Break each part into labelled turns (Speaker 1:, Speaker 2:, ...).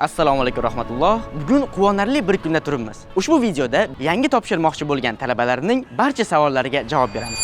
Speaker 1: Assalomu alaykum rahmatulloh. Bugun quvonarli bir kunda turibmiz. Ushbu videoda yangi topshirmoqchi bo'lgan talabalarning barcha savollariga javob beramiz.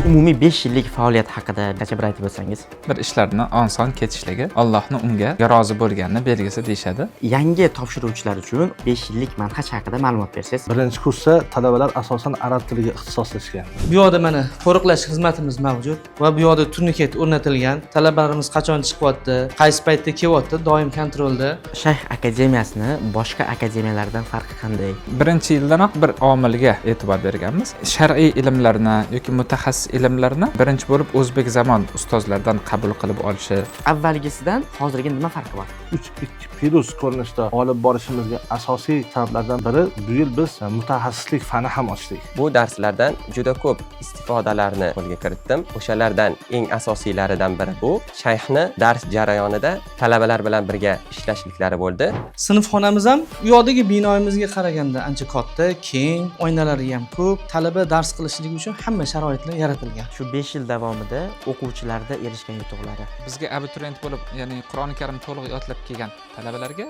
Speaker 1: Umumiy 5 yillik faoliyat haqida qancha bir aytib o'tsangiz?
Speaker 2: Bir ishlarni oson ketishligi, Allohning unga rozi bo'lganini belgisi deyshadi.
Speaker 1: Yangi topshiruvchilar uchun 5 yillik manhaj haqida ma'lumot bersangiz.
Speaker 3: Birinchi kursda talabalar asosan arab tiliga ixtisoslashgan.
Speaker 4: Bu yoqda mana qo'riqlash xizmatimiz mavjud va bu yoqda turniket o'rnatilgan. Talabalarimiz qachon chiqyapti, qaysi paytda kelyapti, doim kontrolda.
Speaker 1: Shayx akademiyasini boshqa akademiyalardan farqi qanday?
Speaker 2: Birinchi yildanoq bir omilga e'tibor berganmiz. Shar'iy ilmlarni yoki mutaxassis ilmlarni birinchi bo'lib o'zbek zamon ustozlaridan qabul qilib olishi.
Speaker 1: Avvalgisidan hozirgi nima farqi bor?
Speaker 3: 3-2+ ko'rinishda olib borishimizga asosiy sabablardan biri bu yil biz mutaxassislik fani ham ochdik.
Speaker 5: Bu darslardan juda ko'p istifodalarni qo'lga kiritdim. O'shalardan eng asosiylaridan biri bu shayxni dars jarayonida talabalar bilan birga ishlashliklari bo'ldi.
Speaker 4: Sinfxonamiz ham u yoqdagi binoyimizga qaraganda ancha katta, keng, oynalari ham ko'p. Talaba dars qilishligi uchun hamma sharoitlar yaratilgan.
Speaker 1: Shu 5 yil davomida o'quvchilarda erishgan yutuqlari.
Speaker 2: Bizga abituriyent bo'lib, ya'ni Qur'oni Karim to'liq yodlab kelgan talabalarga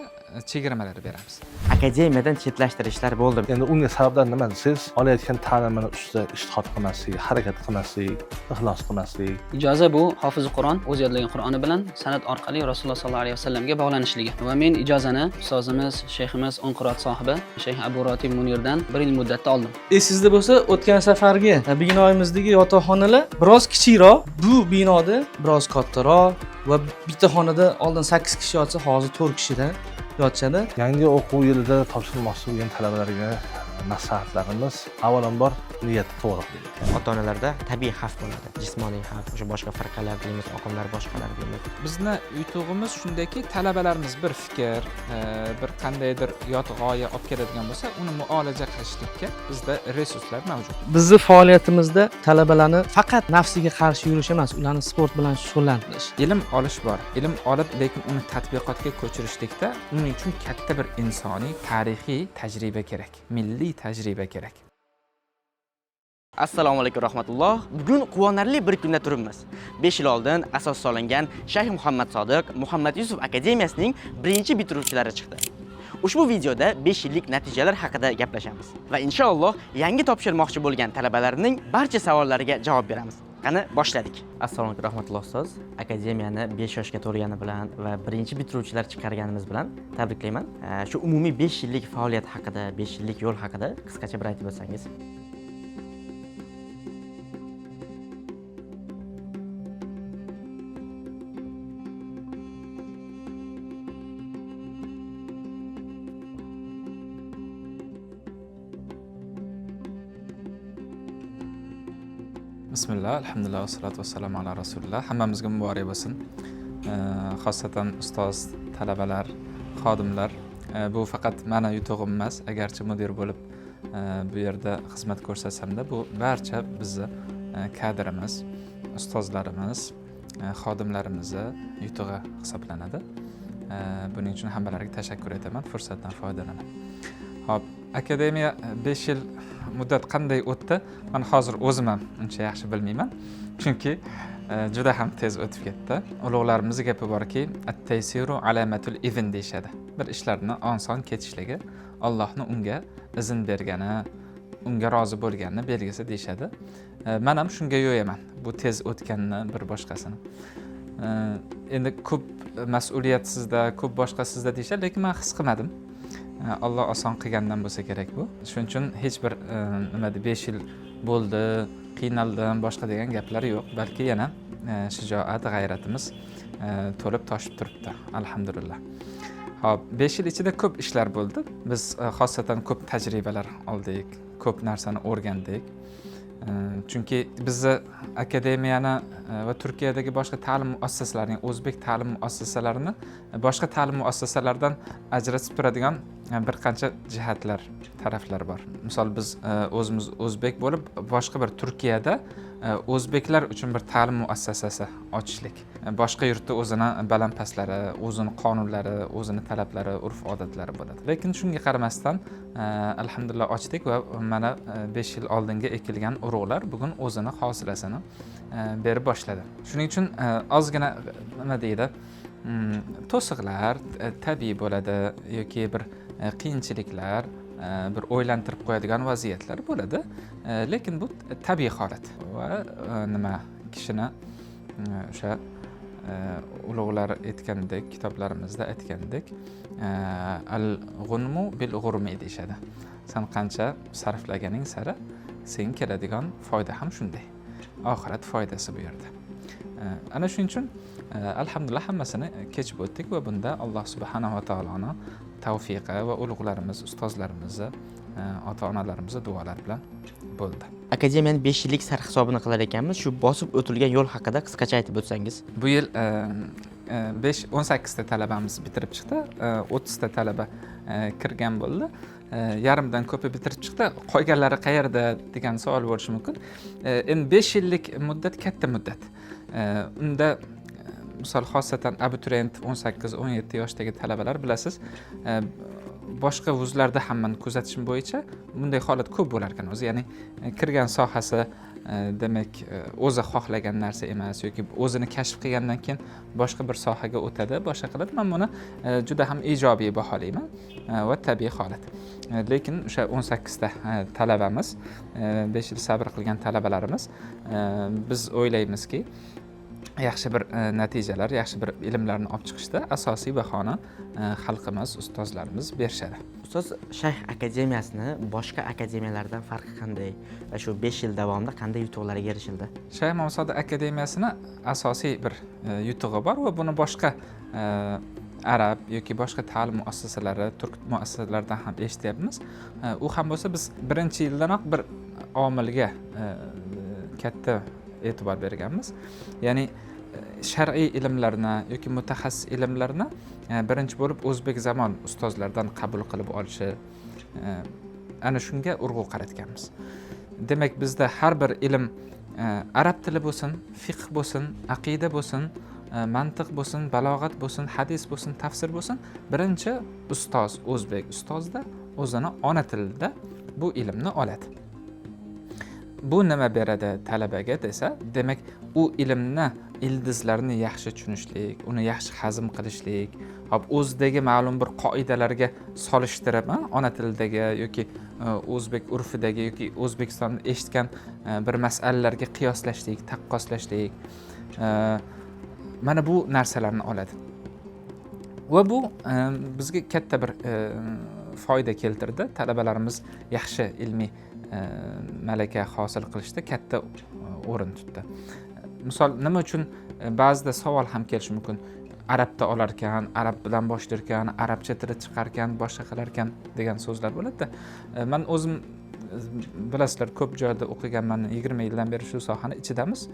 Speaker 2: chegirmalar beramiz.
Speaker 1: Akademiyadan chetlashtirishlar bo'ldimi?
Speaker 3: Endi unga sabablar nima desangiz, olayotgan ta'limini ustida ijtihod qilmaslik, harakat qilmaslik, ixlos qilmaslik.
Speaker 6: Ijoza bu hofiz Qur'on o'z yodlagan Qur'oni bilan san'at orqali Rasululloh sollallohu alayhi vasallamga bog'lanishligi. Va men ijozani ustozimiz, shayximiz, o'ng qiroat sohibi Shayx Abu Rotib Munirdan 1 yil muddatda oldim.
Speaker 4: Esingizda bo'lsa, o'tgan safargi binoyimizdagi yotoqxonalar biroz kichikroq, bu binoda biroz kattaroq va bitta xonada oldin 8 kishi yotsa, hozir 4 kishidan yotishadi.
Speaker 3: Yangi o'quv yilida topshirmoqchi bo'lgan talabalarga nasihatlarimiz avvalambor niyatni to'g'ri qiling.
Speaker 1: Ota-onalarda tabiiy xavf bo'ladi. Jismoniy xavf, o'sha boshqa firqalar deymiz, oqimlar boshqalar deymiz.
Speaker 2: Bizni yutug'imiz shundaki, talabalarimiz bir fikr, bir qandaydir yot g'oya olib keladigan bo'lsa, uni muolaja qilishlikka bizda resurslar mavjud.
Speaker 4: Bizning faoliyatimizda talabalarni faqat nafsiga qarshi yurish emas, ularni sport bilan shug'ullantirish.
Speaker 2: Ilm olish bor. Ilm olib, lekin uni tadbiqotga ko'chirishlikda uning uchun katta bir insoniy, tarixiy tajriba kerak. Milliy tajriba kerak.
Speaker 1: Assalomu alaykum rahmatulloh. Bugun quvonarli bir kunda turibmiz. 5 yil oldin asos solingan Shayx Muhammad Sodiq Muhammad Yusuf akademiyasining birinchi bitiruvchilari chiqdi. Ushbu videoda 5 yillik natijalar haqida gaplashamiz va inshaalloh yangi topshirmoqchi bo'lgan talabalarning barcha savollariga javob beramiz. Qani boshladik. Assalomu alaykum rahmatulloh ustoz. Akademiyani 5 yoshga to'lgani bilan va birinchi bitiruvchilar chiqarganimiz bilan tabriklayman. Shu umumiy 5 yillik faoliyat haqida, 5 yillik yo'l haqida qisqacha bir aytib o'tsangiz.
Speaker 2: Bismillah, alhamdulillah, vassalatu vassalamu ala rasulillah. Hammamizga muborak bo'lsin. Xosatan ustoz, talabalar, xodimlar. Bu faqat meni yutug'im emas, agarchi mudir bo'lib bu yerda xizmat ko'rsatsam-da, bu barcha bizni kadrimiz, ustozlarimiz, xodimlarimizni yutug'i hisoblanadi. Buning uchun hammalariga tashakkur etaman, fursatdan foydalanaman. Hop, akademiya 5 yil muddat qanday o'tdi? Men hozir o'zim ham uncha yaxshi bilmayman. Chunki juda ham tez o'tib ketdi. Ulug'larimizning gapi borki, at-taysiru alamatul izn deyshadi. Bir ishlarni oson ketishligi, Allohning unga izn bergani, unga rozi bo'lganini belgisi deyshadi. Men ham shunga yo'yaman. Bu tez o'tganni bir boshqasini. Endi ko'p mas'uliyat sizda, ko'p boshqa sizda deyshadi, lekin men his qilmadim. Alloh oson qilgandan bo'lsa kerak bu. Shuning uchun hech bir nima deb 5 yil bo'ldi, qiynaldim, boshqa degan gaplar yo'q. Balki yana shijoat, g'ayratimiz to'lib toshib turibdi. Alhamdulillah. Hop, 5 yil ichida ko'p ishlar bo'ldi. Biz xosatan ko'p tajribalar oldik, ko'p narsani o'rgandik. Chunki bizni akademiyani va Turkiyadagi boshqa ta'lim muassasalarining, o'zbek ta'lim muassasalarini boshqa ta'lim muassasalaridan ajratib turadigan bir qancha jihatlar, taraflar bor. Misol biz o'zimiz o'zbek bo'lib, boshqa bir Turkiyada o'zbeklar uchun bir ta'lim muassasasi ochishlik. Boshqa yurtda o'zini baland pastlari, o'zini qonunlari, o'zini talablari, urf-odatlari bo'ladi. Lekin shunga qaramasdan alhamdulillah ochdik va mana 5 yil oldinga ekilgan urug'lar bugun o'zini hosilasini berib boshladi. Shuning uchun ozgina nima deydi, to'siqlar tabiiy bo'ladi yoki bir qiyinchiliklar, bir o'ylantirib qo'yadigan vaziyatlar bo'ladi, lekin bu tabiiy holat va nima kishini o'sha ulug'lar aytgandek, kitoblarimizda aytgandek, al-g'unmu bil-g'urmi deyishadi. Sen qancha sarflaganing sari sen keladigan foyda ham shunday. Oxirat foydasi bu yerda. Ana shuning uchun alhamdulillah hammasini kechib o'tdik va bunda Alloh subhanahu va taoloning tavfiqi va ulug'larimiz, ustozlarimizni, ota-onalarimizni duolari bilan bo'ldi.
Speaker 1: Akademiyaning 5 yillik sarhisobini qilar ekanmiz. Shu bosib o'tilgan yo'l haqida qisqacha aytib o'tsangiz.
Speaker 2: Bu yil 18 ta talabamiz bitirib chiqdi, 30 ta talaba kirgan bo'ldi. Yarımdan ko'pi bitirib chiqdi. Qolganlari qayerda degan savol bo'lishi mumkin. Endi 5 yillik muddat katta muddat. Unda misol xosatan abituriyent 18-17 yoshdagi talabalar bilasiz, boshqa vuzlarda ham men kuzatishim bo'yicha bunday holat ko'p bo'lar ekan o'zi, ya'ni kirgan sohasi demak o'zi xohlagan narsa emas yoki o'zini kashf qilgandan keyin boshqa bir sohaga o'tadi, boshqa qiladi. Men buni juda ham ijobiy baholayman va tabiiy holat. Lekin o'sha 18 ta talabamiz, 5 yil sabr qilgan talabalarimiz, biz o'ylaymizki yaxshi bir natijalar, yaxshi bir ilmlarni olib chiqishda asosiy bahoni xalqimiz, ustozlarimiz berishadi.
Speaker 1: Ustoz, Shayx akademiyasini boshqa akademiyalardan farqi qanday va shu 5 yil davomida qanday yutuqlarga erishildi?
Speaker 2: Shayx Imom Sodiq akademiyasini asosiy bir yutug'i bor va buni boshqa arab yoki boshqa ta'lim muassasalari, turk muassasalaridan ham eshityapmiz. U ham bo'lsa biz birinchi yildanoq bir omilga katta e'tibor berganmiz. Ya'ni shar'iy ilmlarni yoki mutaxassis ilmlarni birinchi bo'lib o'zbek zamon ustozlardan qabul qilib olishi, ana shunga urg'u qaratganmiz. Demak, bizda har bir ilm arab tili bo'lsin, fiqh bo'lsin, aqida bo'lsin, mantiq bo'lsin, balog'at bo'lsin, hadis bo'lsin, tafsir bo'lsin, birinchi ustoz, o'zbek ustozda o'zini ona tilida bu ilmni oladi. Bu nima beradi talabaga desa, demak u ilmni ildizlarini yaxshi tushunishlik, uni yaxshi hazm qilishlik, o'zidagi ma'lum bir qoidalarga solishtirib, ona tilidagi yoki o'zbek urfidagi yoki O'zbekistonda eshitgan bir masalalarga qiyoslashlik, taqqoslashlik, mana bu narsalarni oladi. Va bu bizga katta bir foyda keltirdi. Talabalarimiz yaxshi ilmiy malaka hosil qilishda katta o'rin tutdi. Misol, nima uchun ba'zida savol ham kelishi mumkin. Arabda olar ekan, arab bilan boshlar ekan, arabcha tili chiqar ekan, boshqa qilar ekan degan so'zlar bo'ladi-da. Men o'zim bilasizlar, ko'p joyda o'qiganman, 20 yildan beri shu sohaning ichidamiz.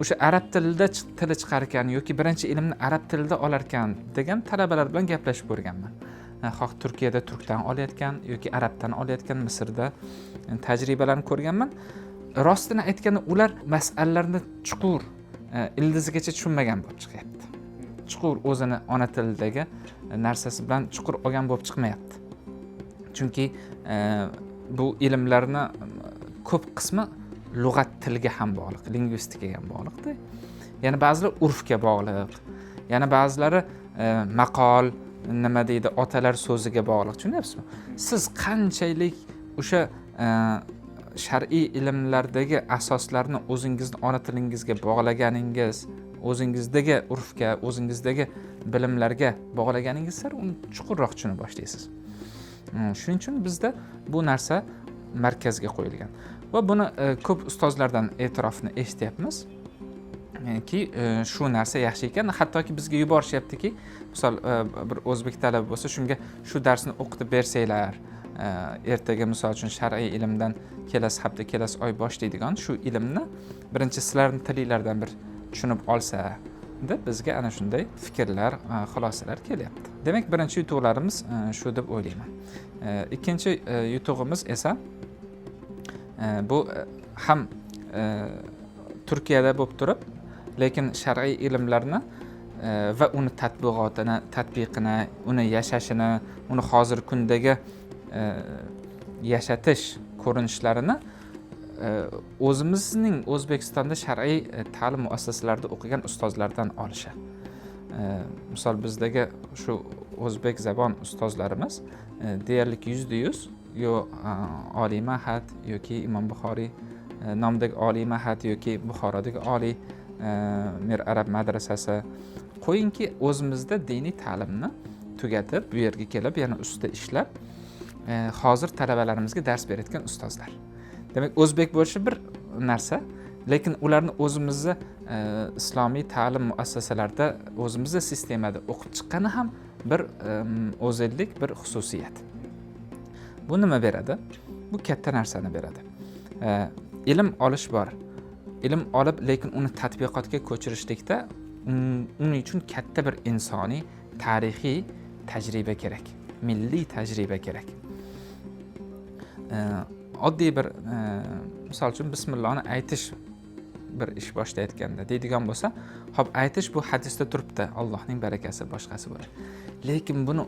Speaker 2: O'sha arab tilida tili chiqar ekan yoki birinchi ilmni arab tilida olar ekan degan talabalar bilan gaplashib ko'rganman. Xoh Turkiyada turkdan olayotgan yoki arabdan olayotgan, Misrda tajribalarni ko'rganman. Rostini aytganda ular masalalarni chuqur ildizigacha tushunmagan bo'lib chiqyapti. Chuqur o'zini ona tilidagi narsasi bilan chuqur olgan bo'lib chiqmayapti. Chunki bu ilmlarni ko'p qismi lug'at tilga ham bog'liq, lingvistikaga ham bog'liqda. Yana ba'zilar urfga bog'liq, yana ba'zilari maqol, nima deydi, otalar so'ziga bog'liq. Tushunyapsizmi? Siz qanchalik o'sha shar'iy ilmlardagi asoslarni o'zingizning ona tilingizga bog'laganingiz, o'zingizdagi urfga, o'zingizdagi bilimlarga bog'laganingiz sari uni chuqurroq tushuna boshlaysiz. Shuning uchun bizda bu narsa markazga qo'yilgan. Va buni ko'p ustozlardan e'tirofni eshityapmiz. Ki shu narsa yaxshi ekan, hattoki bizga yuborishyaptiki, misol bir o'zbek talaba bo'lsa, shunga shu darsni o'qitib bersanglar, ertaga misol uchun shar'iy ilmdan kelasi hafta, kelasi oy boshlaydigan shu ilmni birinchi sizlarning tilinglardan bir tushunib olsa deb bizga ana shunday fikrlar, xulosalar kelyapti. Demak, birinchi yutuqlarimiz shu deb o'ylayman. Ikkinchi yutug'imiz esa bu ham Turkiyada bo'lib turib, lekin shar'iy ilmlarni va uni tatbiqotini, tatbiqini, uni yashashini, uni hozirgi kundagi yashatish ko'rinishlarini o'zimizning O'zbekistonda shar'iy ta'lim muassasalarida o'qigan ustozlardan olishi. Misol bizdagi shu o'zbek zabon ustozlarimiz deyarli 100% yo oliy ma'had yoki Imom Buxoriy nomidagi oliy ma'had yoki Buxorodagi oliy Mir Arab madrasasi, qo'yingki o'zimizda diniy ta'limni tugatib bu yerga kelib yana ustida ishlab hozir talabalarimizga dars berayotgan ustozlar. Demak, o'zbek bo'lishi bir narsa, lekin ularni o'zimizda islomiy ta'lim muassasalarida, o'zimizda sistemada o'qib chiqqani ham bir o'zillik, bir xususiyat. Bu nima beradi? Bu katta narsani beradi. Ilm olish bor. Ilm olib, lekin uni tatbiqotga ko'chirishlikda uning uchun katta bir insoniy, tarixiy tajriba kerak. Milliy tajriba kerak. Oddiy bir misol uchun bismillohni aytish bir ish boshlayotganda deydigan bo'lsa, hop aytish bu hadisda turibdi, Allohning barakasi boshqasi bor. Lekin buni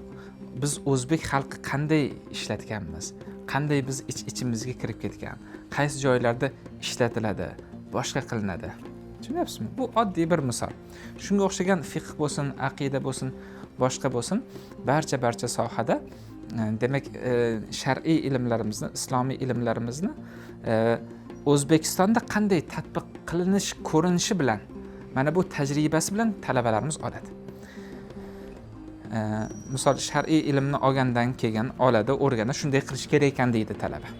Speaker 2: biz o'zbek xalqi qanday ishlatganmiz? Qanday biz ichimizga kirib ketgan? Qaysi joylarda ishlatiladi, boshqa qilinadi? Tushunyapsizmi? Bu oddiy bir misol. Shunga o'xshagan fiqh bo'lsin, aqida bo'lsin, boshqa bo'lsin, barcha sohada demak shar'iy ilmlarimizni, islomiy ilmlarimizni O'zbekistonda qanday tatbiq qilinish ko'rinishi bilan, mana bu tajribasi bilan talabalarimiz oladi. Misol shar'iy ilmni olgandan keyin oladi, o'rganadi, shunday qilish kerak ekan deydi talaba.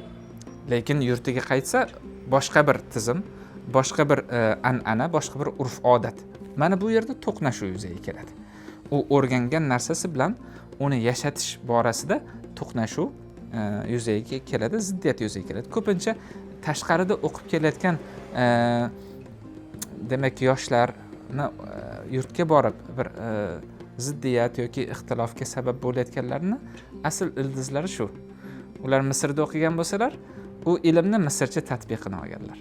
Speaker 2: Lekin yurtiga qaytsa boshqa bir tizim, boshqa bir an'ana, boshqa bir urf-odat. Mana bu yerda to'qnashuv yuzaga keladi. U o'rgangan narsasi bilan uni yashatish borasida to'qnashuv yuzaga keladi, ziddiyat yuzaga keladi. Ko'pincha tashqarida o'qib kelayotgan demak yoshlarni yurtga borib bir ziddiyat yoki ixtilofga sabab bo'layotganlarni asl ildizlari shu. Ular Misrda o'qigan bo'lsalar, u ilmni misrcha tatbiqini olganlar.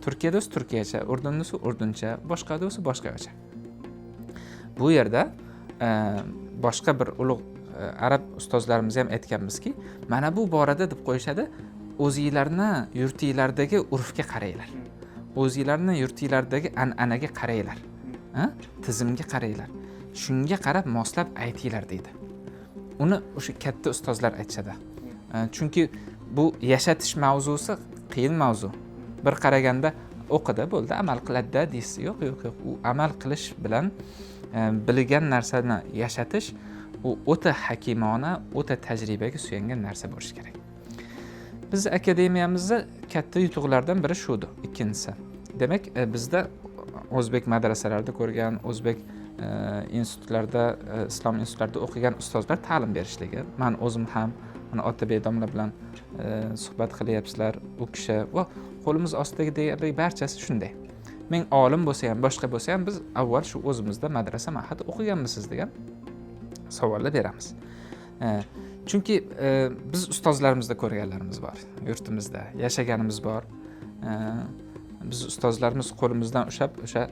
Speaker 2: Turkiyada o'zi turkiyacha, Urdunda o'zi urduncha, boshqada o'zi boshqacha. Bu yerda boshqa bir ulug' arab ustozlarimiz ham aytganmizki, mana bu borada deb qo'yishadi, o'zingizlarni yurtinglardagi urfga qaranglar. O'zingizlarni yurtinglardagi an'anaga qaranglar. Tizimga qaranglar. Shunga qarab moslab aytinglar deydi. Uni o'sha katta ustozlar aytishadi. Chunki bu yashatish mavzusi qiyin mavzu. Bir qaraganda o'qida bo'ldi, amal qiladi deysiz. Yo'q. U amal qilish bilan bilgan narsani yashatish u o'ta hakimona, o'ta tajribaga suyangan narsa bo'lishi kerak. Biz akademiyamizda katta yutuqlardan biri shudir. Ikkinchisi, demak bizda o'zbek madrasalarida ko'rgan, o'zbek institutlarda, islom institutlarida o'qigan ustozlar ta'lim berishligi. Men o'zim ham mana Otabek domla bilan suhbat qilyapsizlar. U kishi va qo'limiz ostidagi deyarli barchasi shunday. Men olim bo'lsa ham, boshqa bo'lsa ham biz avval shu o'zimizda madrasa mahad o'qiganmisiz degan savollar beramiz. Chunki biz ustozlarimizda ko'rganlarimiz bor, yurtimizda yashaganimiz bor. Biz ustozlarimiz qo'limizdan ushlab o'sha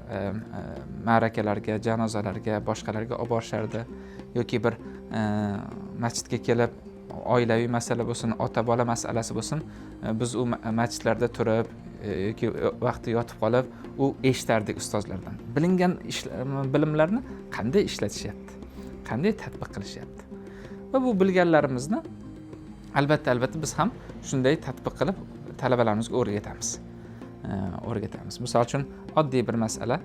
Speaker 2: ma'rakalarga, janozalarga, boshqalarga olib borishardi yoki bir masjidga kelib oilaviy masala bo'lsin, ota-bola masalasi bo'lsin, biz u masjidlarda turib yoki vaqti yotib qolib, u eshitardik ustozlardan. Bilingan bilimlarni qanday ishlatishyapti, qanday tatbiq qilishyapti. Va bu bilganlarimizni albatta biz ham shunday tatbiq qilib talabalarimizga o'rgatamiz. Misol uchun oddiy bir masala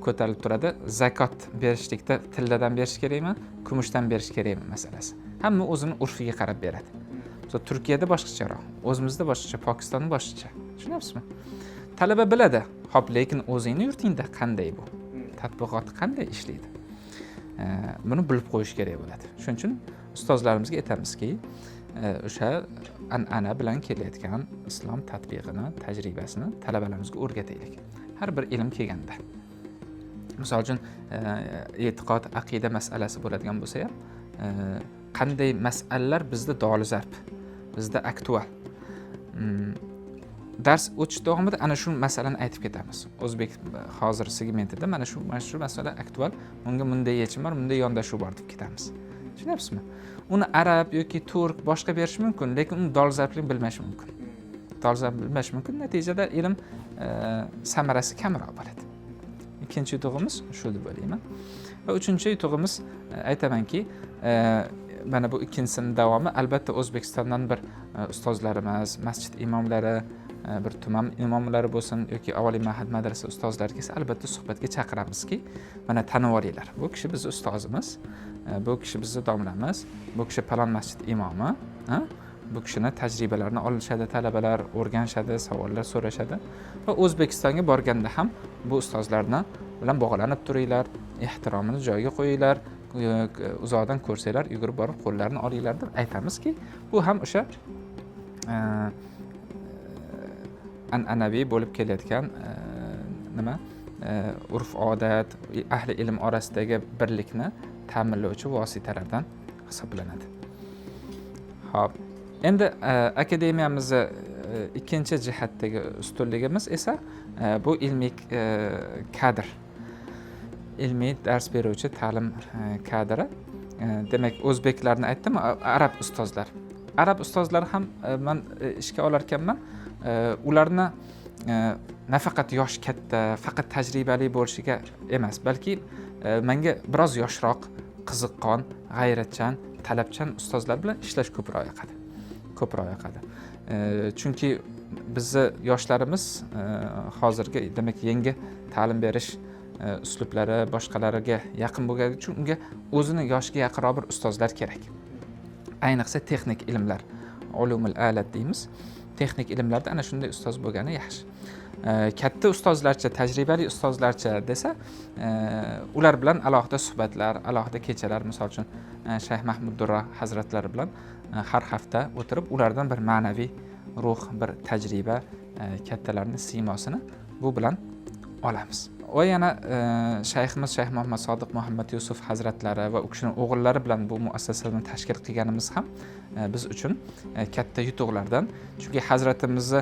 Speaker 2: ko'tarilib turadi. Zakot berishlikda tilladan berish kerakmi, kumushdan berish kerakmi masalasi. Hamma o'zini urfiga qarab beradi. Mesela Turkiyada boshqacharoq, o'zimizda boshqacha, Pokistonda boshqacha. Tushunyapsizmi? Talaba biladi, hop, lekin o'zingni yurtingda qanday bu? Tatbiqoti qanday ishlaydi? Buni bilib qo'yish kerak bo'ladi. Shuning uchun ustozlarimizga aytamizki, o'sha an'ana bilan kelayotgan islom tatbiqini, tajribasini talabalarimizga o'rgataylik. Har bir ilm kelganda. Misol uchun e'tiqod, aqida masalasi bo'ladigan bo'lsa ham, qanday masalalar bizda dolzarb, bizda aktual. dars o'tish davomida ana shu masalani aytib ketamiz. O'zbek hozir segmentida mana shu masala aktual, bunga bunday yechim bor, bunday yondashuv bor deb ketamiz. Tushunyapsizmi? Uni arab yoki turk boshqa berish mumkin, lekin uni dolzarbligini bilmash mumkin. Dolzarb bilmash mumkin. Natijada ilm samarasi kamroq bo'ladi. Ikkinchi yutug'imiz shu deb o'ylayman. Va uchinchi yutug'imiz aytamanki, mana bu ikkinchisining davomi albatta O'zbekistondan bir ustozlarimiz, masjid imomlari, bir tuman imomlari bo'lsin yoki oliy mahad madrasa ustozlari kelsa albatta suhbatga chaqiramizki, mana tanib olinglar. Bu kishi bizning ustozimiz, bu kishi bizning domlamiz, bu kishi palon masjid imomi, bu kishini tajribalarini olishadi, talabalar o'rganishadi, savollar so'rashadi va O'zbekistonga borganda ham bu ustozlarni bilan bog'lanib turinglar, ehtiromini joyiga qo'yinglar, uzoqdan ko'rsanglar, yugurib borib qo'llarini olinglar deb aytamizki, bu ham o'sha an'anaviy bo'lib kelayotgan urf-odat, ahli ilm orasidagi birlikni ta'minlovchi vositalardan hisoblanadi. Xo'p, endi akademiyamizning ikkinchi jihatdagi ustunligimiz esa bu ilmiy kadr. Ilmiy dars beruvchi ta'lim kadri. Demak, o'zbeklarni aytdim, arab ustozlar. Arab ustozlar ham men ishga olar ekanman. Ularni nafaqat yosh katta, faqat tajribali bo'lishiga emas, balki menga biroz yoshroq, qiziqqon, g'ayratchan, talabchan ustozlar bilan ishlash ko'proq yoqadi. Chunki bizni yoshlarimiz hozirgi demak yangi ta'lim berish uslublari boshqalariga yaqin bo'lgani uchun unga o'zini yoshiga yaqinroq bir ustozlar kerak. Ayniqsa texnik ilmlar, ulumul alat deymiz. Texnik ilmlarda ana shunday ustoz bo'lgani yaxshi. Katta ustozlarcha, tajribali ustozlarcha desa, ular bilan alohida suhbatlar, alohida kechalar, misol uchun Shayx Mahmud Durra hazratlari bilan har hafta o'tirib, ulardan bir ma'naviy ruh, bir tajriba, kattalarning siymosini bu bilan olamiz. Va yana shayximiz Shayx Muhammad Sodiq Muhammad Yusuf hazratlari va u kishining o'g'illari bilan bu muassasani tashkil qilganimiz ham biz uchun katta yutuqlardan. Chunki hazratimizni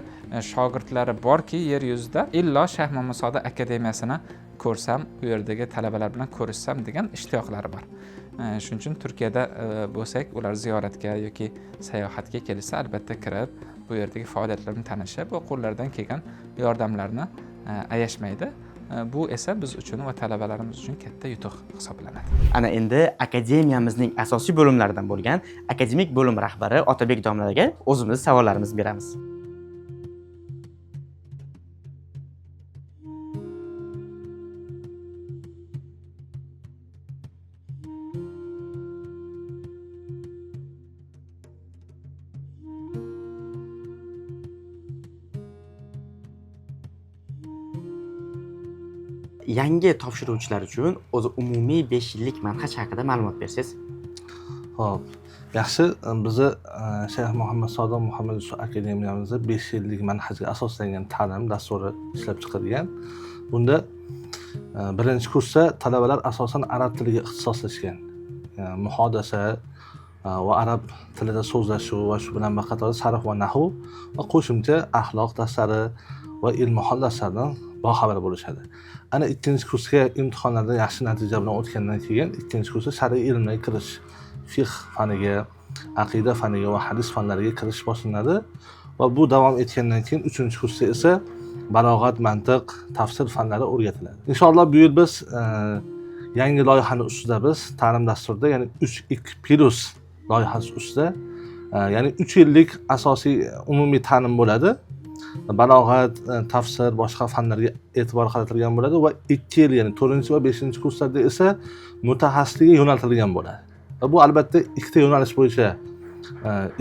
Speaker 2: shogirdlari borki yer yuzida, illo Shayx Muhammad Sodiq akademiyasini ko'rsam, u yerdagi talabalar bilan ko'rishsam degan ishtiyoqlari bor. Shuning uchun Turkiyada bo'lsak, ular ziyoratga yoki sayohatga kelsa albatta kirib, bu yerdagi faoliyatlar bilan tanishib, va qo'llaridan kelgan yordamlarni ayashmaydi. Bu esa biz uchun va talabalarimiz uchun katta yutuq hisoblanadi.
Speaker 1: Ana endi akademiyamizning asosiy bo'limlaridan bo'lgan akademik bo'lim rahbari Otabek domlaga o'zimiz savollarimizni beramiz. Yangi topshiruvchilar uchun o'zi umumiy 5 yillik manhaj haqida ma'lumot bersangiz.
Speaker 3: Xo'p, yaxshi. Bizni Shayx Muhammad Sodiq Muhammad Yusuf akademiyamizda 5 yillik manhajga asoslangan ta'lim dasturi ishlab chiqilgan. Bunda birinchi kursda talabalar asosan arab tiliga ixtisoslashgan. Muhodasa va arab tilida so'zlashuv va shu bilan qator sarf va nahv va qo'shimcha axloq darslari va ilmihol darslaridan boxabar bo'lishadi. Ana ikkinchi kursga imtihonlarda yaxshi natija bilan o'tgandan keyin ikkinchi kursda shar'iy ilmlarga kirish, fiqh faniga, aqida faniga va hadis fanlariga kirish boshlanadi va bu davom etgandan keyin uchinchi kursda esa balog'at, mantiq, tafsir fanlari o'rgatiladi. Inshaalloh bu yil biz yangi loyihani ustida biz ta'lim dasturida, ya'ni 3+2+ loyihasi ustida, ya'ni 3 yillik asosiy umumiy ta'lim bo'ladi. Balog'at, tafsir, boshqa fanlarga e'tibor qaratilgan bo'ladi va 2 yil, ya'ni 4 va 5 kurslarda esa mutaxassislikka yo'naltirilgan bo'ladi. Va bu albatta ikkita yo'nalish bo'yicha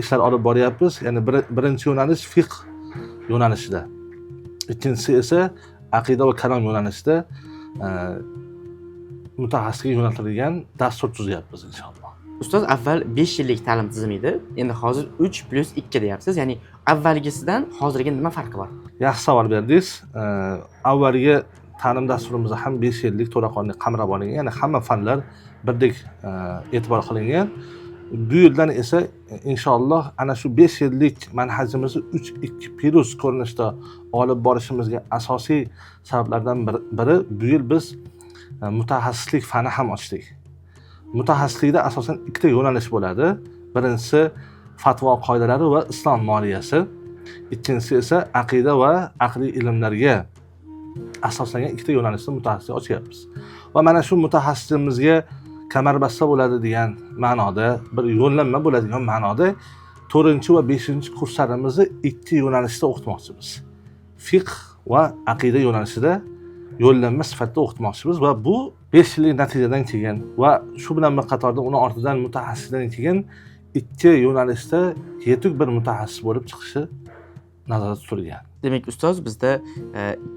Speaker 3: ishlar olib boryapmiz. Ya'ni birinchi yo'nalish fiqh yo'nalishida, ikkinchisi esa aqida va kalom yo'nalishida mutaxassislikka yo'naltirilgan dastur tuzyapmiz inshaalloh.
Speaker 1: Ustoz, avval 5 yillik ta'lim tizimi edi, endi hozir 3+2 deyapsiz. Ya'ni avvalgisidan hozirgi nima farqi bor?
Speaker 3: Yaxshi savol berdingiz. Avvalgi ta'lim dasturimizda ham 5 yillik to'laqonli qamrab olingan, ya'ni hamma fanlar birdek e'tibor qilingan. Bu yildan esa inshaalloh ana shu 5 yillik manhajimizni 3-2+ ko'rinishda olib borishimizga asosiy sabablardan biri bu yil biz mutaxassislik fani ham ochdik. Mutaxassislikda asosan ikkita yo'nalish bo'ladi. Birinchisi fatvo qoidalari va islom moliyasi. Ikkinchisi esa aqida va aqliy ilmlarga asoslangan ikkita yo'nalishda mutaxassislik ochyapmiz. Va mana shu mutaxassisligimizga kamarbasta bo'ladi degan ma'noda, bir yo'llanma bo'ladigan ma'noda 4 va 5 kurslarimizni ikki yo'nalishda o'qitmoqchimiz. Fiqh va aqida yo'nalishida yo'llanma sifatida o'qitmoqchimiz va bu 5 yillik natijadan keyin va shu bilan bir qatorda uni ortidan mutaxassisdan keyin ikki yo'nalishda yetuk bir mutaxassis bo'lib chiqishi nazarda tutilgan.
Speaker 1: Demak, ustoz, bizda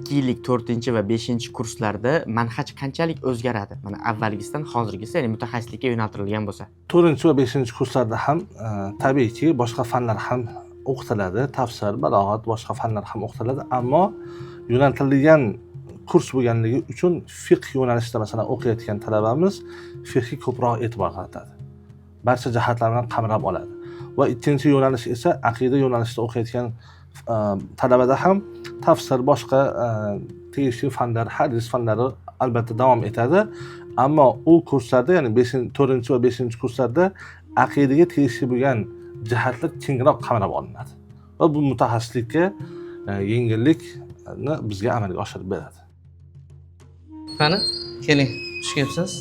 Speaker 1: 2 yillik 4 va 5 kurslarda manhaj qanchalik o'zgaradi? Mana avvalgisidan hozirgisi, ya'ni mutaxassislikka yo'naltirilgan bo'lsa.
Speaker 3: 4 va 5 kurslarda ham tabiiyki boshqa fanlar ham o'qitiladi, tafsir, balog'at, boshqa fanlar ham o'qitiladi, ammo yo'naltirilgan kurs bo'lganligi uchun fiqh yo'nalishida masalan o'qiyotgan talabamiz fiqhga ko'proq e'tibor qaratadi. Barcha jihatlarni qamrab oladi. Va ikkinchi yo'nalish esa aqida yo'nalishida o'qiyotgan talabada ham tafsir, boshqa tegishli fanlar, hadis fanlari albatta davom etadi, ammo u kurslarda, ya'ni 4 va 5 kurslarda aqidaga tegishli bo'lgan jihatlar kengroq qamrab olinadi va bu mutaxassislikka yengillikni bizga amalga oshirib beradi.
Speaker 4: Qani, keling, xush kelibsiz.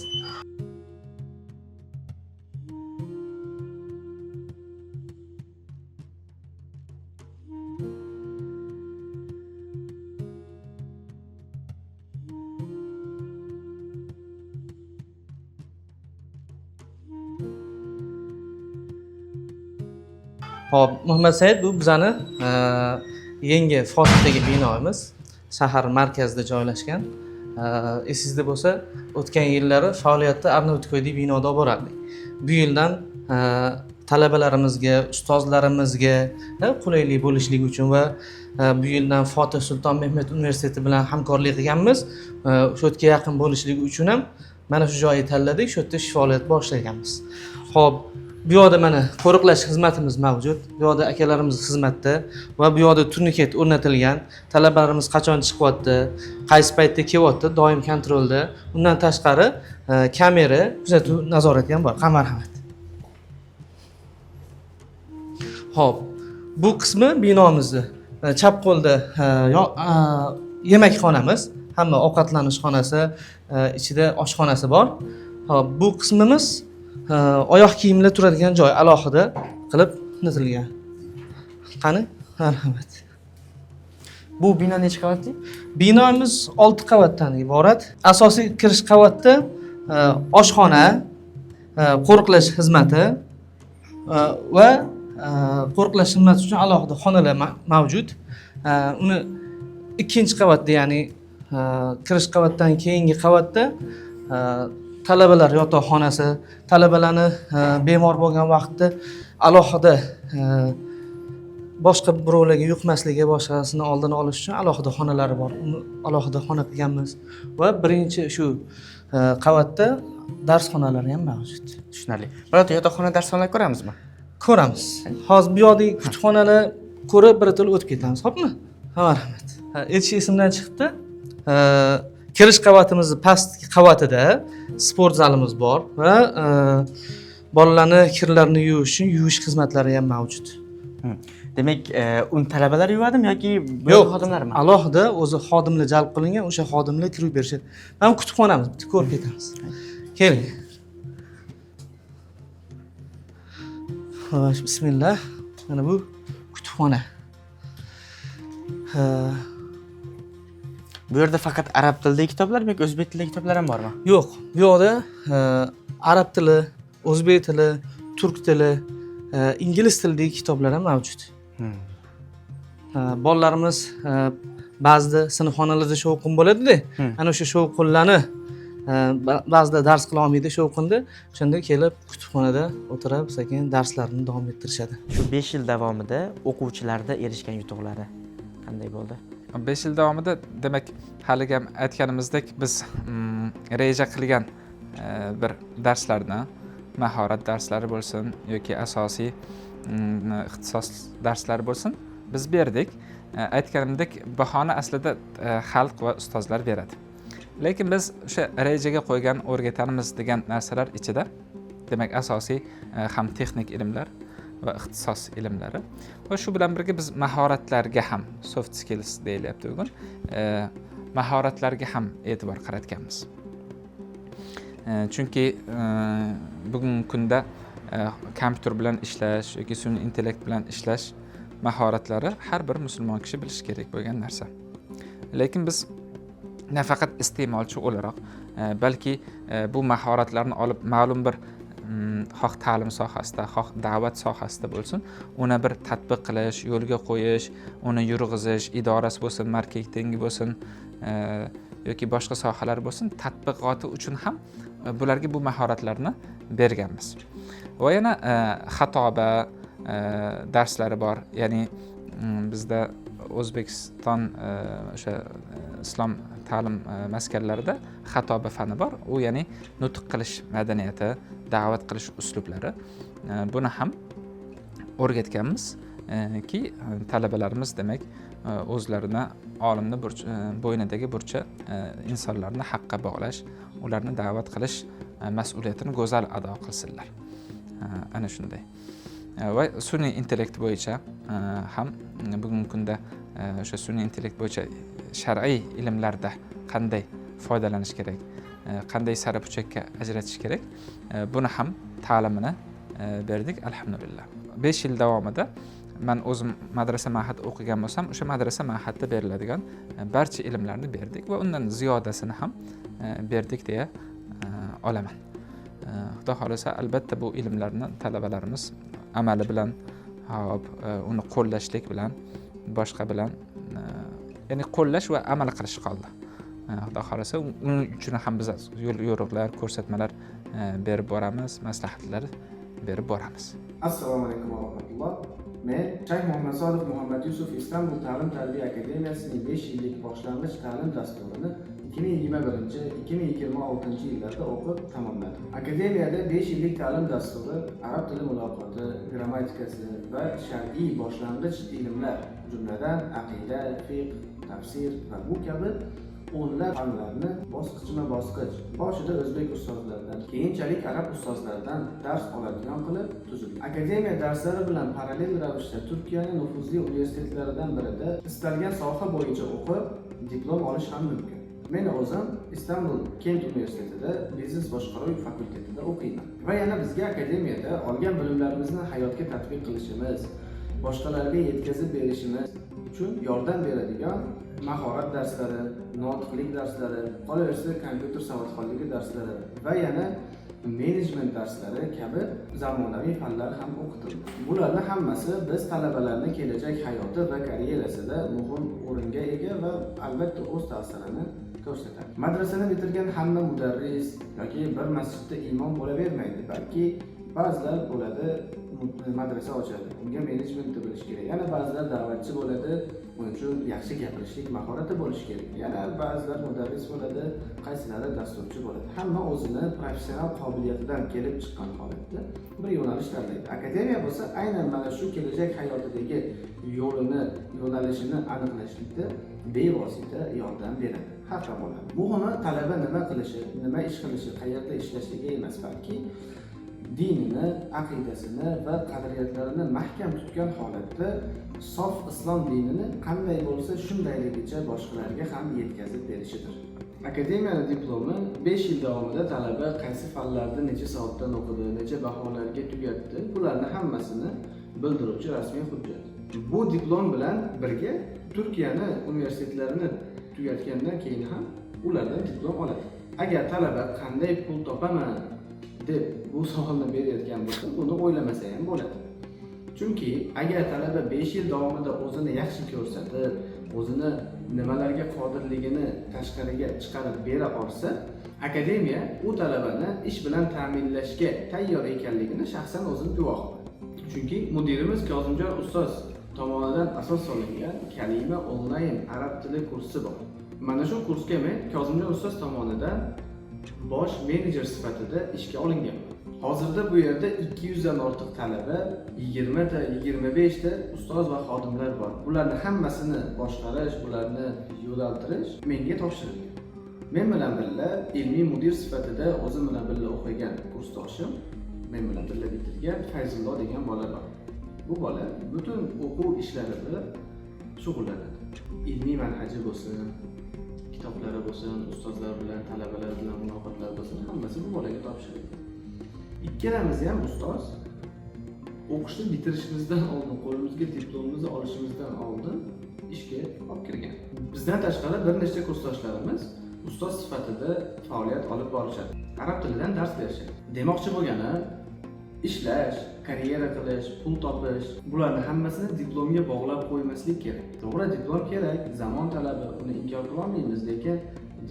Speaker 4: Hop, Muhammad Said bu bizani yangi Fotixdagi binomiz, shahar markazida joylashgan. Esingizda bo'lsa, o'tgan yillari faoliyatda Arnavutkoydagi binoda olib borardik. Bu yildan talabalarimizga, ustozlarimizga qulaylik bo'lishligi uchun va bu yildan Fotih Sulton Mehmet universiteti bilan hamkorlik qilganmiz. Shu yerga yaqin bo'lishligi uchun ham mana shu joyni tanladik, shu yerda faoliyat boshlaganmiz. Xo'p, bu yerda mana qo'riqlash xizmatimiz mavjud. Bu yerda akalarimiz xizmatda va bu yerda turniket o'rnatilgan. Talabalarimiz qachon chiqyapti, qaysi paytda kelyapti, doim kontrolda. Undan tashqari kamera, kuzatuv nazorati ham bor. Marhamat. Xo'p, bu qismi binomizni chap qo'lda yemakxonamiz, hamma ovqatlanish xonasi, ichida oshxonasi bor. Xo'p, bu qismimiz oyoq kiyimlar turadigan joy alohida qilib o'rnatilgan. Qani? Marhamat.
Speaker 1: Bu bino necha qavatli?
Speaker 4: Binomiz 6 qavatdan iborat. Asosiy kirish qavatda oshxona, qo'riqlash xizmati va qo'riqlash xizmati uchun alohida xonalar mavjud. Uni ikkinchi qavatda, ya'ni kirish qavatdan keyingi qavatda talabalar yotoqxonasi, talabalarni bemor bo'lgan vaqtda alohida boshqa birovlarga yuqmasligi, boshqasini oldini olish uchun alohida xonalari bor. Uni alohida xona qilganmiz va birinchi shu qavatda dars xonalari ham mavjud.
Speaker 1: Tushunarli. Birorta yotoqxona darsxonalar ko'ramizmi?
Speaker 4: Ko'ramiz. Hozir bu yerdagi kutubxonalar ko'rib bir til o'tib ketamiz, xo'pmi? Rahmat. Aytish esimdan chiqdi. Kirish qavatimizni pastki qavatida sport zalimiz bor va bolalarni kirlarini yuvish uchun yuvish xizmatlari ham mavjud.
Speaker 1: Demak, uni talabalar yuvadimi yoki
Speaker 4: yo'q,
Speaker 1: xodimlarmi?
Speaker 4: Alohida o'zi xodimlar jalb qilingan, o'sha xodimlar kirib berishadi. Mana kutubxonamiz, bitta ko'rib ketamiz. Keling. Xo'sh, bismillah. Mana bu kutubxona.
Speaker 1: Bu yerda faqat arab tilidagi kitoblarmi yoki o'zbek tilidagi kitoblar ham bormi?
Speaker 4: Yo'q, bu yerda arab tili, o'zbek tili, turk tili, ingliz tilidagi kitoblar ham mavjud. Bolalarimiz ba'zida sinfxonalarda shovqin bo'ladi-da. Ana o'sha shovqinlarni ba'zida dars qila olmaydi shovqinda, o'shanda kelib kutubxonada o'tirib, sekin darslarini davom ettirishadi.
Speaker 1: Shu 5 yil davomida o'quvchilarda erishgan yutuqlari qanday bo'ldi?
Speaker 2: 5 yil davomida demak haligi ham aytganimizdek biz reja qilgan bir darslarni mahorat darslari bo'lsin yoki asosiy ixtisos darslari bo'lsin biz berdik. Aytganimdek, bahoni aslida xalq va ustozlar beradi. Lekin biz o'sha rejaga qo'ygan o'rgatanimiz degan narsalar ichida, demak asosiy ham texnik ilmlar va ixtisos ilmlari va shu bilan birga biz mahoratlarga ham, soft skills deyilyapti bugun, mahoratlarga ham e'tibor qaratganmiz. Chunki bugungi kunda kompyuter bilan ishlash yoki sun'iy intellekt bilan ishlash mahoratlari har bir musulmon kishi bilishi kerak bo'lgan narsa. Lekin biz nafaqat iste'molchi o'laroq, balki bu mahoratlarni olib ma'lum bir xoh ta'lim sohasida, xoh da'vat sohasida bo'lsin, uni bir tatbiq qilish, yo'lga qo'yish, uni yurg'izish, idorasi bo'lsin, marketingi bo'lsin, yoki boshqa sohalar bo'lsin, tatbiqoti uchun ham bularga bu mahoratlarni berganmiz. Va yana xatoba darslari bor. Ya'ni bizda O'zbekiston o'sha islom ta'lim maskanlarida xatoba fani bor. U ya'ni nutq qilish madaniyati, da'vat qilish uslublari. Buni ham o'rgatganmiz ki talabalarimiz demak o'zlarini olimni bo'ynidagi burchi insonlarni haqqa bog'lash, ularni da'vat qilish mas'uliyatini go'zal ado qilsinlar. Ana shunday. Va sun'iy intellekt bo'yicha ham bugungi kunda o'sha sun'iy intellekt bo'yicha shar'iy ilmlarda qanday foydalanish kerak, qanday sarapuchakka ajratish kerak, buni ham ta'limini berdik alhamdulillah. 5 yil davomida men o'zim madrasa ma'had o'qigan bo'lsam, o'sha madrasa ma'hadda beriladigan barcha ilmlarni berdik va undan ziyodasini ham berdik deya olaman. Xudo xolasa albatta bu ilmlarni talabalarimiz amali bilan, uni qo'llashlik bilan, boshqa bilan, ya'ni qo'llash va amal qilish qoldi. Xudo xolasa uning uchun ham biz yo'riqlar, ko'rsatmalar berib boramiz, maslahatlar berib boramiz.
Speaker 7: Assalomu alaykum va rahmatulloh. Men Shayx Muhammad Sodiq Muhammad Yusuf Istanbul ta'lim tarbiya akademiyasining 5 yillik boshlang'ich ta'lim dasturini 2021-2026 yillarda o'qib tamomladim. Akademiyada 5 yillik ta'lim dasturi arab tili muloqoti, grammatikasi va shar'iy boshlang'ich ilmlar, jumladan aqida, fiqh, tafsir va bu kabi o'nlab fanlarni bosqichma-bosqich boshida o'zbek ustozlaridan, keyinchalik arab ustozlaridan dars oladigan qilib tuzilgan. Akademiya darslari bilan parallel ravishda Turkiyaning nufuzli universitetlaridan birida istalgan soha bo'yicha o'qib, diplom olish ham mumkin. Men o'zim Istanbul Kent universitetida biznes boshqaruv fakultetida o'qiyman. Va yana bizga akademiyada olgan bilimlarimizni hayotga tatbiq qilishimiz, boshqalarga yetkazib berishimiz uchun yordam beradigan mahorat darslari, notiqlik darslari, qolaversa kompyuter savodxonligi darslari va yana menejment darslari kabi zamonaviy fanlar ham o'qitildi. Bularning hammasi biz talabalarning kelajak hayoti va karyerasida muhim o'ringa ega va albatta o'z ta'sirini ko'rsatadi. Madrasani bitirgan hamma mudarris yoki bir masjidda imom bo'lavermaydi, balki ba'zilar bo'ladi madrasa ochadi, unga menejmentni bilish kerak. Yana ba'zilar da'vatchi bo'ladi, uning uchun yaxshi gapirishlik mahorati bo'lishi kerak. Yana ba'zilar mudarris bo'ladi, qaysilari dasturchi bo'ladi. Hamma o'zini professional qobiliyatidan kelib chiqqan holatda bir yo'nalish tanlaydi. Akademiya bo'lsa aynan mana shu kelajak hayotidagi yo'nalishini aniqlashlikda bevosita yordam beradi. Har tomonlama. Muhimi talaba nima qilishi, nima ish qilishi, qayerda ishlashligi emas, balki dinini, aqidasini va qadriyatlarini mahkam tutgan holatda sof islom dinini qanday bo'lsa shundayligicha boshqalarga ham yetkazib berishidir. Akademiyaning diplomi 5 yil davomida talaba qaysi fanlarda necha soatdan o'qidi, necha baholarga tugatdi, bularning hammasini bildiruvchi rasmiy hujjat. Bu diplom bilan birga Turkiyaning universitetlarini tugatgandan keyin ham ulardan diplom oladi. Agar talaba qanday pul topaman deb bu savolni berayotgan bo'lsa, buni o'ylamasa ham bo'ladi. Chunki agar talaba 5 yil davomida o'zini yaxshi ko'rsatib, o'zini nimalarga qodirligini tashqariga chiqarib bera olsa, akademiya u talabani ish bilan ta'minlashga tayyor ekanligini shaxsan o'zim guvoh. Chunki mudirimiz Kozimjon ustoz tomonidan asos solingan Kalima onlayn arab tili kursi bor. Mana shu kursga men Kozimjon ustoz tomonidan bosh menejer sifatida ishga olinganman. Hozirda bu yerda 200 dan ortiq talaba, 20 ta, 25 ta ustoz va xodimlar bor. Bularni hammasini boshqarish, bularni yo'naltirish menga topshirilgan. Men bilan birga ilmiy mudir sifatida o'zim bilan birga o'qigan kursdoshim, men bilan birga bitirgan Fayzullo degan bola bor. Bu bola butun o'quv ishlari bilan shug'ullanadi. Ilmiy manhaji bo'lsin, kitoblari bo'lsin, ustozlar bilan, talabalar bilan muloqotlar bo'lsin, hammasi bu bolaga topshirilgan. Ikkalamiz ham ustoz o'qishni bitirishimizdan oldin, qo'limizga diplomimizni olishimizdan oldin ishga olib kirgan. Bizdan tashqari bir nechta kursdoshlarimiz ustoz sifatida faoliyat olib borishadi. Arab tilidan dars berishadi. Demoqchi bo'lgani ishlash, karyera qilish, pul topish, bularni hammasini diplomga bog'lab qo'ymaslik kerak. To'g'ri, diplom kerak, zamon talabi, uni inkor qila olmaymiz, lekin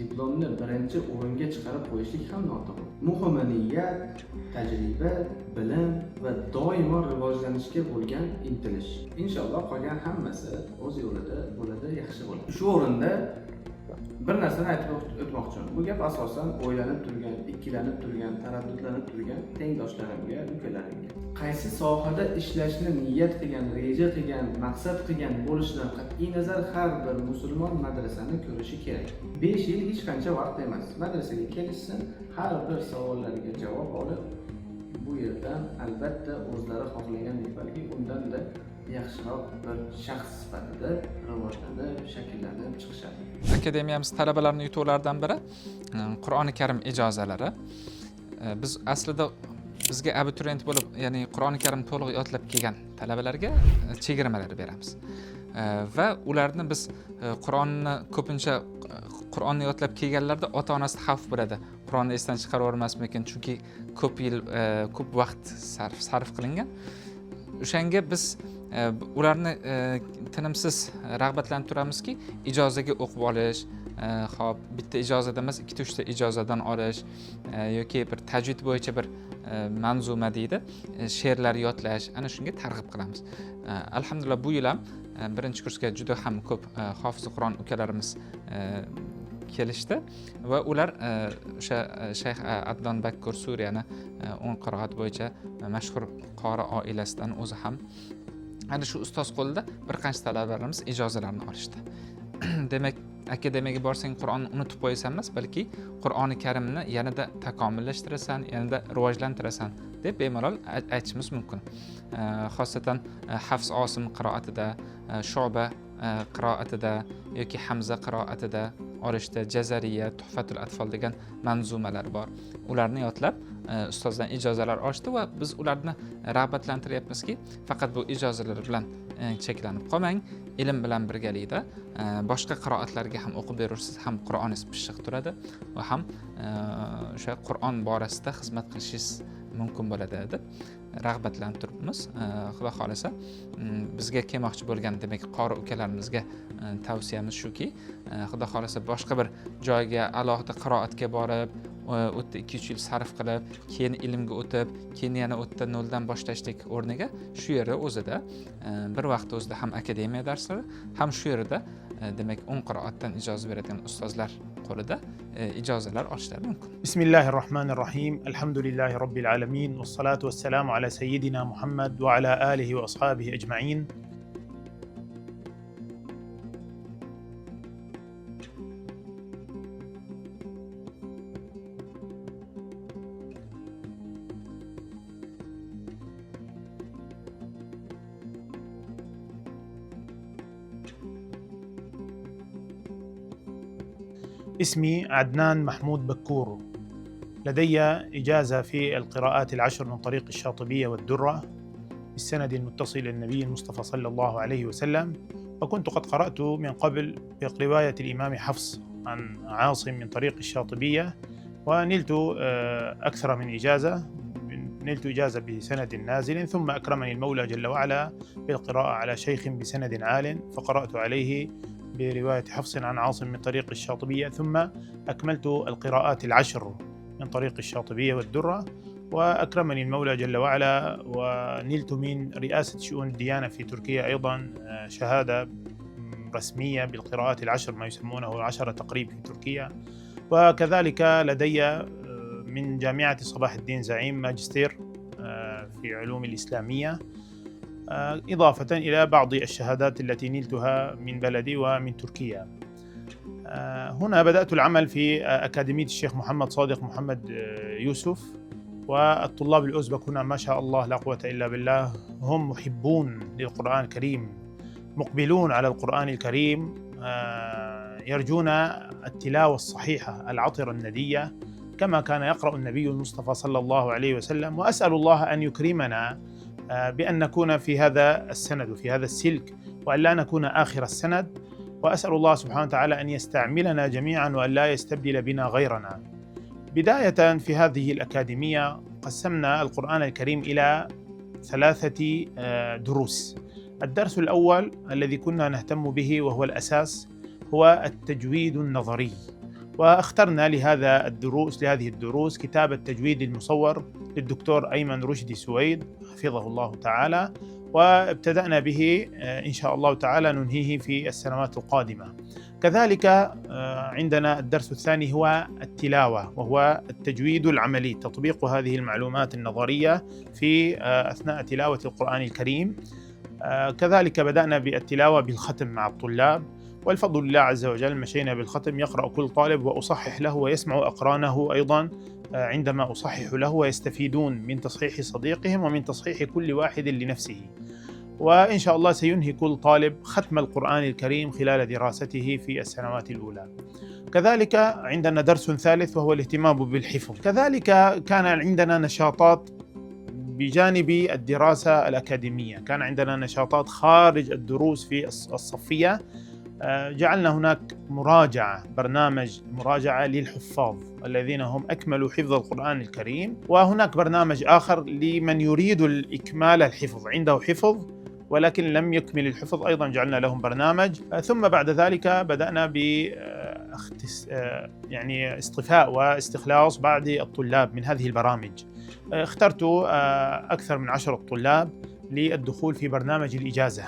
Speaker 7: diplomni birinchi o'ringa chiqarib qo'yishlik ham noto'g'ri. Muhimi niyat, tajriba, bilim va doimo rivojlanishga bo'lgan intilish. Inshaalloh qolgan hammasi o'z yo'lida bo'ladi, yaxshi bo'ladi. Shu o'rinda bir narsani aytib o'tmoqchiman. Bu gap asosan o'ylanib turgan, ikkilanib turgan, taraddudlanib turgan tengdoshlarimga, ukalarimga. Qaysi sohada ishlashni niyat qilgan, reja qilgan, maqsad qilgan bo'lishidan qat'iy nazar har bir musulmon madrasani ko'rishi kerak. 5 yil hech qancha vaqt emas. Madrasaga kelishsin, har bir savollarga javob olib, bu yerdan albatta o'zlari xohlagandek, balki undan-da yaxshiroq bir shaxs sifatida rivojlanib, shakllanib chiqishadi.
Speaker 2: Akademiyamiz talabalarining yutuqlaridan biri Qur'oni Karim ijozalari. Biz aslida bizga abituriyent bo'lib, ya'ni Qur'oni Karim to'liq yodlab kelgan talabalarga chegirmalar beramiz. Va ularni biz Qur'onni ko'pincha Qur'onni yodlab kelganlarda ota-onasi xavf bo'ladi. Qur'onni esdan chiqarib yubormasmikin, chunki ko'p yil, ko'p vaqt sarf qilingan. O'shanga biz ularni tinimsiz rag'batlantiramizki, ijozaga o'qib olish, hop bitta ijozada emas, 2-3 ta ijozadan olish yoki bir tajvid bo'yicha bir manzuma deydi, she'rlar yodlash, ana shunga targ'ib qilamiz. Alhamdulillah bu yil ham birinchi kursga juda ham ko'p hofiz Qur'on ukalarimiz kelishdi va ular o'sha Shayx Adnan Bakkur Suriyani 10 qiroat bo'yicha mashhur qori oilasidan o'zi ham ana shu ustoz qo'lida bir qancha talabalarimiz ijozalarni olishdi. Demak, akademiyaga borsang Qur'onni unutib qo'yasan emas, balki Qur'oni Karimni yanada takomillashtirasan, yanada rivojlantirasan deb bemalol aytishimiz mumkin. Xosatan Hafs Osim qiroatida, Shoba qiroatida yoki Hamza qiroatida olishda, Jazariya, Tuhfatul Atfal degan manzumalar bor. Ularni yodlab ustozdan ijozalar olishdi va biz ularni rag'batlantiryapmizki, faqat bu ijozalar bilan cheklanib qolmang, ilm bilan birgalikda boshqa qiroatlarga ham o'qib berursiz, ham Qur'oningiz pishiq turadi va ham o'sha Qur'on borasida xizmat qilishingiz mumkin bo'ladi deb rag'batlantiribmiz. Xudo xolasa bizga kelmoqchi bo'lgan, demak, qori ukalarimizga tavsiyamiz shuki, xudo xolasa boshqa bir joyga alohida qiroatga borib, o'tda 2-3 yil sarf qilib, keyin ilmga o'tib, keyin yana o'tda noldan boshlashlik o'rniga shu yerda o'zida bir vaqt o'zida ham akademiya darslari, ham shu yerda demak 10 qiroatdan ijoza beradigan ustozlar qo'lida ijozalar olishlari mumkin.
Speaker 8: Bismillahirrohmanirrohim. Alhamdulillahi robbil alamin. Vassalatu vassalamu ala sayyidina Muhammad va ala alihi va ashabihi ajma'in. اسمي عدنان محمود بكور. لدي إجازة في القراءات العشر من طريق الشاطبية والدرة بالسند المتصل للنبي المصطفى صلى الله عليه وسلم، وكنت قد قرأت من قبل برواية الإمام حفص عن عاصم من طريق الشاطبية، ونلت أكثر من إجازة. نلت إجازة بسند نازل، ثم أكرمني المولى جل وعلا بالقراءة على شيخ بسند عال، فقرأت عليه برواية حفص عن عاصم من طريق الشاطبية، ثم أكملت القراءات العشر من طريق الشاطبية والدرة، وأكرمني المولى جل وعلا ونلت من رئاسة شؤون الديانة في تركيا أيضا شهادة رسمية بالقراءات العشر، ما يسمونه 10 تقريب في تركيا. وكذلك لدي من جامعة صباح الدين زعيم ماجستير في علوم الإسلامية، إضافة إلى بعض الشهادات التي نلتها من بلدي ومن تركيا. هنا بدأت العمل في أكاديمية الشيخ محمد صادق محمد يوسف، والطلاب الأوزبك هنا ما شاء الله لا قوة إلا بالله هم محبون للقرآن الكريم، مقبلون على القرآن الكريم، يرجون التلاوة الصحيحة العطرة الندية كما كان يقرأ النبي المصطفى صلى الله عليه وسلم. وأسأل الله أن يكرمنا بأن نكون في هذا السند وفي هذا السلك، وأن لا نكون آخر السند. وأسأل الله سبحانه وتعالى أن يستعملنا جميعا وأن لا يستبدل بنا غيرنا. بداية في هذه الأكاديمية قسمنا القرآن الكريم إلى 3 دروس. الدرس الأول الذي كنا نهتم به وهو الأساس هو التجويد النظري، واخترنا لهذه الدروس كتاب التجويد المصور للدكتور أيمن رشدي سويد حفظه الله تعالى، وابتدأنا به إن شاء الله تعالى ننهيه في السنوات القادمة. كذلك عندنا الدرس الثاني هو التلاوة، وهو التجويد العملي، تطبيق هذه المعلومات النظرية في أثناء تلاوة القرآن الكريم. كذلك بدأنا بالتلاوة بالختم مع الطلاب، والفضل لله عز وجل مشينا بالختم، يقرأ كل طالب وأصحح له ويسمع أقرانه أيضا عندما أصحح له، ويستفيدون من تصحيح صديقهم ومن تصحيح كل واحد لنفسه. وإن شاء الله سينهي كل طالب ختم القرآن الكريم خلال دراسته في السنوات الأولى. كذلك عندنا درس ثالث وهو الاهتمام بالحفظ. كذلك كان عندنا نشاطات بجانب الدراسة الأكاديمية، كان عندنا نشاطات خارج الدروس في الصفية. جعلنا هناك برنامج مراجعة للحفاظ الذين هم أكملوا حفظ القرآن الكريم، وهناك برنامج آخر لمن يريد الإكمال الحفظ، عنده حفظ ولكن لم يكمل الحفظ، أيضا جعلنا لهم برنامج. ثم بعد ذلك بدأنا يعني اصطفاء واستخلاص بعض الطلاب من هذه البرامج. اخترت أكثر من 10 طلاب للدخول في برنامج الإجازة،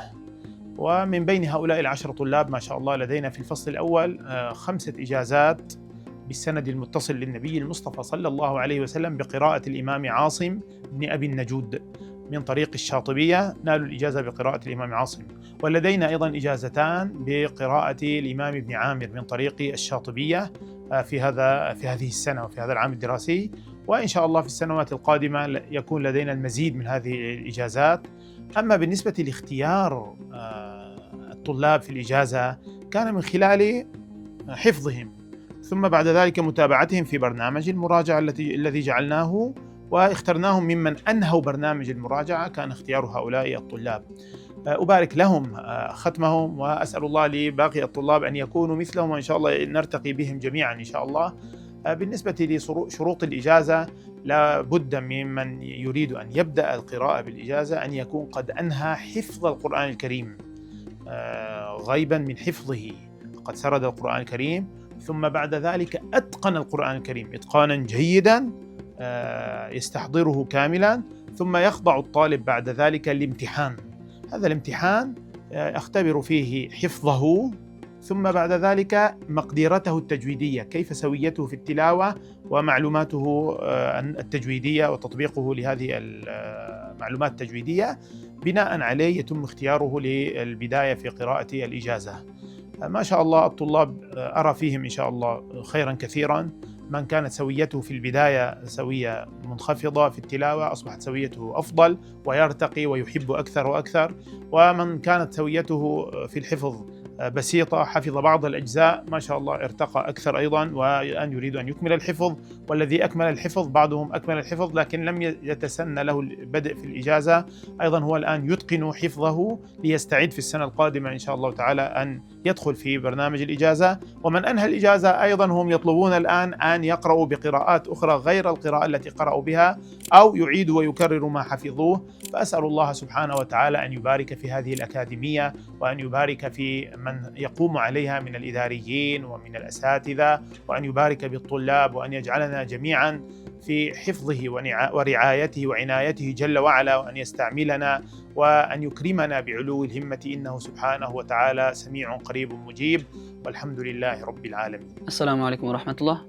Speaker 8: ومن بين هؤلاء 10 طلاب ما شاء الله لدينا في الفصل الأول 5 إجازات بالسند المتصل للنبي المصطفى صلى الله عليه وسلم بقراءة الإمام عاصم بن أبي النجود من طريق الشاطبية، نالوا الإجازة بقراءة الإمام عاصم. ولدينا أيضا إجازتان بقراءة الإمام ابن عامر من طريق الشاطبية في هذه السنة وفي هذا العام الدراسي. وإن شاء الله في السنوات القادمة يكون لدينا المزيد من هذه الإجازات. أما بالنسبة لاختيار الطلاب في الإجازة كان من خلال حفظهم، ثم بعد ذلك متابعتهم في برنامج المراجعة الذي جعلناه، واخترناهم ممن أنهوا برنامج المراجعة كان اختيار هؤلاء الطلاب. أبارك لهم ختمهم، وأسأل الله لباقي الطلاب أن يكونوا مثلهم، وإن شاء الله نرتقي بهم جميعا إن شاء الله. بالنسبة لشروط الإجازة، لا بد ممن يريد أن يبدأ القراءة بالإجازة أن يكون قد أنهى حفظ القرآن الكريم غيبا من حفظه، قد سرد القرآن الكريم، ثم بعد ذلك أتقن القرآن الكريم إتقانا جيدا يستحضره كاملا، ثم يخضع الطالب بعد ذلك الامتحان. هذا الامتحان أختبر فيه حفظه، ثم بعد ذلك مقدرته التجويدية، كيف سويته في التلاوة ومعلوماته التجويدية وتطبيقه لهذه المعلومات التجويدية. بناء عليه يتم اختياره للبداية في قراءة الإجازة. ما شاء الله الطلاب أرى فيهم إن شاء الله خيرا كثيرا. من كانت سويته في البداية سوية منخفضة في التلاوة أصبحت سويته أفضل ويرتقي ويحب أكثر وأكثر، ومن كانت سويته في الحفظ بسيطة حفظ بعض الأجزاء ما شاء الله ارتقى أكثر أيضا، والآن يريد أن يكمل الحفظ. والذي أكمل الحفظ بعضهم أكمل الحفظ لكن لم يتسنى له البدء في الإجازة، أيضا هو الآن يتقن حفظه ليستعد في السنة القادمة إن شاء الله تعالى أن يدخل في برنامج الإجازة. ومن أنهى الإجازة أيضا هم يطلبون الآن أن يقرأوا بقراءات أخرى غير القراءة التي قرأوا بها، أو يعيدوا ويكرروا ما حفظوه. فأسأل الله سبحانه وتعالى أن يبارك في هذه الأكاديمية، وأن يبارك في من يقوم عليها من الإداريين ومن الأساتذة، وأن يبارك بالطلاب، وأن يجعلنا جميعا في حفظه ورعايته وعنايته جل وعلا، وأن يستعملنا وأن يكرمنا بعلو الهمة، إنه سبحانه وتعالى سميع قريب مجيب، والحمد لله رب العالمين.
Speaker 6: السلام عليكم ورحمة الله.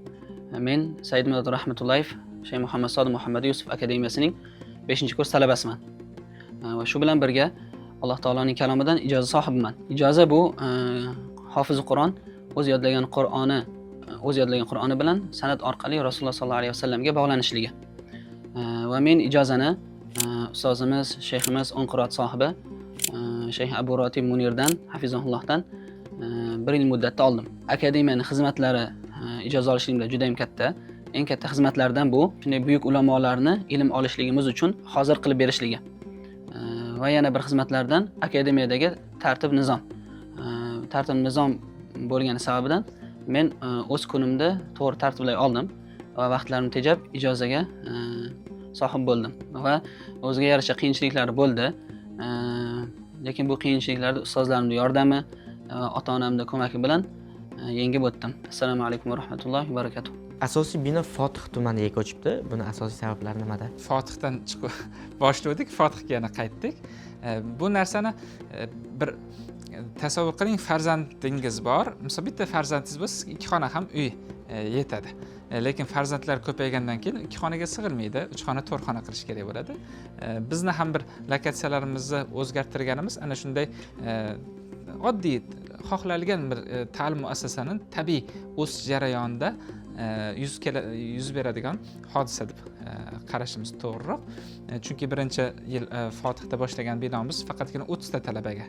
Speaker 6: Men Said Mirzo Rahmatullayev Shayx Muhammad Sodiq Muhammad Yusuf akademiyasining 5-kurs talabasiman. Va shu bilan birga Alloh taoloning kalomidan ijoza sohibiman. Ijoza bu Hofizi Qur'on o'z yodlagan Qur'oni bilan san'at orqali Rasululloh sollallohu alayhi vasallamga bog'lanishligi. Va men ijozani ustozimiz, shayximiz, o'ng qiroat sohibi Shayx Abu Rotib Munirdan, hafizahullohdan 1 yil muddatda oldim. Akademiyaning xizmatlari ijoza olishligimda juda ham katta. Eng katta xizmatlardan bu shunday buyuk ulamolarni ilm olishligimiz uchun hozir qilib berishligi. Va yana bir xizmatlardan akademiyadagi tartib nizom bo'lgani sababidan men o'z kunimda to'g'ri tartiblay oldim va vaqtlarimni tejab ijozaga sohib bo'ldim. Va o'ziga yarasha qiyinchiliklari bo'ldi. Lekin bu qiyinchiliklarni ustozlarimning yordami, ota-onamning ko'magi bilan yengib o'tdim. Assalomu alaykum va rahmatullohi va barakatuh.
Speaker 1: Asosiy bino Fotih tumaniga ko'chibdi. Buni asosiy sabablari nimada?
Speaker 2: Fotihdan chiqib boshladik, Fotihga yana qaytdik. Bu narsani bir tasavvur qiling, farzandingiz bor. Misol bitta farzandingiz bo'lsa, 2 xona ham uy yetadi. Lekin farzandlar ko'paygandan keyin 2 xonaga sig'ilmaydi, 3 xona, 4 xona qilish kerak bo'ladi. Bizni ham bir lokatsiyalarimizni o'zgartirganimiz ana shunday oddiy xohlanilgan bir ta'lim muassasasining tabiiy o'sish jarayonida yuz beradigan hodisa deb qarashimiz to'g'riroq. Chunki birinchi yil Fotihda boshlagan binomiz faqatgina 30 ta talabaga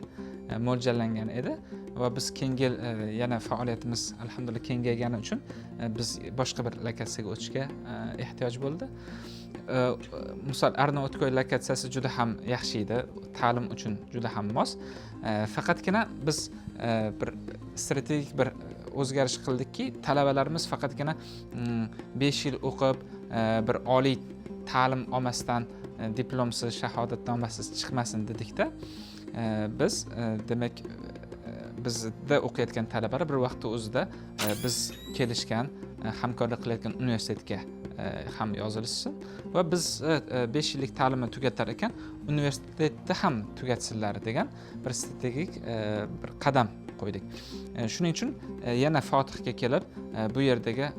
Speaker 2: mo'ljallangan edi va biz keyingi yil yana faoliyatimiz alhamdulillah kengaygani uchun biz boshqa bir lokatsiyaga o'tishga ehtiyoj bo'ldi. Misol Arnautkoy lokatsiyasi juda ham yaxshi edi, ta'lim uchun juda ham mos. Faqatgina biz bir strategik bir o'zgarish qildikki, talabalarimiz faqatgina 5 yil o'qib, bir oliy ta'lim olmasdan, diplomsiz, shahodatnomasiz chiqmasin dedikda, biz demak bizda o'qiyotgan talabalar bir vaqtda o'zida biz kelishgan, hamkorlik qilayotgan universitetga ham yozilishsin va biz 5 yillik ta'limni tugatar ekan, universitetda ham tugatsinlar degan bir strategik bir qadam qo'ydik. Shuning uchun yana Fotihga kelib, bu yerdagi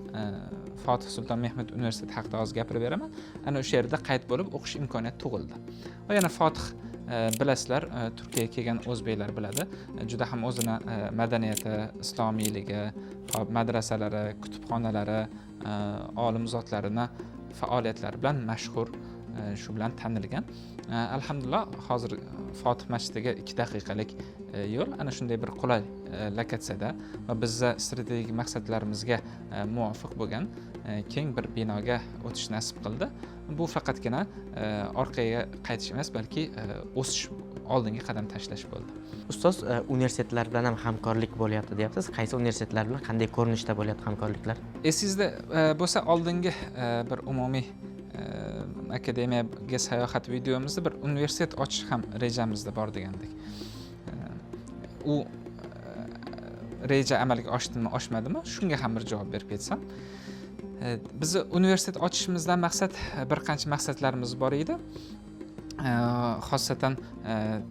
Speaker 2: Fotih Sulton Mehmet universiteti haqida hozir gapirib beraman. Ana o'sha yerda qayd bo'lib o'qish imkoniyati tug'ildi. Va yana Fotih bilasizlar, Turkiyaga kelgan o'zbeklar biladi. Juda ham o'zini madaniyati, islomiyligi, madrasalari, kutubxonalari, olim zotlarini faoliyatlari bilan mashhur, shu bilan tanilgan. Alhamdulillah, hozir Fotih masjidiga 2 daqiqalik yo'l ana shunday bir qulay lokatsiyada va bizga strategik maqsadlarimizga muvofiq bo'lgan keng bir binoga o'tish nasib qildi. Bu faqatgina orqaga qaytish emas, balki o'sish, oldinga qadam tashlash bo'ldi.
Speaker 1: Ustoz, universitetlar bilan ham hamkorlik bo'lyapti deyapsiz. Qaysi universitetlar bilan qanday ko'rinishda bo'lyapti hamkorliklar?
Speaker 2: Esingizda bo'lsa, oldingi bir umumiy akademiyaga sayohat videomizda bir universitet ochish ham rejamizda bor degandik. U reja amalga oshdimi, oshmadimi? Shunga ham bir javob berib ketsam. Biz universitet ochishimizdan maqsad bir qancha maqsadlarimiz bor edi. Xosatan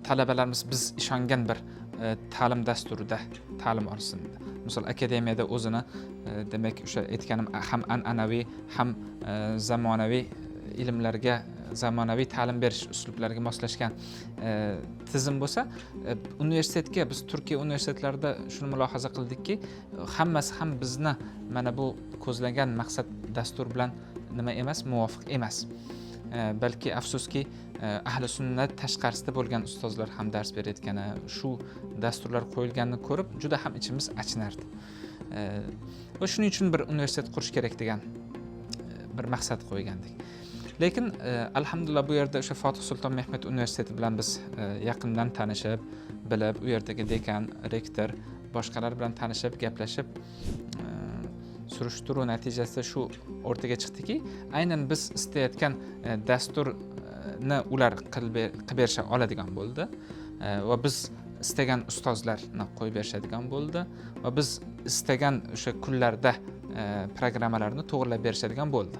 Speaker 2: talabalarimiz biz ishongan bir ta'lim dasturida ta'lim olsin. Misol akademiyada o'zini demak o'sha aytganim ham an'anaviy ham zamonaviy ilmlarga, zamonaviy ta'lim berish uslublariga moslashgan tizim bo'lsa, universitetga biz Turkiya universitetlarida shuni mulohaza qildikki, hammasi ham bizni mana bu ko'zlangan maqsad dastur bilan nima emas, muvofiq emas. Balki afsuski ahli sunnat tashqarisida bo'lgan ustozlar ham dars berayotgani, shu dasturlar qo'yilganini ko'rib juda ham ichimiz achinardi. Va shuning uchun bir universitet qurish kerak degan bir maqsad qo'ygandik. Lekin alhamdulillah bu yerda o'sha Fotih Sulton Mehmet universiteti bilan biz yaqindan tanishib, bilib, u yerdagi dekan, rektor, boshqalar bilan tanishib, gaplashib, surishtiruv natijasida shu o'rtaga chiqdiki, aynan biz istayotgan dasturni ular qilib berisha oladigan bo'ldi va biz istagan ustozlarni qo'yib berishadigan bo'ldi va biz istagan o'sha kunlarda programmalarni to'g'rilab berishadigan bo'ldi.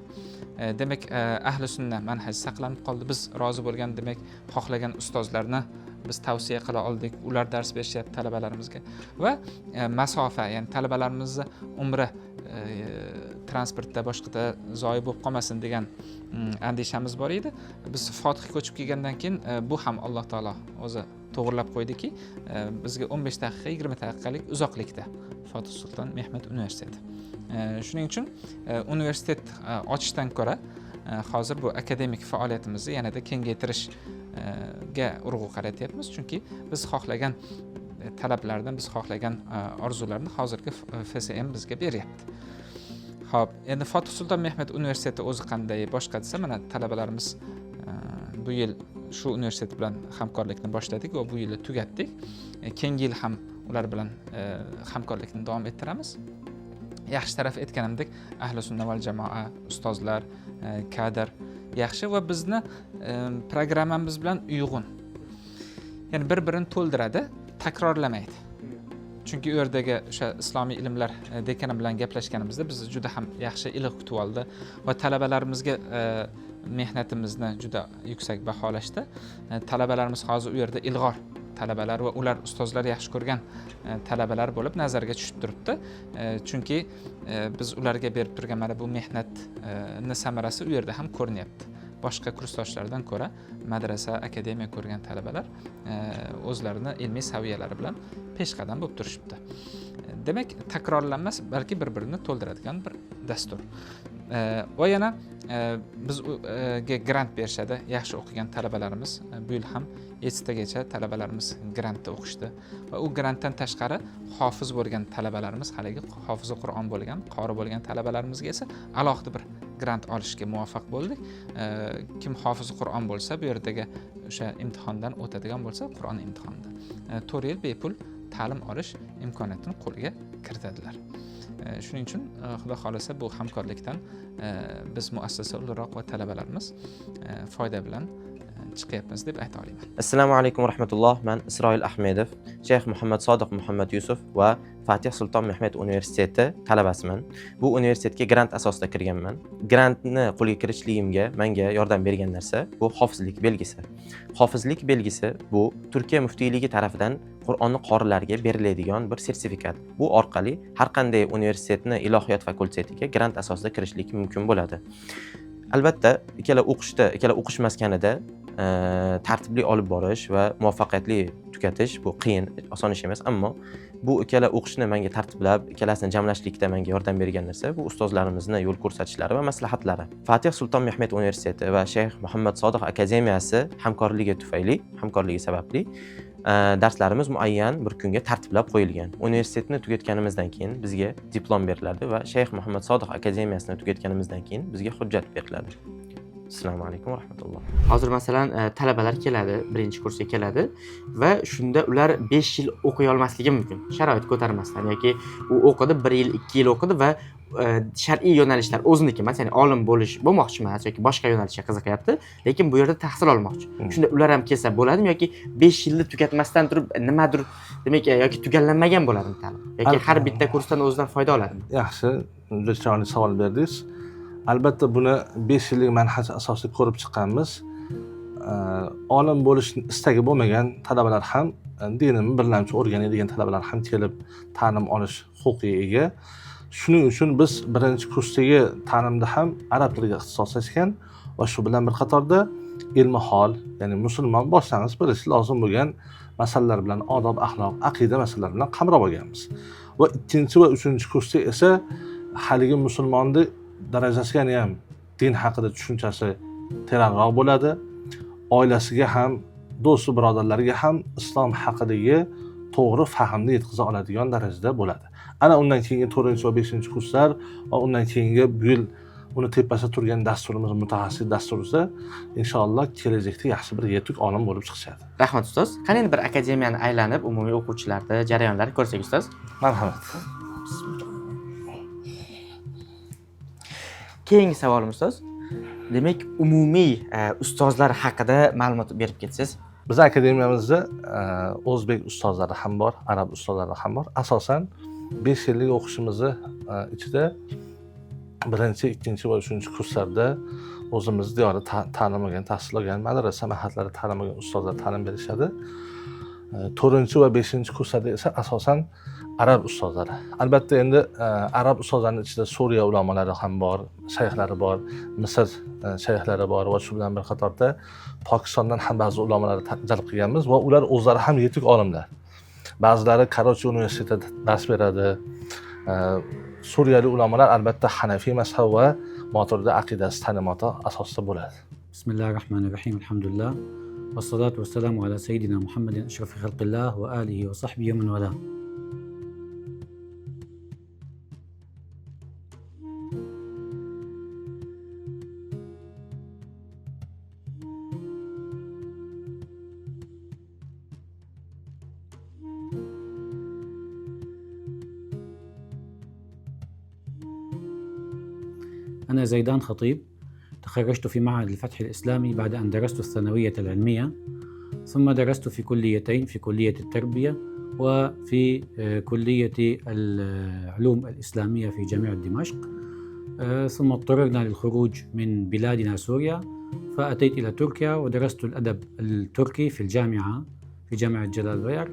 Speaker 2: Demak, ahli sunna manhaji saqlanib qoldi. Biz rozi bo'lgan, demak, xohlagan ustozlarni biz tavsiya qila oldik. Ular dars berishyapti talabalarimizga va masofa, ya'ni talabalarimizni umri transportda boshqada zoyi bo'lib qolmasin degan andishamiz bor edi. Biz Fotihga ko'chib kelgandan keyin bu ham Alloh taolo o'zi to'g'rilab qo'ydiki, bizga 15 daqiqa 20 daqiqalik uzoqlikda Fotih Sulton Mehmet universiteti. Shuning uchun universitet ochishdan ko'ra hozir bu akademik faoliyatimizni yanada kengaytirishga urg'u qaratyapmiz, chunki biz xohlagan talablardan, biz xohlagan orzularni hozirgi FSM bizga beryapti. Xo'p, endi Fotih Sulton Mehmet universiteti o'zi qanday boshqa desa, mana talabalarimiz bu yil shu universitet bilan hamkorlikni boshladik va bu yilni tugatdik. Keyingi yil ham ular bilan hamkorlikni davom ettiramiz. Yaxshi taraf aytganimdek, ahli sunna val jamoa, ustozlar, kadr yaxshi va bizni programmamiz bilan uyg'un. Ya'ni bir-birini to'ldiradi, takrorlamaydi. Chunki u yerdagi o'sha islomiy ilmlar dekani bilan gaplashganimizda bizni juda ham yaxshi iliq kutib oldi va talabalarimizga mehnatimizni juda yuksak baholashdi. Talabalarimiz hozir u yerda ilg'or talabalar va ular ustozlar yaxshi ko'rgan talabalar bo'lib nazarga tushib turibdi. Chunki biz ularga berib turgan mana bu mehnatni samarasi u yerda ham ko'rinyapti. Boshqa kursdoshlardan ko'ra madrasa, akademiya ko'rgan talabalar o'zlarini ilmiy saviyalari bilan peshqadam bo'lib turishibdi. Demak, takrorlanmas, balki bir-birini to'ldiradigan bir dastur. Va yana bizga grant berishadi. Yaxshi o'qigan talabalarimiz bu yil ham 7 tagacha talabalarimiz grantda o'qishdi va u grantdan tashqari hofiz bo'lgan talabalarimiz, haligi hofizi Qur'on bo'lgan, qori bo'lgan talabalarimizga esa alohida bir grant olishga muvaffaq bo'ldik. Kim hofiz Qur'on bo'lsa, bu yerdagi o'sha imtihondan o'tadigan bo'lsa, Qur'on imtihonida 4 yil bepul ta'lim olish imkoniyatini qo'lga kiritadilar. Shuning uchun xudo xolasa bu hamkorlikdan biz muassasa o'laroq va talabalarimiz foyda bilan chiqyapmiz deb ayta olaman.
Speaker 9: Assalomu alaykum va rahmatulloh. Men Isroil Ahmedov, Shayx Muhammad Sodiq Muhammad Yusuf va Fatih Sulton Mehmet universiteti talabasiman. Bu universitetga grant asosida kirganman. Grantni qo'lga kiritishligimga menga yordam bergan narsa bu hofizlik belgisi. Hofizlik belgisi bu Turkiya muftiyligi tarafidan Qur'onni qorilarga beriladigan bir sertifikat. Bu orqali har qanday universitetni ilohiyot fakultetiga grant asosida kirishlik mumkin bo'ladi. Albatta, ikkala o'qish maskanida tartibli olib borish va muvaffaqiyatli tugatish bu qiyin, oson ish emas, ammo bu ikkala o'qishni menga tartiblab, ikkalasini jamlashlikda menga yordam bergan narsa bu ustozlarimizni yo'l ko'rsatishlari va maslahatlari. Fatih Sulton Mehmet universiteti va Shayx Muhammad Sodiq akademiyasi hamkorligi sababli darslarimiz muayyan bir kunga tartiblab qo'yilgan. Universitetni tugatganimizdan keyin bizga diplom beriladi va Shayx Muhammad Sodiq akademiyasini tugatganimizdan keyin bizga hujjat beriladi. Assalomu alaykum va rahmatulloh.
Speaker 1: Hozir masalan talabalar keladi, birinchi kursga keladi va shunda ular 5 yil o'qiy olmasligi mumkin. Sharoit ko'tarmasdan yoki u o'qidi 1 yil, 2 yil o'qidi va shar'iy yo'nalishlar o'ziniki, masalan, olim bo'lmoqchi emas yoki boshqa yo'nalishga qiziqyapti, lekin bu yerda tahsil olmoqchi. Shunda ular ham kelsa bo'ladimi yoki 5 yilni tugatmasdan turib nimadir, demak, yoki tugallanmagan bo'ladimi ta'lim? Yoki har bitta kursdan o'zidan foyda oladimi?
Speaker 3: Yaxshi, juda chiroyli savol berdingiz. Albatta buni 5 yillik manhaj asosida ko'rib chiqqanmiz. Olim bo'lish istagi bo'lmagan talabalar ham, dinimni birlamchi o'rganadigan talabalar ham kelib ta'lim olish huquqiga ega. Shuning uchun biz birinchi kursdagi ta'limda ham arab tiliga ixtisoslashgan va shu bilan bir qatorda ilmi hol, ya'ni musulmon bo'lsangiz bilish lozim bo'lgan masalalar bilan odob, axloq, aqida masalalari bilan qamrab olganmiz. Va ikkinchi va uchinchi kursda esa haligi musulmonni darajasiga ham din haqida tushunchasi teranroq bo'ladi. Oilasiga ham, do'st birodarlariga ham islom haqidagi to'g'ri fahmni yetkaza oladigan darajada bo'ladi. Ana undan keyingi 4 va 5 kurslar va undan keyingi bu yil uni tepasida turgan dasturimiz, mutaxassis dasturimizda inshaalloh kelajakda yaxshi bir yetuk olim bo'lib chiqishadi.
Speaker 1: Rahmat ustoz. Qani endi bir akademiyani aylanib, umumiy o'quvchilarni jarayonlarini ko'rsak ustoz.
Speaker 3: Marhamat.
Speaker 1: Keyingi savolim ustoz. Demak, umumiy ustozlar haqida ma'lumot berib ketsangiz.
Speaker 3: Biz akademiyamizda o'zbek ustozlari ham bor, arab ustozlari ham bor. Asosan 5 yillik o'qishimizni ichida 1-, 2- va 3-kurslarda o'zimiz diyorda ta'lim olgan, tahsil olgan, madrasa mahallalarida ta'lim olgan ustozlar ta'lim berishadi. 4 va 5 kurslarda esa asosan arab ustozlari. Albatta endi arab ustozlarining ichida Suriya ulamolari ham bor, shayxlari bor, Misr shayxlari bor va shu bilan bir qatorda Pokistondan ham ba'zi ulamolarni jalb qilganmiz va ular o'zlari ham yetuk olimlar. Ba'zilari Karachi universitetida dars beradi. Suriyalik ulamolar albatta Hanafiy mazhab va Maturidi aqidasi ta'limoti asosida bo'ladi.
Speaker 10: Bismillahirrahmanirrahim. Alhamdulillah. Vassalatu vassalamu ala sayyidina Muhammadin ashrafi khalqillah wa alihi wa sahbihi wa man wala. أنا زيدان خطيب، تخرجت في معهد الفتح الإسلامي بعد أن درست الثانوية العلمية، ثم درست في كليتين، في كلية التربية وفي كلية العلوم الإسلامية في جامعة دمشق. ثم اضطررنا للخروج من بلادنا سوريا، فأتيت إلى تركيا ودرست الأدب التركي في جامعة جلال بير.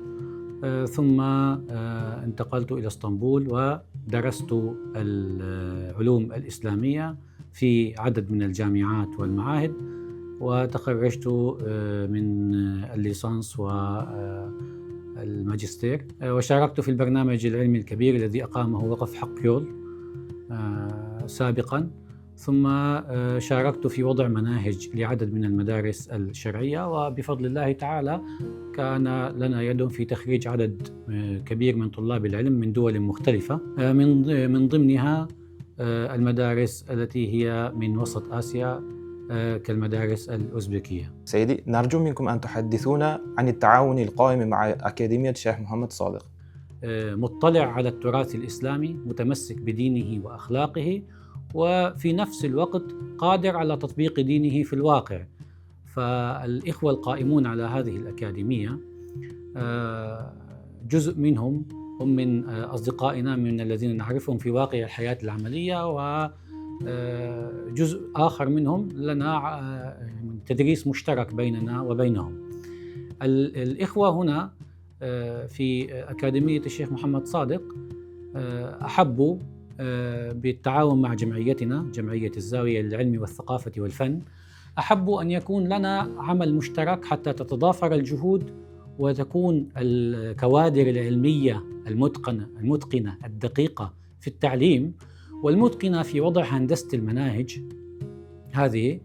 Speaker 10: ثم انتقلت إلى اسطنبول ودرست العلوم الإسلامية في عدد من الجامعات والمعاهد، وتخرجت من الليسانس والماجستير، وشاركت في البرنامج العلمي الكبير الذي أقامه وقف حق يول سابقا. ثم شاركت في وضع مناهج لعدد من المدارس الشرعية، وبفضل الله تعالى كان لنا يد في تخريج عدد كبير من طلاب العلم من دول مختلفة، من ضمنها المدارس التي هي من وسط آسيا كالمدارس الأوزبكية.
Speaker 11: سيدي، نرجو منكم أن تحدثونا عن التعاون القائم مع أكاديمية الشيخ محمد صادق.
Speaker 10: مطلع على التراث الإسلامي، متمسك بدينه وأخلاقه، وفي نفس الوقت قادر على تطبيق دينه في الواقع. فالإخوة القائمون على هذه الأكاديمية جزء منهم هم من أصدقائنا من الذين نعرفهم في واقع الحياة العملية، وجزء آخر منهم لنا تدريس مشترك بيننا وبينهم. الإخوة هنا في أكاديمية الشيخ محمد صادق أحبوا بالتعاون مع جمعيتنا، جمعية الزاوية للعلم والثقافة والفن، أحبوا أن يكون لنا عمل مشترك حتى تتضافر الجهود وتكون الكوادر العلمية المتقنة الدقيقة في التعليم والمتقنة في وضع هندسة المناهج هذه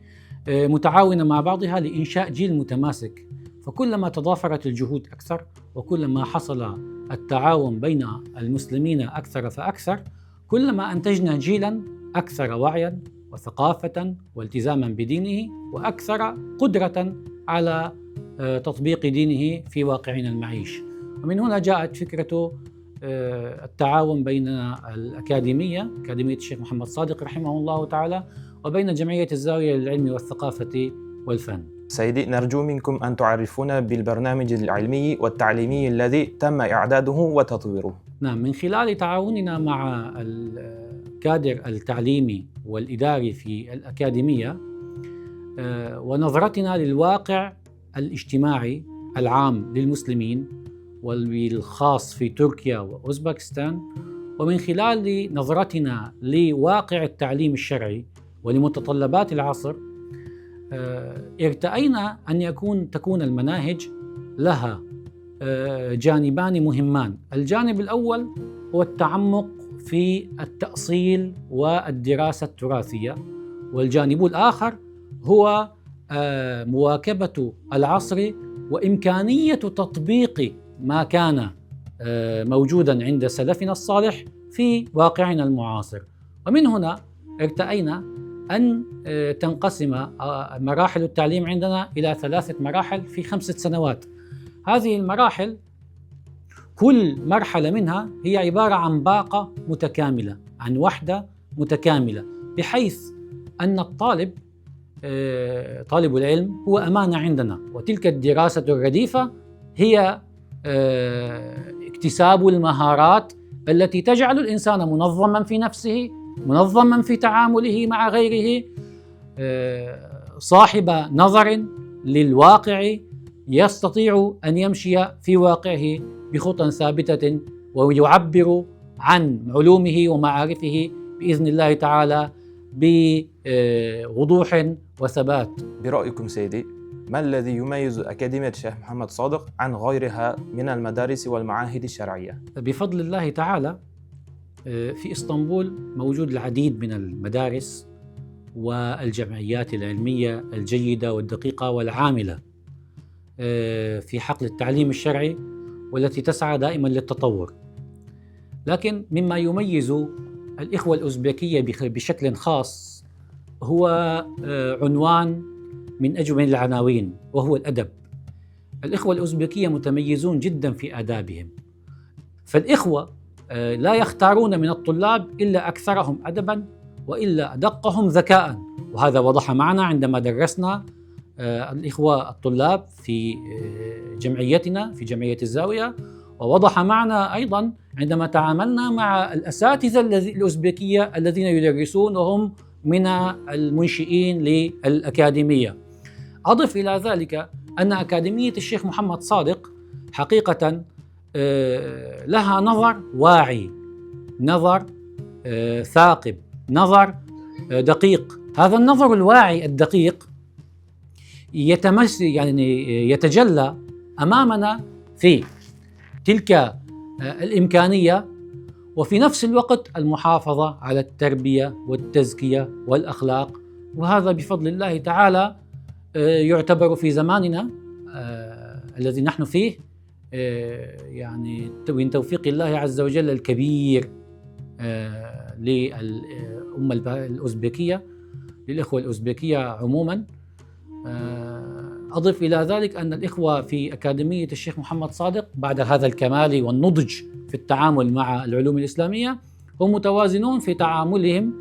Speaker 10: متعاونة مع بعضها لإنشاء جيل متماسك. فكلما تضافرت الجهود أكثر، وكلما حصل التعاون بين المسلمين أكثر فأكثر، كلما أنتجنا جيلاً أكثر وعياً وثقافة والتزاماً بدينه، وأكثر قدرة على تطبيق دينه في واقعنا المعيش. ومن هنا جاءت فكرة التعاون بين الأكاديمية، أكاديمية الشيخ محمد صادق رحمه الله تعالى، وبين جمعية الزاوية للعلم والثقافة والفن.
Speaker 11: سيدي، نرجو منكم أن تعرفونا بالبرنامج العلمي والتعليمي الذي تم إعداده وتطويره.
Speaker 10: نعم، من خلال تعاوننا مع الكادر التعليمي والإداري في الأكاديمية ونظرتنا للواقع الاجتماعي العام للمسلمين والخاص في تركيا وأوزبكستان، ومن خلال نظرتنا لواقع التعليم الشرعي ولمتطلبات العصر، ارتأينا أن تكون المناهج لها جانبان مهمان. الجانب الأول هو التعمق في التأصيل والدراسة التراثية، والجانب الآخر هو مواكبة العصر وإمكانية تطبيق ما كان موجوداً عند سلفنا الصالح في واقعنا المعاصر. ومن هنا ارتأينا أن تنقسم مراحل التعليم عندنا إلى 3 مراحل في 5 سنوات. هذه المراحل كل مرحلة منها هي عبارة عن باقة متكاملة، عن وحدة متكاملة، بحيث أن الطالب طالب العلم هو أمانة عندنا، وتلك الدراسة الرديفة هي اكتساب المهارات التي تجعل الإنسان منظما في نفسه، منظما في تعامله مع غيره، صاحب نظر للواقع، يستطيع أن يمشي في واقعه بخطى ثابتة ويعبر عن علومه ومعارفه بإذن الله تعالى بوضوح وثبات.
Speaker 11: برأيكم سيدي، ما الذي يميز أكاديمية الشيخ محمد صادق عن غيرها من المدارس والمعاهد الشرعية؟
Speaker 10: بفضل الله تعالى في إسطنبول موجود العديد من المدارس والجمعيات العلمية الجيدة والدقيقة والعاملة في حقل التعليم الشرعي، والتي تسعى دائما للتطور. لكن مما يميز الإخوة الأوزبكية بشكل خاص هو عنوان من أجمل العناوين، وهو الأدب. الإخوة الأوزبكية متميزون جدا في آدابهم، فالإخوة لا يختارون من الطلاب إلا أكثرهم أدبا وإلا أدقهم ذكاء، وهذا وضح معنا عندما درسنا الإخوة الطلاب في جمعيتنا في جمعية الزاوية، ووضح معنا أيضا عندما تعاملنا مع الأساتذة الأوزبكية الذين يدرسون وهم من المنشئين للأكاديمية. أضف إلى ذلك أن أكاديمية الشيخ محمد صادق حقيقة لها نظر واعي، نظر ثاقب، نظر دقيق. هذا النظر الواعي الدقيق يتجلى أمامنا في تلك الإمكانية، وفي نفس الوقت المحافظة على التربية والتزكية والأخلاق، وهذا بفضل الله تعالى يعتبر في زماننا الذي نحن فيه يعني من توفيق الله عز وجل الكبير للأمة الأوزبكية، للإخوة الأوزبكية عموما. أضف إلى ذلك أن الإخوة في أكاديمية الشيخ محمد صادق بعد هذا الكمال والنضج في التعامل مع العلوم الإسلامية هم متوازنون في تعاملهم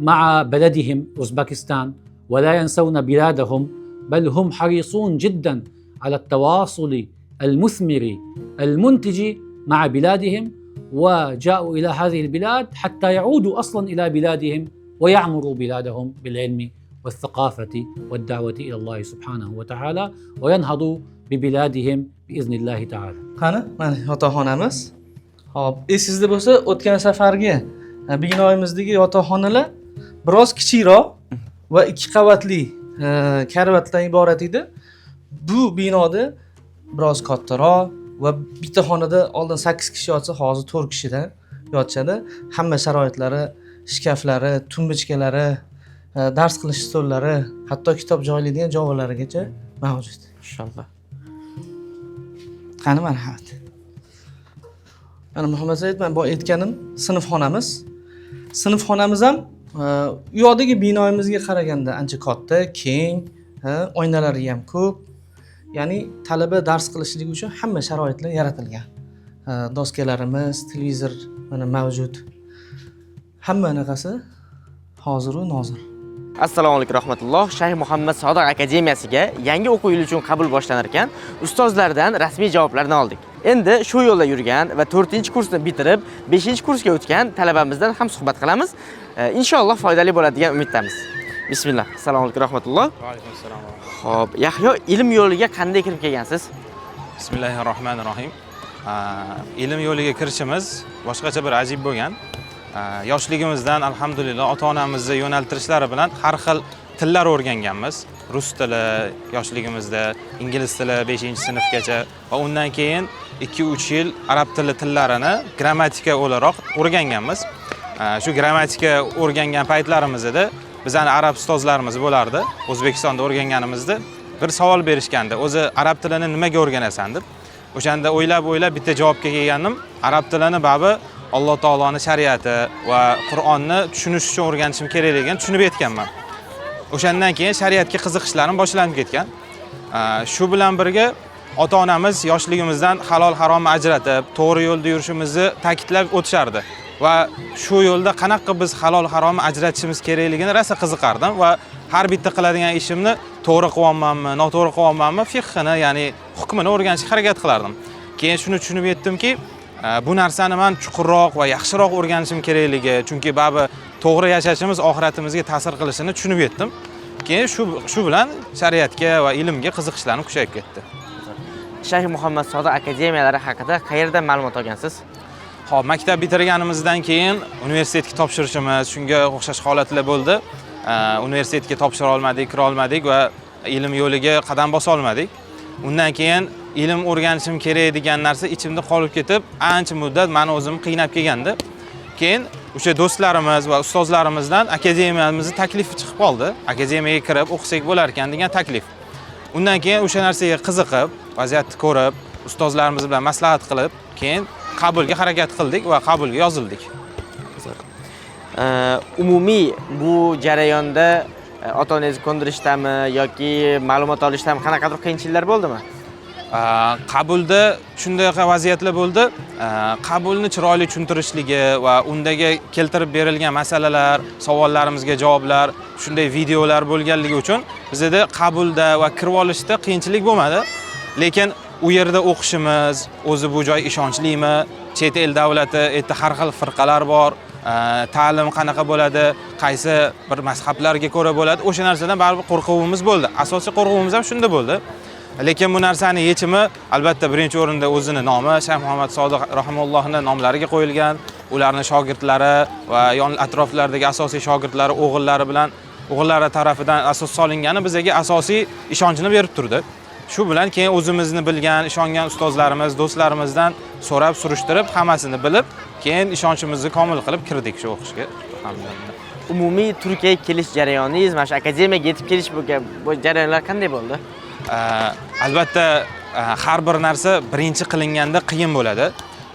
Speaker 10: مع بلدهم أوزبكستان، ولا ينسون بلادهم، بل هم حريصون جدا على التواصل المثمر المنتج مع بلادهم، وجاءوا إلى هذه البلاد حتى يعودوا أصلا إلى بلادهم ويعمروا بلادهم بالعلم والثقافة والدعوة إلى الله سبحانه وتعالى، وينهضوا ببلادهم بإذن الله تعالى.
Speaker 4: Qani, mana yotoqxonamiz. Hop, esingizda bo'lsa, o'tgan safargi binoyimizdagi yotoqxonalar biroz kichikroq va 2 qavatli karvatdan iborat edi. Bu binoda biroz kattaroq va bitta xonada oldin 8 kishi yotsa, hozir 4 kishidan yotishadi. Hamma sharoitlari, shkaflari, tumbichkalari, dars qilish stollari, hatto kitob joylaydigan joylarigacha mavjud.
Speaker 1: Inshaalloh.
Speaker 4: Qani marhamat. Mana Muhammad Said, men bu aytganim sinfxonamiz. Sinfxonamiz ham u yoqdagi binoyimizga qaraganda ancha katta, keng, oynalari ham ko'p. Ya'ni talaba dars qilishligi uchun hamma sharoitlar yaratilgan. Doskalarimiz, televizor mana mavjud. Hamma narsa hozir va nozir.
Speaker 1: Assalomu alaykum rahmatulloh. Shayx Muhammad Sodiq akademiyasiga yangi o'quv yili uchun qabul boshlanar ekan, ustozlardan rasmiy javoblarni oldik. Endi shu yo'lda yurgan va 4-kursni bitirib 5-kursga o'tgan talabamizdan ham suhbat qilamiz. Inshaalloh foydali bo'ladi degan umiddamiz. Bismillah. Assalomu alaykum rahmatulloh.
Speaker 12: Va alaykum assalom.
Speaker 1: Xo'p, Yahyo, ilm yo'liga qanday kirib kelgansiz?
Speaker 12: Bismillahirrohmanirrohim. Ilm yo'liga kirishimiz boshqacha bir ajib bo'lgan. Yoshligimizdan alhamdulillah ota-onamizni yo'naltirishlari bilan har xil tillar o'rganganmiz. Rus tili yoshligimizda, ingliz tili 5-sinfgacha va undan keyin 2-3 yil arab tillarini grammatika o'laroq o'rganganmiz. Shu grammatika o'rgangan paytlarimizda bizani arab ustozlarimiz bo'lardi. O'zbekistonda o'rganganimizda bir savol berishgandi. O'zi arab tilini nimaga o'rganasan deb. O'shanda o'ylab bitta javobga kelgandim. Arab tilini babi Alloh taoloning shariati va Qur'onni tushunish uchun o'rganishim kerakligini tushunib yetganman. O'shandan keyin shariatga qiziqishlarim boshlanib ketgan. Shu bilan birga ota-onamiz yoshligimizdan halol haromni ajratib, to'g'ri yo'lda yurishimizni ta'kidlab o'tishardi va shu yo'lda qanaqa biz halol haromni ajratishimiz kerakligini rosa qiziqardim va har bitta qiladigan ishimni to'g'ri qilyapmanmi, noto'g'ri qilyapmanmi, fiqhini, ya'ni hukmini o'rganishga harakat qilardim. Keyin shuni tushunib yetdimki, bu narsani men chuqurroq va yaxshiroq o'rganishim kerakligi, chunki babi to'g'ri yashashimiz oxiratimizga ta'sir qilishini tushunib yetdim. Keyin shu bilan shariatga va ilmga qiziqishlarim kuchayib ketdi.
Speaker 1: Shayx Muhammad Sodiq akademiyalari haqida qayerdan ma'lumot olgansiz?
Speaker 12: Xo'p, maktab bitirganimizdan keyin universitetga topshirishimiz, shunga o'xshash holatlar bo'ldi. Universitetga topshira olmadik, kira olmadik va ilm yo'liga qadam bosa olmadik. Undan keyin ilm o'rganishim kerak degan narsa ichimda qolib ketib, ancha muddat meni o'zim qiynab kelgandi. Keyin o'sha do'stlarimiz va ustozlarimizdan akademiyamizning taklifi chiqib qoldi. Akademiyaga kirib o'qisak bo'lar ekan degan taklif. Undan keyin o'sha narsaga qiziqib, vaziyatni ko'rib, ustozlarimiz bilan maslahat qilib, keyin qabulga harakat qildik va qabulga yozildik.
Speaker 1: Umumiy bu jarayonda ota-onangizni ko'ndirishdami yoki ma'lumot olishdami qanaqadir qiyinchiliklar bo'ldimi?
Speaker 12: Qabulda shunday vaziyatlar bo'ldi. Qabulni chiroyli tushuntirishligi va undagi keltirib berilgan masalalar, savollarimizga javoblar, shunday videolar bo'lganligi uchun bizda qabulda va kirib olishda qiyinchilik bo'lmadi. Lekin u yerda o'qishimiz, o'zi bu joy ishonchlimi, chet el davlati, yerda har xil firqalar bor, ta'lim qanaqa bo'ladi, qaysi bir mazhablarga ko'ra bo'ladi, o'sha narsadan baribir qo'rquvimiz bo'ldi. Asosiy qo'rquvimiz ham shunda bo'ldi. Lekin bu narsaning yechimi albatta birinchi o'rinda o'zini nomi, Shayx Muhammad Sodiq rahimahullohning nomlariga qo'yilgan, ularning shogirdlari va yon atroflardagi asosiy shogirdlari o'g'illari tarafidan asos solingani bizga asosiy ishonchni berib turdi. Shu bilan keyin o'zimizni bilgan, ishongan ustozlarimiz, do'stlarimizdan so'rab, surishtirib, hammasini bilib, keyin ishonchimizni komil qilib kirdik shu o'qishga. Alhamdulillah.
Speaker 1: Umumiy Turkiyaga kelish jarayoningiz, mana shu akademiyaga yetib kelish bu jarayonlar qanday bo'ldi?
Speaker 12: Albatta har bir narsa birinchi qilinganda qiyin bo'ladi.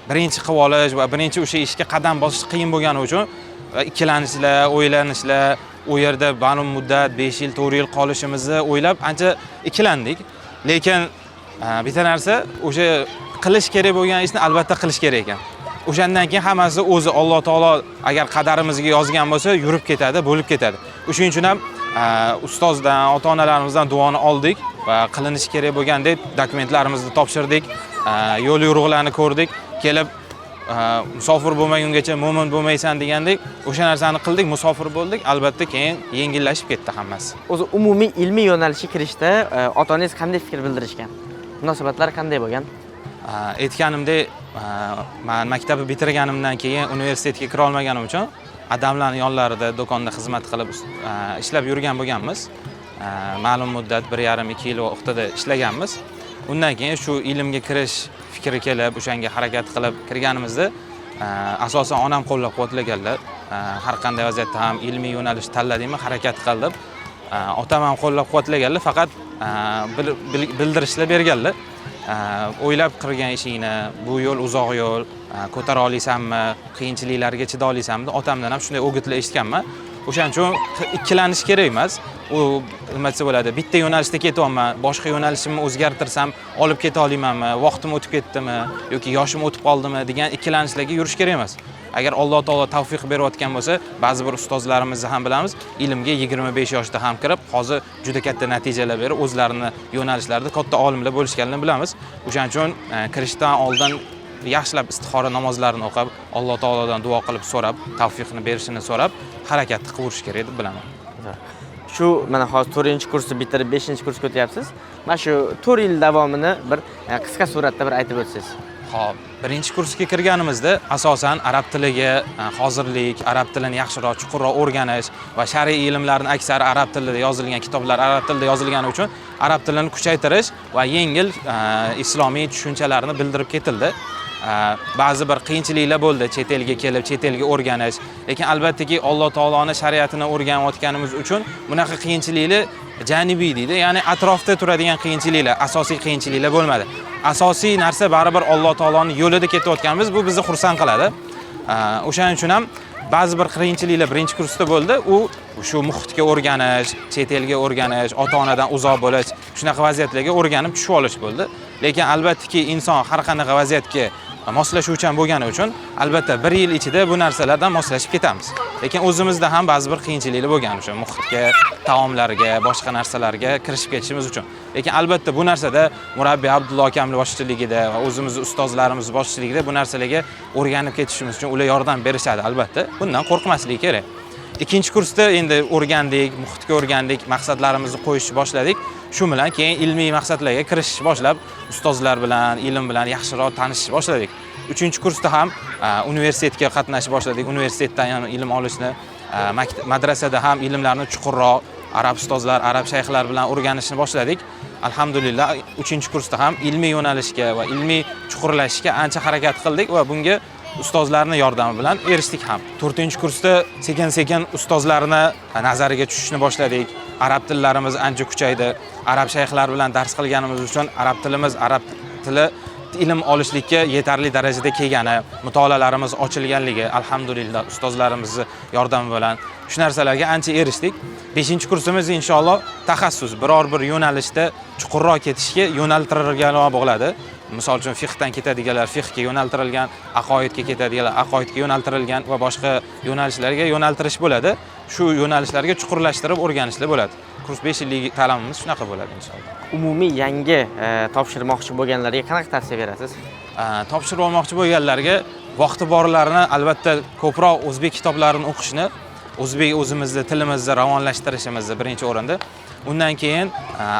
Speaker 12: Birinchi qilib olish va birinchi o'sha ishga qadam bosish qiyin bo'lgani uchun ikkilanishlar, o'ylanishlar, u yerda ma'lum muddat 5 yil, 4 yil qolishimizni o'ylab ancha ikkilandik. Lekin bitta narsa, o'sha qilish kerak bo'lgan ishni albatta qilish kerak ekan. O'shandan keyin hammasi o'zi Alloh taolo agar qadarimizga yozgan bo'lsa, yurib ketadi, bo'lib ketadi. O'shuning uchun ham ustozdan, ota-onalarimizdan duoni oldik va qilinishi kerak bo'lgandek dokumentlarimizni topshirdik, yo'l yo'riqlarni ko'rdik, kelib musofir bo'lmagungacha mo'min bo'lmaysan degandek o'sha narsani qildik, musofir bo'ldik. Albatta keyin yengillashib ketdi hammasi.
Speaker 1: O'zi umumiy ilmiy yo'nalishga kirishda ota-onangiz qanday fikr bildirishgan? Munosabatlar qanday bo'lgan?
Speaker 12: Aytganimdek, men maktabni bitirganimdan keyin universitetga kira olmaganim uchun adamlarning yonlarida do'konda xizmat qilib ishlab yurgan bo'lganmiz. Ma'lum muddat 1,5-2 yil vaqtida ishlaganmiz. Undan keyin shu ilmga kirish fikri kelib, o'shanga harakat qilib kirganimizda asosan onam qo'llab-quvvatlaganlar. Har qanday vaziyatda ham ilmiy yo'nalish tanladimmi, harakat qildim. Otam ham qo'llab-quvvatlaganlar, faqat bildirishlar berganlar. O'ylab qilgan ishingni, bu yo'l uzoq yo'l, ko'tara olasanmi, qiyinchiliklarga chida olasanmi? Otamdan ham shunday o'gitlar eshitganman. O'shaning uchun ikkilanish kerak emas. U nima desa bo'ladi, bitta yo'nalishda ketyapman, boshqa yo'nalishimni o'zgartirsam olib keta olamanmi, vaqtim o'tib ketdimi yoki yoshim o'tib qoldimi degan ikkilanishlarga yurish kerak emas. Agar Alloh taolo tavfiq berayotgan bo'lsa, ba'zi bir ustozlarimizni ham bilamiz, ilmga 25 yoshda ham kirib, hozir juda katta natijalar berib, o'zlarini yo'nalishlarida katta olimlar bo'lishganini bilamiz. O'shaning uchun kirishdan oldin yaxshilab istixora namozlarini o'qib, Alloh taolodan duo qilib so'rab, tavfiqni berishini so'rab, harakatni qilib kerak deb bilaman.
Speaker 1: Shu mana hozir 4-kursni bitirib 5-kursga o'tyapsiz. Mana shu 4 yil davomini bir qisqa suratda bir aytib o'tsangiz.
Speaker 12: Xo'p, 1-kursga kirganimizda asosan arab tiliga hozirlik, arab tilini yaxshiroq, chuqurroq o'rganish va shar'iy ilmlarning aksari arab tilida yozilgan kitoblar arab tilida yozilgani uchun arab tilini kuchaytirish va yengil islomiy tushunchalarni bildirib ketildi. Ba'zi bir qiyinchiliklar bo'ldi, chet elga kelib, chet elga o'rganish. Lekin albattaki Alloh taoloning shariatini o'rganayotganimiz uchun bunaqa qiyinchiliklar janibiy deydi, ya'ni atrofda turadigan qiyinchiliklar, asosiy qiyinchiliklar bo'lmadi. Asosiy narsa baribir Alloh taoloning yo'lida ketayotganimiz, bu bizni xursand qiladi. O'shaning uchun ham ba'zi bir qiyinchiliklar 1-kursda bo'ldi. U shu muhitga o'rganish, chet elga o'rganish, ota-onadan uzoq bo'lish, shunaqa vaziyatlarga o'rganib tushib olish bo'ldi. Lekin albattaki inson har qanaqa vaziyatga moslashuvchan bo'lgani uchun albatta 1 yil ichida bu narsalardan moslashib ketamiz. Lekin o'zimizda ham ba'zi bir qiyinchiliklar bo'lgan o'sha muhitga, taomlarga, boshqa narsalarga kirishib ketishimiz uchun. Lekin albatta bu narsada murabbiy Abdulloh akamning boshchiligida va o'zimizning ustozlarimiz boshchiligida bu narsalarga o'rganib ketishimiz uchun ular yordam berishadi albatta. Bundan qo'rqmaslik kerak. 2-kursda endi o'rgandik, muhitga o'rgandik, maqsadlarimizni qo'yishni boshladik. Shu bilan keyin ilmiy maqsadlarga kirish boshlab, ustozlar bilan, ilm bilan yaxshiroq tanishishni boshladik. 3 kursda ham universitetga qatnashib boshladik. Universitetdan ham ilm olishni, madrasada ham ilmlarni chuqurroq arab ustozlar, arab shayxlar bilan o'rganishni boshladik. Alhamdulillah 3-kursda ham ilmiy yo'nalishga va ilmiy chuqurlashishga ancha harakat qildik va bunga ustozlarning yordami bilan erishdik ham. 4-kursda sekin-sekin ustozlarni nazariga tushishni boshladik. Arab tillarimiz ancha kuchaydi. Arab shayxlar bilan dars qilganimiz uchun arab tilimiz, arab tili ilm olishlikka yetarli darajada kelgani, mutolaalarimiz ochilganligi alhamdulillah ustozlarimizni yordami bilan shu narsalarga ancha erishdik. 5-kursimiz inshaalloh taxassus biror bir yo'nalishda chuqurroq ketishga yo'naltirilgan bo'ladi. Misol uchun fiqhdan ketadiganlar fiqhga yo'naltirilgan, aqoidga ketadiganlar aqoidga yo'naltirilgan va boshqa yo'nalishlarga yo'naltirish bo'ladi. Shu yo'nalishlarga chuqurlashtirib o'rganishlar bo'ladi. Kurs 5 yillik ta'limimiz shunaqa bo'ladi inshaalloh.
Speaker 1: Umumiy yangi topshirmoqchi bo'lganlarga qanaqa tavsiya berasiz?
Speaker 12: Topshirib olmoqchi bo'lganlarga vaqti borlarini albatta ko'proq o'zbek kitoblarini o'qishni, o'zbek o'zimizni tilimizni ravonlashtirishimizni birinchi o'rinda, undan keyin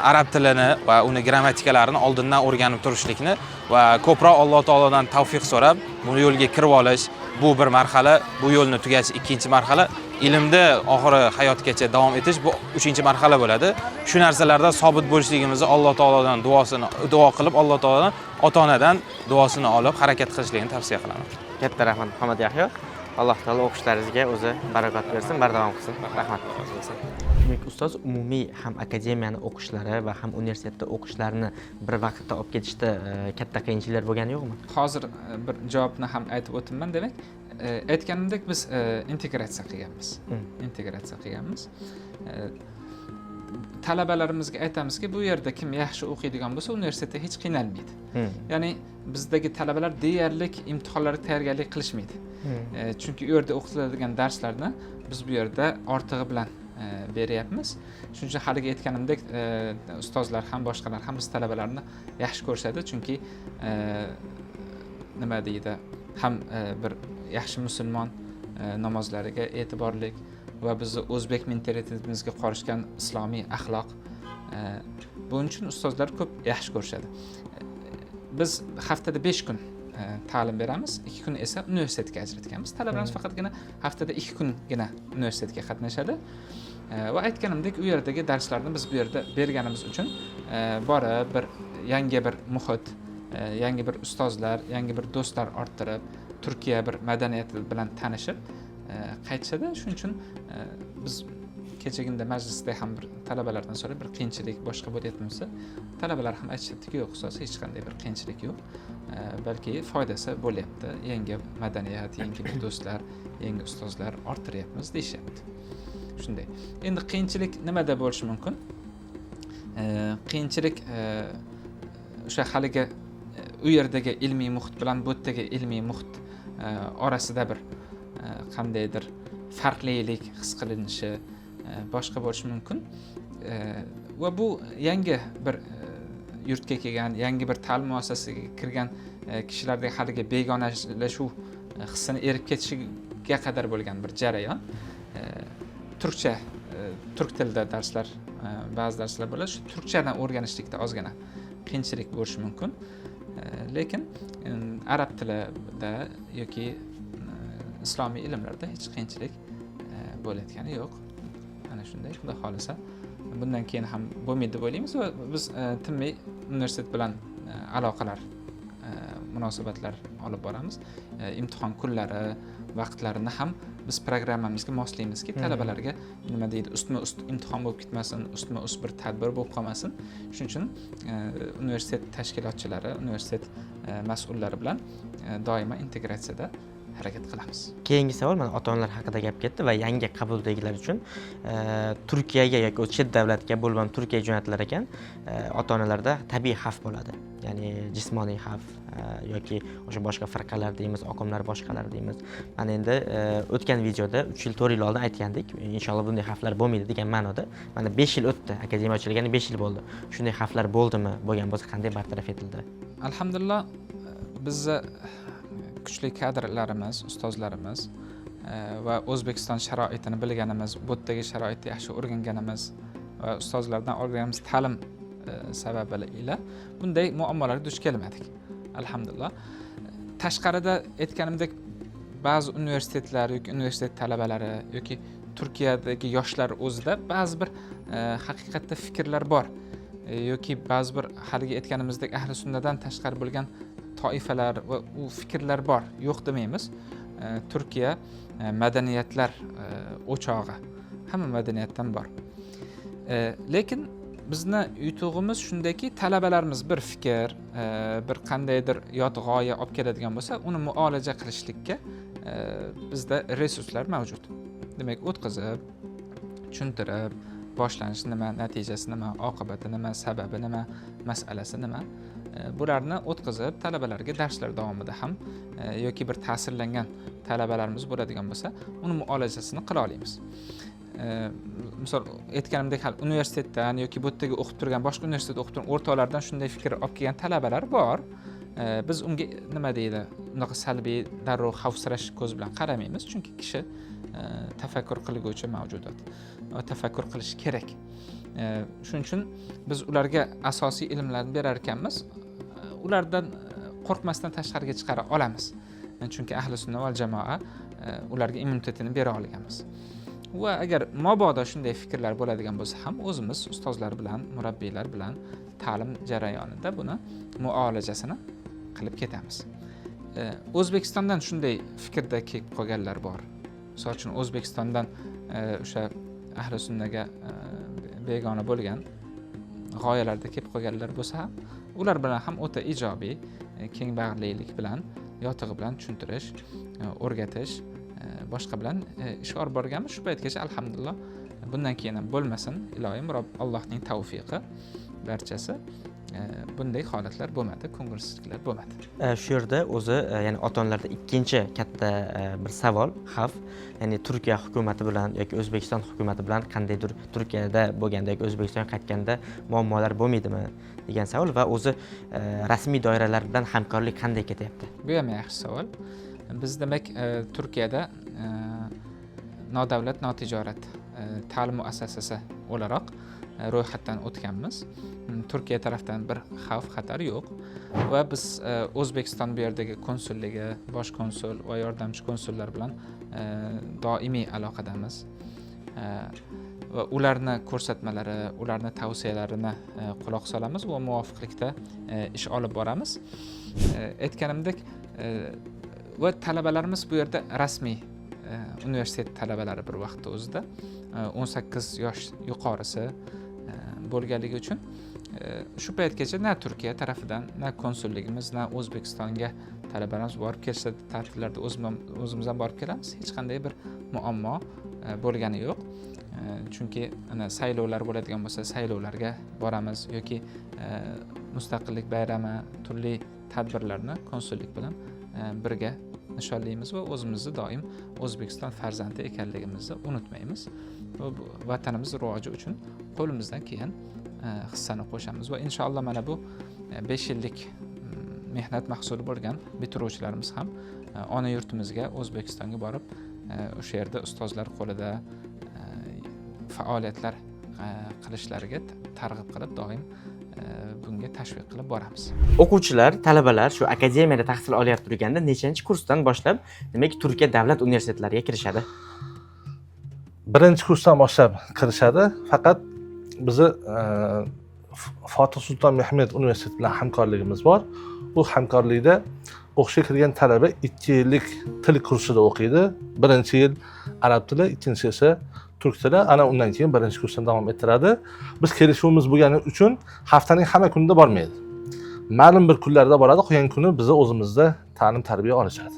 Speaker 12: arab tilini va uni grammatikalarini oldindan o'rganib turishlikni va ko'proq Alloh taolodan tavfiq so'rab, bu yo'lga kirib olish, bu bir marhala, bu yo'lni tugatish ikkinchi marhala, ilmda oxiri hayotgacha davom etish bu 3-marhala bo'ladi. Shu narsalarda sobit bo'lishligimizni Alloh taolodan duo qilib, Alloh taolodan ota-onadan duosini olib harakat qilishligini tavsiya qilaman.
Speaker 1: Katta rahmat Muhammad Yahyo. Alloh taolo o'qishlaringizga o'zi barakot bersin, bardavom qilsin. Rahmat. Demak, ustoz umumiy ham akademiyani o'qishlari va ham universitetda o'qishlarini bir vaqtda olib ketishda katta qiyinchiliklar bo'lgani yo'qmi?
Speaker 2: Hozir bir javobni ham aytib o'tibman. Demak, aytganimdek biz integratsiya qilganmiz. Integratsiya qilganmiz. Talabalarimizga aytamizki, bu yerda kim yaxshi o'qiydigan bo'lsa, universitetda hech qiynalmaydi. Ya'ni bizdagi talabalar deyarli imtihonlarga tayyorgarlik qilishmaydi. Chunki u yerda o'qitiladigan darslarni biz bu yerda ortig'i bilan beryapmiz. Shuning uchun haliga aytganimdek, ustozlar ham boshqalar ham biz talabalarni yaxshi ko'rishadi, chunki nima deydi, ham bir yaxshi musulmon namozlariga e'tiborlik va bizni o'zbek mentalitetimizga qorishgan islomiy axloq, buning uchun ustozlar ko'p yaxshi ko'rishadi. Biz haftada 5 kun ta'lim beramiz, 2 kun esa universitetga ajratganmiz. Talabalarimiz faqatgina haftada 2 kungina universitetga qatnashadi. Va aytganimdek, u yerdagi darslarni biz bu yerda berganimiz uchun borib bir yangi bir muhit, yangi bir ustozlar, yangi bir do'stlar orttirib, Turkiya bir madaniyati bilan tanishib qaytishadi. Shuning uchun biz kechagina majlisda ham bir talabalardan so'rab bir qiyinchilik boshqa bo'layotsa, talabalar ham aytishadiki, yo'q ustoz, hech qanday bir qiyinchilik yo'q. Balki foydasi bo'lyapti. Yangi madaniyat, yangi do'stlar, yangi ustozlar orttiryapmiz deyishyapti. Shunday. Endi qiyinchilik nimada bo'lishi mumkin? Qiyinchilik o'sha haliga u yerdagi ilmiy muhit bilan bu yerdagi ilmiy muhit orasida bir qandaydir farqlilik his qilinishi boshqa bo'lishi mumkin. Va bu yangi bir yurtga kelgan, yangi bir ta'lim muassasasiga kirgan kishilarda haliga begonalashuv hissini erib ketishiga qadar bo'lgan bir jarayon. Turkcha, turk tilida darslar, ba'zi darslar bo'ladi. Shu turkchadan o'rganishlikda ozgina qiyinchilik bo'lishi mumkin. Lekin arab tilida yoki islomiy ilmlarda hech qiyinchilik bo'layotgani yo'q. Ana shunday, xudo xolisa bundan keyin ham bo'lmaydi deb o'ylaymiz va biz Timmiy universitet bilan aloqalar, munosabatlar olib boramiz. Imtihon kunlari, vaqtlarini ham biz programmamizga moslaymizki, talabalarga nima deydi, ustma-ust imtihon bo'lib ketmasin, ustma-ust bir tadbir bo'lib qolmasin. Shuning uchun universitet tashkilotchilari, universitet mas'ullari bilan doimo integratsiyada harakat qilamiz.
Speaker 1: Keyingi savol, mana ota-onalar haqida gap ketdi va yangi qabuldagilar uchun Turkiyaga yoki chet davlatga bo'lgan Turkiyaga jo'natilar ekan, ota-onalarda tabiiy xavf bo'ladi. Ya'ni jismoniy xavf yoki o'sha boshqa firqalar deymiz, oqimlar boshqalar deymiz. Mana endi o'tgan videoda 3 yil 4 yil oldin aytgandik, inshaalloh bunday xavflar bo'lmaydi degan ma'noda. Mana 5 yil o'tdi, akademiya ochilganiga 5 yil bo'ldi. Shunday xavflar bo'ldimi? Bo'lgan bo'lsa qanday bartaraf etildi?
Speaker 2: Alhamdulillah, bizni kuchli kadrlarimiz, ustozlarimiz va O'zbekiston sharoitini bilganimiz, bu yerdagi sharoitni yaxshi o'rganganimiz va ustozlardan olganimiz ta'lim sababi ila bunday muammolarga duch kelmadik. Alhamdulillah. tashqarida aytganimdek ba'zi universitetlar yoki universitet talabalari yoki Turkiyadagi yoshlar o'zida ba'zi bir haqiqatda fikrlar bor yoki ba'zi bir haligi aytganimizdek ahli sunnadan tashqari bo'lgan toifalar va u fikrlar bor, yo'q demaymiz. Turkiya madaniyatlar o'chog'i, hamma madaniyatdan bor. Lekin bizni yutug'imiz shundaki, talabalarimiz bir fikr, bir qandaydir yot g'oya olib keladigan bo'lsa, uni muolaja qilishlikka bizda resurslar mavjud. Demak, o'tkazib, tushuntirib, boshlanishi nima, natijasi nima, oqibati nima, sababi nima, masalasi nima, bularni o'tkazib talabalarga darslar davomida ham yoki bir ta'sirlangan talabalarimiz bo'ladigan bo'lsa, uni muolajasini qila olamiz. Misol aytganimdek, hal universitetdan yoki bu yerdagi o'qib turgan, boshqa universitetda o'qib turgan o'rtoqlardan shunday fikr olib kelgan talabalar bor. Biz unga nima deydi, unaqa salbiy, darrov xavfsirash ko'z bilan qaramaymiz, chunki kishi tafakkur qilguvchi mavjudot va tafakkur qilish kerak. Shuning uchun biz ularga asosiy ilmlarni berar ekanmiz, ulardan qo'rqmasdan tashqariga chiqara olamiz. Chunki ahli sunna va jamoa ularga immunitetini bera olganmiz. Va agar mabodo shunday fikrlar bo'ladigan bo'lsa ham, o'zimiz ustozlar bilan, murabbiylar bilan ta'lim jarayonida buni muolajasini qilib ketamiz. O'zbekistondan shunday fikrda kelib qolganlar bor. Misol uchun O'zbekistondan o'sha ahli sunnaga begona bo'lgan g'oyalarda kelib qolganlar bo'lsa ham, ular bilan ham o'ta ijobiy, keng bag'rlilik bilan, yotig'i bilan tushuntirish, o'rgatish, boshqa bilan ish olib borganmiz. Shu paytgacha alhamdulillah, bundan keyin ham bo'lmasin, iloyim Robb Allohning tavfiqi barchasi bunday holatlar bo'lmadi, ko'ngilsizliklar bo'lmadi.
Speaker 1: Shu yerda o'zi, ya'ni ota-onalarda ikkinchi katta bir savol, xavf, ya'ni Turkiya hukumati bilan yoki O'zbekiston hukumati bilan qandaydir Turkiyada bo'lganda yoki O'zbekistonga qaytganda muammolar bo'lmaydimi degan savol va o'zi rasmiy doiralar bilan hamkorlik qanday ketyapti?
Speaker 2: Bu ham yaxshi savol. Biz demak Turkiyada nodavlat, notijorat ta'lim muassasasi o'laroq ro'yxatdan o'tganmiz. Turkiya tarafdan bir xavf, xatar yo'q va biz O'zbekiston bu yerdagi konsulligi, bosh konsul va yordamchi konsullar bilan doimiy aloqadamiz. Va ularni ko'rsatmalari, ularni tavsiyalarini quloq solamiz va muvofiqlikda ish olib boramiz. Aytganimdek, va talabalarimiz bu yerda rasmiy universitet talabalari bir vaqtda o'zida 18 yosh yuqorisi bo'lganligi uchun shu paytgacha na Turkiya tarafidan, na konsulligimiz, na O'zbekistonga talabalarimiz borib kelsa, ta'tillarda o'zimiz ham borib kelamiz. Hech qanday bir muammo bo'lgani yo'q. Chunki ana saylovlar bo'ladigan bo'lsa, saylovlarga boramiz yoki mustaqillik bayrami, turli tadbirlarni konsullik bilan birga nishonlaymiz va o'zimizni doim O'zbekiston farzandi ekanligimizni unutmaymiz. Vatanimiz rivoji uchun qo'limizdan kelgan hissani qo'shamiz va inshaalloh mana bu 5 yillik mehnat mahsuli bo'lgan bitiruvchilarimiz ham ona yurtimizga, O'zbekistonga borib, o'sha yerda ustozlar qo'lida faoliyatlar qilishlariga targ'ib qilib, doim bunga tashviq qilib boramiz.
Speaker 1: O'quvchilar, talabalar shu akademiyada tahsil olayotib turganda nechanchi kursdan boshlab, demak, Turkiya davlat universitetlariga kirishadi?
Speaker 3: Birinchi kursdan boshlab kirishadi. Faqat bizni Fatih Sulton Mehmet universiteti bilan hamkorligimiz bor. Bu hamkorlikda o'qishga kirgan talaba 2 yillik til kursida o'qiydi. Birinchi yil arab tili, ikkinchi esa turk tili, ana undan keyin birinchi kursdan davom ettiradi. Biz kelishuvimiz bo'lgani uchun haftaning hamma kunida bormaydi. Ma'lum bir kunlarda boradi, qolgan kuni bizni o'zimizda ta'lim tarbiya olishadi.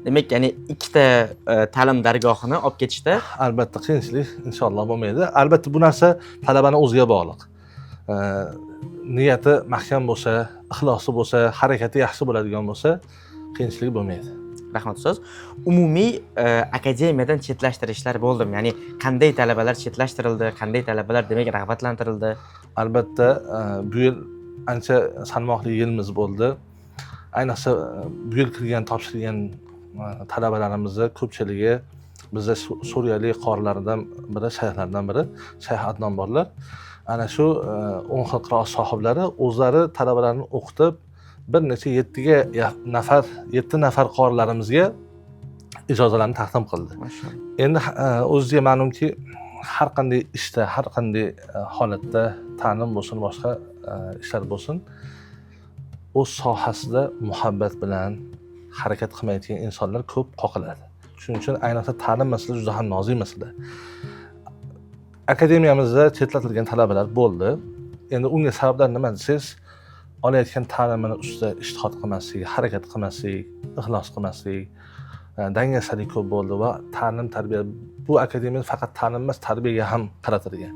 Speaker 1: Demak, ya'ni ikkita ta'lim dargohini olib ketishda
Speaker 3: albatta qiyinchilik inshaalloh bo'lmaydi. Albatta bu narsa talabani o'ziga bog'liq. Niyati mahkam bo'lsa, ixlosi bo'lsa, harakati yaxshi bo'ladigan bo'lsa, qiyinchilik bo'lmaydi.
Speaker 1: Rahmat ustoz. Umumiy akademiyadan chetlashtirishlar bo'ldimi? Ya'ni qanday talabalar chetlashtirildi, qanday talabalar demak rag'batlantirildi?
Speaker 3: Albatta, bu yil ancha salmoqli yilimiz bo'ldi. Ayniqsa bu yil kirgan, topshirgan talabalarimizni ko'pchiligi bizda suriyalik qorilardan biri, shayxlardan biri, Shayx Adnon borlar. Ana shu 10 xil qiroat sohiblari o'zlari talabalarni o'qitib, bir necha 7 nafar qorilarimizga ijozalarni taqdim qildi. Endi o'zingizga ma'lumki, har qanday ishda, har qanday holatda ta'lim bo'lsin, boshqa ishlar bo'lsin, o'z sohasida muhabbat bilan harakat qilmayotgan insonlar ko'p qoqiladi. Shuning uchun ayniqsa ta'lim masalasi juda ham nozik masala. Akademiyamizda chetlatilgan talabalar bo'ldi. Endi unga sabablar nima desangiz, olayotgan ta'limini ustida ijtihod qilmaslik, harakat qilmaslik, ixlos qilmaslik, dangasalik ko'p bo'ldi va ta'lim tarbiya bu akademiya faqat ta'lim emas, tarbiyaga ham qaratilgan.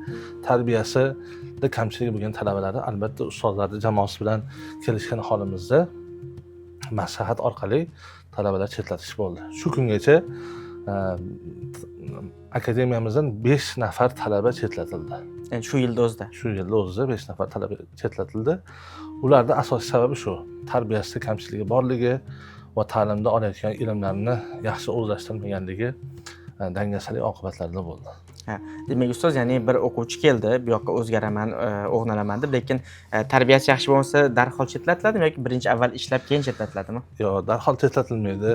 Speaker 3: Tarbiyasida kamchilik bo'lgan talabalarni albatta ustozlarning jamoasi bilan kelishgan holimizda maslahat orqali talabalar chetlatish bo'ldi. Shu kungacha akademiyamizdan 5 nafar talaba chetlatildi.
Speaker 1: Endi shu yilda o'zida.
Speaker 3: Shu yilda o'zida 5 nafar talaba chetlatildi. Ularning asosiy sababi shu: tarbiyasida kamchiligi borligi va ta'limda olayotgan ilmlarni yaxshi o'zlashtirmaganligi dangasalik oqibatlarida bo'ldi.
Speaker 1: Demak, ustoz, ya'ni bir o'quvchi keldi, bu yoqqa o'zgaraman, o'g'nalaman deb, lekin tarbiyasi yaxshi bo'lmasa darhol chetlatiladi yoki birinchi avval ishlab keyin chetlatiladimi?
Speaker 3: Yo'q, darhol chetlatilmaydi.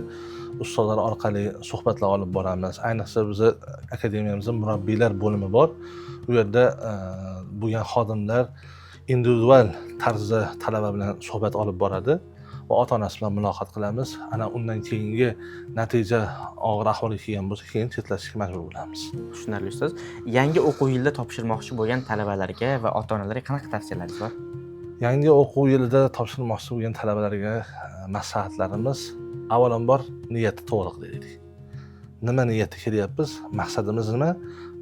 Speaker 3: Ustozlar orqali suhbatlar olib boramiz. Ayniqsa bizni akademiyamizda murabbiylar bo'limi bor. U yerda bo'lgan xodimlar individual tarzda talaba bilan suhbat olib boradi va ota-onasi bilan muloqot qilamiz. Ana undan keyingi natija og'ir ahvolga kelgan bo'lsa, keyin chetlatishga majbur bo'lamiz.
Speaker 1: Tushunarli ustoz. Yangi o'quv yilida topshirmoqchi bo'lgan talabalarga va ota-onalarga qanaqa tavsiyalaringiz bor?
Speaker 3: Yangi o'quv yilida topshirmoqchi bo'lgan talabalarga maslahatlarimiz: avvalambor niyatni to'g'ri qilaylik. Nima niyatda kelyapmiz? Maqsadimiz nima?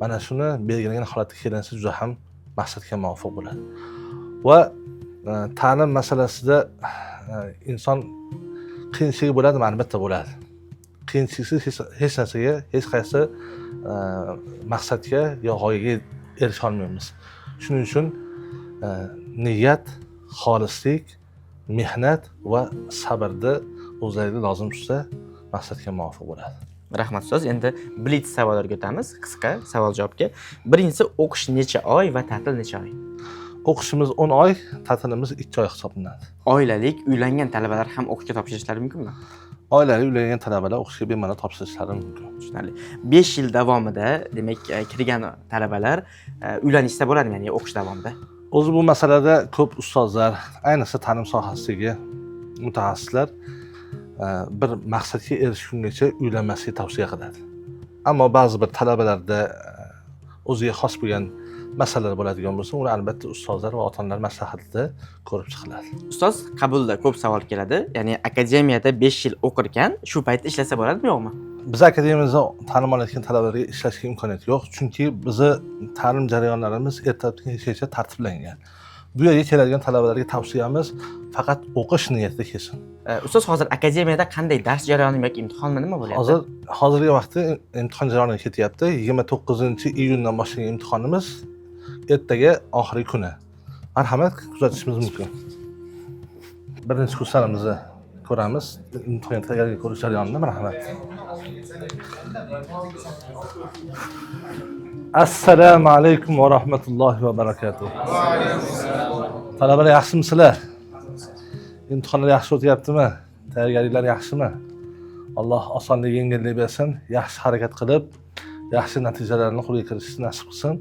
Speaker 3: Mana shuni belgilangan holatda kelsa juda ham maqsadga muvofiq bo'ladi. Va ta'lim masalasida inson qiyinchiligi bo'ladimi? Albatta bo'ladi. Qiyinchiliksiz hech narsaga, hech qaysi maqsadga yo g'oyaga erisha olmaymiz. Shuning uchun niyat, xolislik, mehnat va sabrni o'zlariga lozim tutsa, maqsadga muvofiq bo'ladi.
Speaker 1: Rahmat ustoz. Endi blitz savollarga o'tamiz, qisqa savol-javobga. Birinchisi, o'qish necha oy va ta'til necha oy?
Speaker 3: O'qishimiz 10 oy, ta'tilimiz 2 oy hisoblanadi.
Speaker 1: Oilalik, uylangan talabalar ham o'qishga topshirishlari mumkinmi?
Speaker 3: Oilali uylangan talabalar o'qishga bemalol topshirishlari mumkin.
Speaker 1: Tushunarli. 5 yil davomida, demak, kirgan talabalar uylanishsa bo'ladimi, ya'ni o'qish davomida?
Speaker 3: O'zi bu masalada ko'p ustozlar, ayniqsa ta'lim sohasidagi mutaxassislar bir maqsadga erishgungacha uylanmaslikni tavsiya qiladi. Ammo ba'zi bir talabalarda o'ziga xos bo'lgan masalalar bo'ladigan bo'lsa, uni albatta ustozlar va ota-onalar maslahatida ko'rib chiqiladi.
Speaker 1: Ustoz, qabulda ko'p savol keladi. Ya'ni akademiyada 5 yil o'qirkan, shu paytda ishlasa bo'ladimi, yo'qmi?
Speaker 3: Biz akademiyamizda ta'lim olayotgan talabalarga ishlashga imkoniyat yo'q, chunki bizni ta'lim jarayonlarimiz ertadan kechgacha tartiblangan. Bu yerga keladigan talabalarga tavsiyamiz faqat o'qish niyatida kelsin.
Speaker 1: Ustoz, hozir akademiyada qanday dars jarayoni yoki imtihonmi, nima bo'lyapti?
Speaker 3: Hozirgi vaqtda imtihon jarayoni ketyapti. 29-iyundan boshlangan imtihonimiz ertaga oxirgi kuni. Marhamat, kuzatishingiz mumkin. Birinchi kurslarimizni ko'ramiz. Imtihon tayyorgarlik ko'rish jarayonida. Marhamat. Assalomu alaykum va rahmatullohi va barakatuh. Talabalar yaxshimisizlar? İmtihonlar yaxshi o'tyaptimi? Tayyorgarliklar yaxshimi? Alloh osonlik, yengillik bersin. Yaxshi harakat qilib, yaxshi natijalarni qo'lga kiritishni nasib qilsin.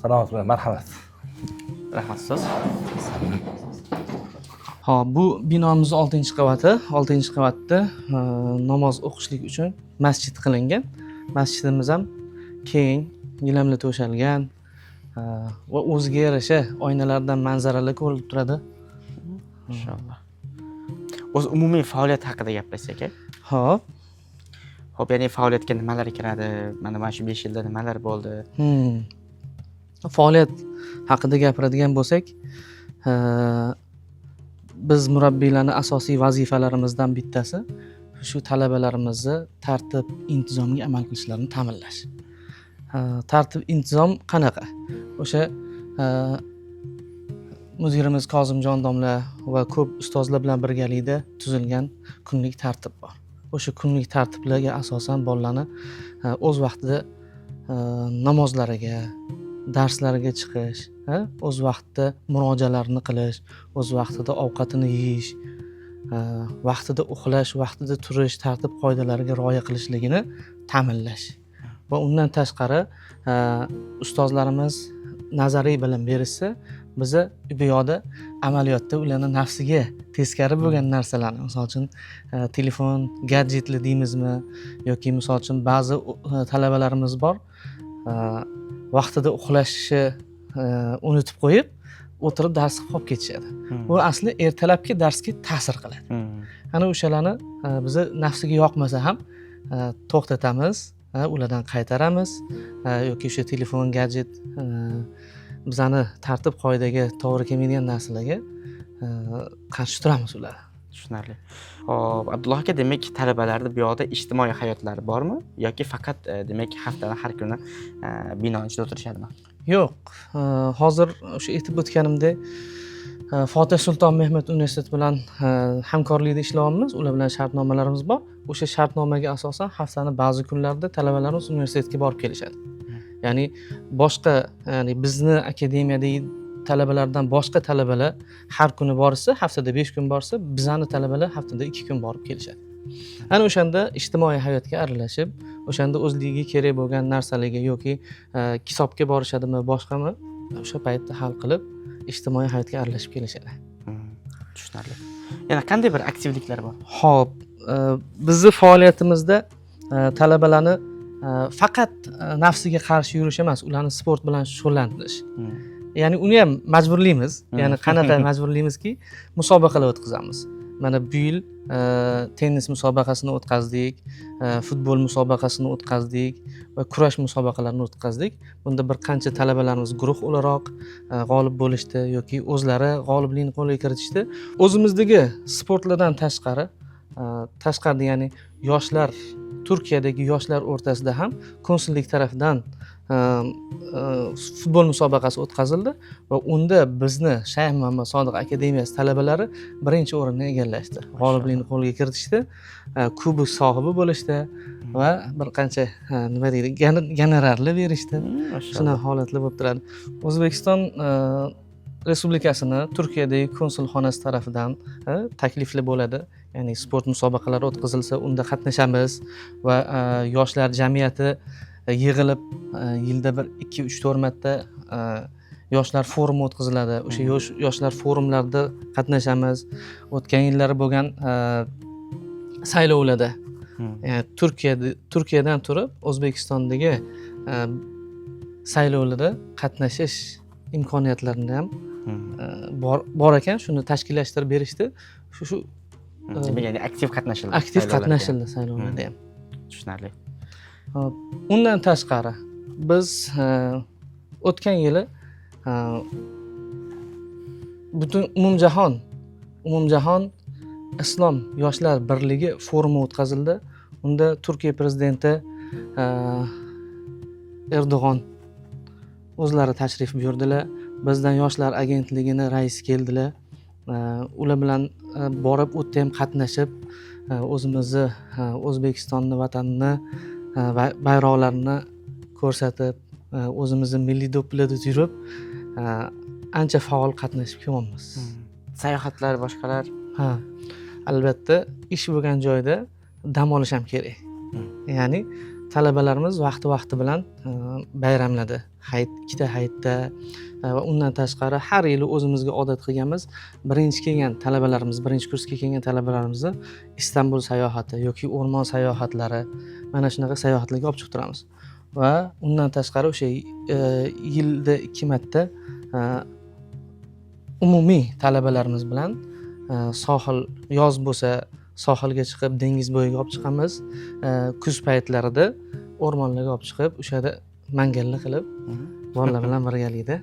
Speaker 3: Salomat bo'ling, marhamat.
Speaker 1: Rahmat ustoz.
Speaker 4: Hop, bu binomiz 6-qavati. 6-qavatda namoz o'qishlik uchun masjid qilingan. Masjidimiz ham keng, gilamli to'shalgan va o'ziga yarasha oynalardan manzaralar ko'rilib turadi.
Speaker 1: Inshaalloh. O'z umumiy faoliyat haqida gaplashsak.
Speaker 4: Hop.
Speaker 1: Hop, ya'ni faoliyatga nimalar kiradi? Mana shu 5 yilda nimalar bo'ldi?
Speaker 4: Faoliyat haqida gapiradigan bo'lsak, biz murabbiylarning asosiy vazifalarimizdan bittasi shu talabalarimizni tartib, intizomga amal qilishlarini ta'minlash. Tartib, intizom qanaqa? O'sha mudirimiz Kozimjon domla va ko'p ustozlar bilan birgalikda tuzilgan kunlik tartib bor. O'sha kunlik tartiblarga asosan bolalarni o'z vaqtida namozlariga, darslarga chiqish, o'z vaqtida murojaatlarni qilish, o'z vaqtida ovqatini yeyish, vaqtida uxlash, vaqtida turish, tartib qoidalariga rioya qilishligini ta'minlash. Va undan tashqari ustozlarimiz nazariy bilim berishsa, biza bu yoqda amaliyotda ularni nafsiga teskari bo'lgan narsalarni, misol uchun telefon, gadjetli deymizmi, yoki misol uchun ba'zi talabalarimiz bor, vaqtida uxlashni unutib qo'yib, o'tirib darsga qolib ketishadi. Bu asli ertalabki darsga ta'sir qiladi. Ana o'shalarni biza nafsiga yoqmasa ham to'xtatamiz, ulardan qaytaramiz yoki o'sha telefon, gadjet bizani tartib qoidaga to'g'ri kelmaydigan narsalarga qarshi turamiz ular.
Speaker 1: Tushunarli. Hop, Abdulloh aka, demak talabalarda bu yoqda ijtimoiy hayotlari bormi yoki faqat demak haftada har kuni bino ichida o'tirishadimi?
Speaker 4: Yo'q, hozir o'sha aytib o'tganimdek Fatih Sulton Mehmet universiteti bilan hamkorlikda ishlayapmiz. Ular bilan shartnomalarimiz bor. O'sha shartnomaga asosan haftani ba'zi kunlarida talabalarimiz universitetga borib kelishadi. Ya'ni boshqa, ya'ni bizni akademiyadagi talabalardan boshqa talabalar har kuni borsa, haftada 5 kun borsa, bizani talabalar haftada 2 kun borib kelishadi. Ana o'shanda ijtimoiy hayotga aralashib, o'shanda o'zligiga kerak bo'lgan narsalarga yoki kitobga borishadimi, boshqami, o'sha paytda hal qilib ijtimoiy hayotga aralashib kelishadi.
Speaker 1: Tushunarli. Yana qanday bir aktivliklar bor?
Speaker 4: Xo'p, bizning faoliyatimizda talabalarni faqat nafsiga qarshi yurish emas, ularni sport bilan shug'ullantirish. Ya'ni uni ham majburlaymiz. Ya'ni qanaqa majburlaymizki, musobaqalar o'tkazamiz. Mana bu yil tennis musobaqasini o'tkazdik, futbol musobaqasini o'tkazdik va kurash musobaqalarini o'tkazdik. Bunda bir qancha talabalarimiz guruh o'laroq g'olib bo'lishdi yoki o'zlari g'oliblikni qo'lga kiritishdi. O'zimizdagi sportlardan tashqarida, ya'ni yoshlar, Turkiyadagi yoshlar o'rtasida ham konsullik tarafidan futbol musobaqasi o'tkazildi va unda bizni Shayx Muhammad Sodiq akademiyasi talabalari birinchi o'rinni egallashdi. G'oliblikni qo'lga kiritishdi, kubok sohibi bo'lishdi va bir qancha nima deydi, gonorarlar berishdi. Shunaqa holatlar bo'lib turadi. O'zbekiston Respublikasini Turkiyadagi konsulxonasi tarafidan takliflar bo'ladi. Ya'ni sport musobaqalari o'tkazilsa, unda qatnashamiz va yoshlar jamiyati yig'ilib yilda bir 2-3-4 marta yoshlar forumi o'tkaziladi. O'sha yoshlar forumlarida qatnashamiz. O'tgan yillari bo'lgan saylovlarda, ya'ni Turkiyadan turib O'zbekistondagi saylovlarda qatnashish imkoniyatlarini ham bor ekan, shuni tashkillashtirib berishdi. Shu
Speaker 1: ya'ni aktiv qatnashildi.
Speaker 4: Aktiv qatnashildi saylovlarda ham.
Speaker 1: Tushunarli.
Speaker 4: Undan tashqari biz o'tgan yili butun umumjahon islom yoshlar birligi forumi o'tkazildi. Unda Turkiya prezidenti Erdo'g'on o'zlari tashrif buyurdilar. Bizdan yoshlar agentligini raisi keldilar. Ular bilan borib u yerda ham qatnashib, o'zimizni O'zbekistonni, vatanni bayroqlarini ko'rsatib, o'zimizni milliy do'ppilarda yurib, ancha faol qatnashib kelyapmiz.
Speaker 1: Sayohatlar, boshqalar?
Speaker 4: Ha, albatta, ish bo'lgan joyda dam olish ham kerak. Ya'ni talabalarimiz vaqti bilan bayramlarda, ikkita hayitda va undan tashqari har yili o'zimizga odat qilganmiz, birinchi kursga kelgan talabalarimizni Istanbul sayohati yoki o'rmon sayohatlari, mana shunaqa sayohatlarga olib chiqib turamiz. Va undan tashqari o'sha yilda 2 marta umumiy talabalarimiz bilan sohil, yoz bo'lsa sohilga chiqib, dengiz bo'yiga olib chiqamiz. Kuz paytlarida o'rmonlarga olib chiqib, o'shada mangallar qilib, bolalar bilan birgalikda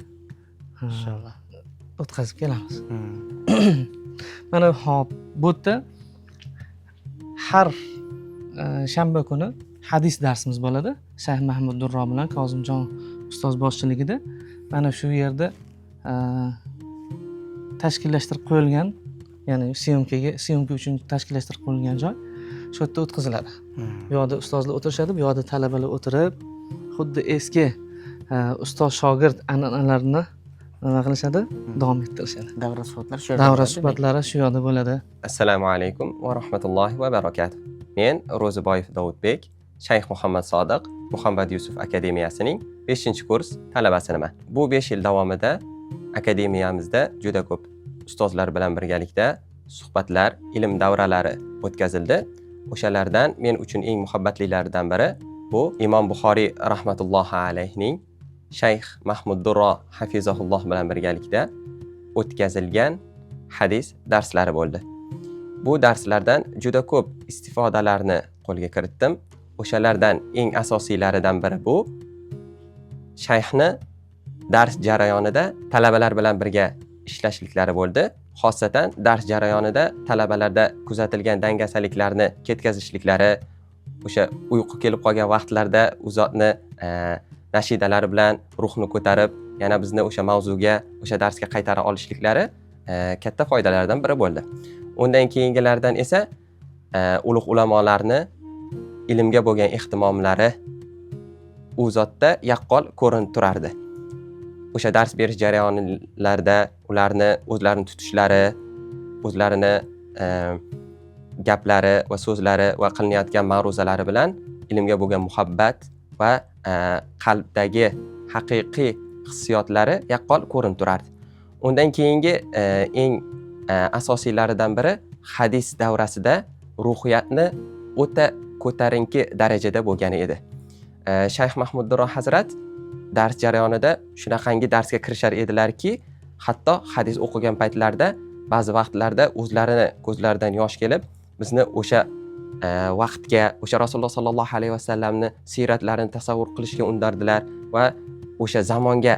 Speaker 4: inshaalloh o'tkazib kelamiz. Mana hop, bu yerda har shanba kuni hadis darsimiz bo'ladi. Shayx Mahmud Durro bilan Kozimjon ustoz boshchiligida mana shu yerda tashkillashtirib qo'yilgan, ya'ni syomka uchun tashkillashtirib qo'yilgan joy. Shu yerda o'tkaziladi. Bu yoqda ustozlar o'tirishadi, bu yoqda talabalar o'tirib, xuddi eski ustoz shogird an'analarini nima qilishadi, davom ettirishadi.
Speaker 1: Davra suhbatlari shu
Speaker 4: Davra suhbatlari shu yoqda bo'ladi.
Speaker 5: Assalomu alaykum va rahmatullohi va barakatuh. Men Ro'ziboyev Davudbek, Shayx Muhammad Sodiq Muhammad Yusuf akademiyasining 5-kurs talabasiman. Bu 5 yil davomida akademiyamizda juda ko'p ustozlar bilan birgalikda suhbatlar, ilm davralari o'tkazildi. O'shalardan men uchun eng muhabbatlilaridan biri bu Imom Buxoriy rahmatullohi alayhining Shayx Mahmud Durro hafizahulloh bilan birgalikda o'tkazilgan hadis darslari bo'ldi. Bu darslardan juda ko'p istifodalarni qo'lga kiritdim. O'shalardan eng asosiylaridan biri bu shayxni dars jarayonida talabalar bilan birga ishlashliklari bo'ldi. Xosatan dars jarayonida talabalarda kuzatilgan dangasaliklarni ketkazishliklari, o'sha uyqu kelib qolgan vaqtlarda u zotni nashidalari bilan ruhni ko'tarib, yana bizni o'sha mavzuga, o'sha darsga qaytara olishliklari katta foydalardan biri bo'ldi. Undan keyingilardan esa ulug' ulamolarni ilmga bo'lgan ehtimomlari u zotda yaqqol ko'rinib turardi. O'sha dars berish jarayonlarida ularni o'zlarini tutishlari, o'zlarini gaplari va so'zlari va qilinayotgan ma'ruzalari bilan ilmga bo'lgan muhabbat va qalbdagi haqiqiy hissiyotlari yaqqol ko'rinib turardi. Undan keyingi eng asosiylaridan biri hadis davrasida ruhiyatni o'ta ko'tarinki darajada bo'lgani edi. Shayx Mahmud Durro hazrat dars jarayonida shunaqangi darsga kirishar edilarki, hatto hadis o'qigan paytlarida ba'zi vaqtlarda o'zlarini ko'zlaridan yosh kelib, bizni o'sha vaqtga, o'sha Rasululloh sollallohu alayhi vasallamni siyratlarini tasavvur qilishga undardilar va o'sha zamonga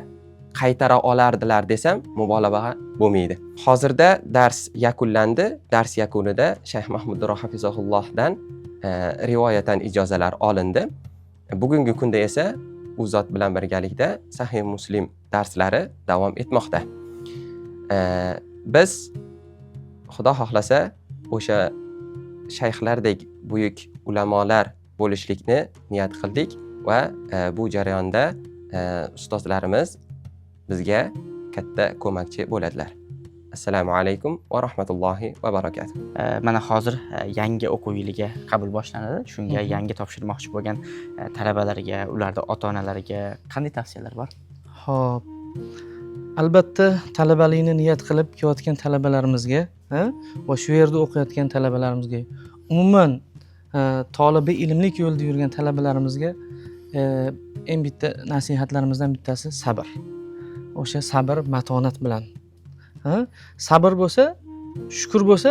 Speaker 5: qaytara olardilar desam mubolag'a bo'lmaydi. Hozirda dars yakunlandi. Dars yakunida Shayx Mahmud Durro hafizahullohdan rivoyatan ijozalar olindi. Bugungi kunda esa u zot bilan birgalikda Sahih Muslim darslari davom etmoqda. Biz Xudo xohlasa o'sha shayxlardek buyuk ulamolar bo'lishlikni niyat qildik va bu jarayonda ustozlarimiz bizga katta ko'makchi bo'ladilar. Assalomu alaykum va rahmatullohi va barakatuh.
Speaker 1: Mana hozir yangi o'quv yiliga qabul boshlanadi. Shunga yangi topshirmoqchi bo'lgan talabalarga, ularning ota-onalariga qanday tavsiyalar bor?
Speaker 4: Xo'p. Albatta, talabalikni niyat qilib kelayotgan talabalarimizga va shu yerda o'qiyotgan talabalarimizga, umuman tolibi ilmlik yo'lda yurgan talabalarimizga eng bitta nasihatlarimizdan bittasi sabr. O'sha sabr matonat bilan. Sabr bo'lsa, shukr bo'lsa,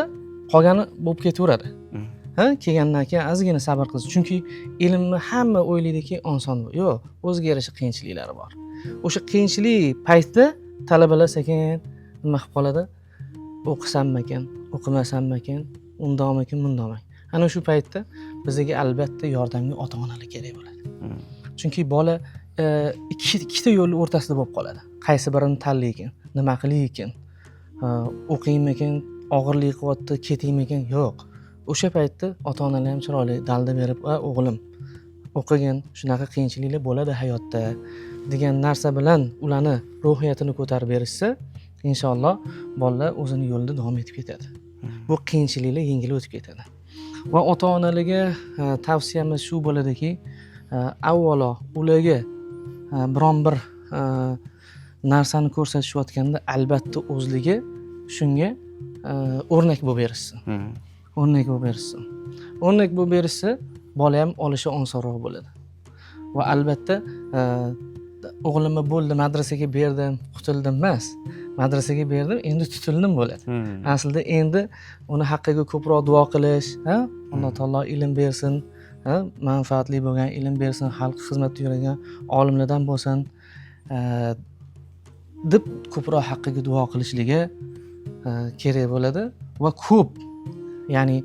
Speaker 4: qolgani bo'lib ketaveradi. Kelgandan keyin ozgina sabr qilsiz. Chunki ilmni hamma o'ylaydiki oson bu. Yo'q, o'ziga yarasha qiyinchiliklari bor. O'sha qiyinchilik paytida talabalar sekin nima qilib qoladi? O'qisammikan, o'qimasammikan, undoqmikan, bundoqmikan. Ana shu paytda bizga albatta yordamga ota-onalar kerak bo'ladi. Chunki bola ikkita yo'l o'rtasida bo'lib qoladi. Qaysi birini tanlaykin, nima qilaykin? O'qiymikan, og'irlik qilyapti, ketaymikan? Yo'q. O'sha paytda ota-onalar ham chiroyli dalda berib, o'g'lim, o'qigin, shunaqa qiyinchiliklar bo'ladi hayotda degan narsa bilan ularni ruhiyatini ko'tarib berishsa, inshaalloh bolalar o'zini yo'lida davom etib ketadi. Bu qiyinchiliklar yengil o'tib ketadi. Va ota-onalarga tavsiyamiz shu bo'ladiki, avvalo ularga biron bir narsani ko'rsatishayotganda albatta o'zligi shunga o'rnak bo'lib berishsin. O'rnak bo'lib berishsin. O'rnak bo'lib berishsa, bola ham olishi osonroq bo'ladi. Va albatta o'g'limni bo'ldi, madrasaga berdim, qutuldim emas. Madrasaga berdim, endi tutildim bo'ladi. Aslida endi uni haqqiga ko'proq duo qilish, Alloh taolo ilm bersin, manfaatli bo'lgan ilm bersin, xalq xizmatida yurgan olimlardan bo'lsin, deb ko'proq haqqiga duo qilishligi kerak bo'ladi va ko'p, ya'ni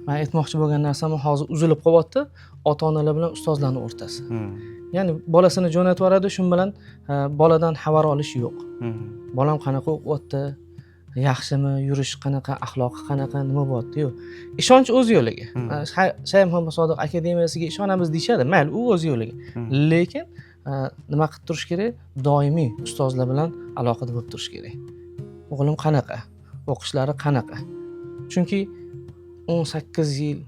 Speaker 4: men aytmoqchi bo'lgan narsam hozir uzilib qolyapti, ota-onalar bilan ustozlarning o'rtasi. Ya'ni bolasini jo'natib yuboradi, shu bilan boladan xabar olish yo'q. Bolam qanaqa o'qiyapti, yaxshimi, yurish qanaqa, axloqi qanaqa, nima bo'lyapti? Yo'q. Ishonch o'z yo'liga. Shayx Muhammad Sodiq akademiyasiga ishonamiz deyshadi, mayli, u o'z yo'liga. Lekin nima qilib turish kerak? Doimiy ustozlar bilan aloqada bo'lib turish kerak. O'g'lim qanaqa? O'qishlari qanaqa? Chunki 18 yil,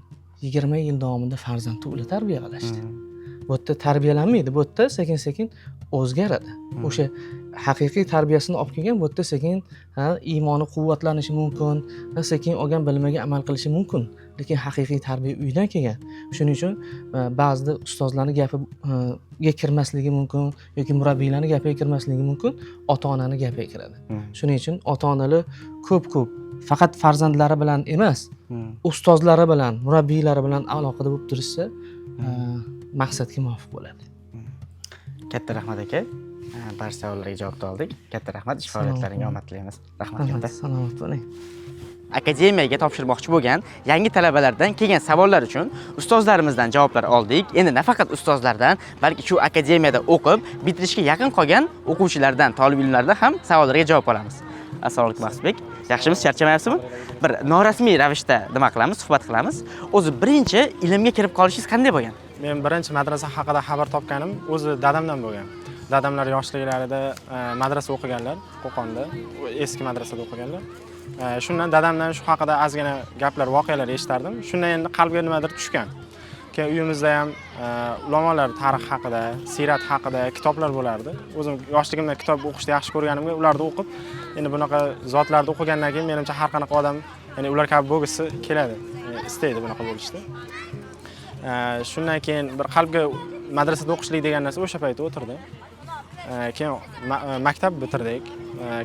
Speaker 4: 20 yil davomida farzandni ular tarbiya qilishdi. Bu yerda tarbiyalanmaydi, bu yerda sekin-sekin o'zgaradi. O'sha haqiqiy tarbiyasini olib kelgan, bu yerda sekin iymoni quvvatlanishi mumkin, sekin olgan bilimiga amal qilishi mumkin. Lekin haqiqiy tarbiya uydan kelgan. Shuning uchun ba'zida ustozlarning gapiga kirmasligi mumkin yoki murabbiylarning gapiga kirmasligi mumkin, ota-onaning gapiga kiradi. Shuning uchun ota-onalar ko'p faqat farzandlari bilan emas, ustozlari bilan, murabbiylari bilan aloqada bo'lib turishsa, maqsadga muvofiq bo'ladi.
Speaker 1: Katta rahmat aka. Barcha savollarga javob oldik. Katta rahmat. Ish faoliyatlaringga omad tilaymiz. Rahmat katta.
Speaker 4: Salomat bo'ling.
Speaker 1: Akademiyaga topshirmoqchi bo'lgan yangi talabalardan kelgan savollar uchun ustozlarimizdan javoblar oldik. Endi nafaqat ustozlardan, balki shu akademiyada o'qib, bitirishga yaqin qolgan o'quvchilardan, talab ilmlardan ham savollarga javob olamiz. Assalomu alaykum Maqsudbek. Yaxshimisiz, charchamayapsizmi? Bir norasmiy ravishda nima qilamiz, suhbat qilamiz. O'zi birinchi ilmga kirib qolishingiz qanday bo'lgan?
Speaker 13: Men birinchi madrasa haqida xabar topganim o'zi dadamdan bo'lgan. Dadamlar yoshliklarida madrasa o'qiganlar, Qo'qonda, eski madrasada o'qiganlar. Shundan dadamdan shu haqida ozgina gaplar, voqealar eshitardim. Shundan endi qalbga nimadir tushgan. Keyin uyimizda ham ulamolar tarix haqida, siyrat haqida kitoblar bo'lardi. O'zim yoshligimda kitob o'qishni yaxshi ko'rganimga ularni o'qib, endi bunaqa zotlarni o'qigandan keyin menimcha har qanaqa odam, ya'ni ular kabi bo'lgisi keladi, istaydi bunaqa bo'lishni. Shundan keyin bir qalbga madrasada o'qishlik degan narsa o'sha paytda o'tirdi. Keyin maktab bitirdik,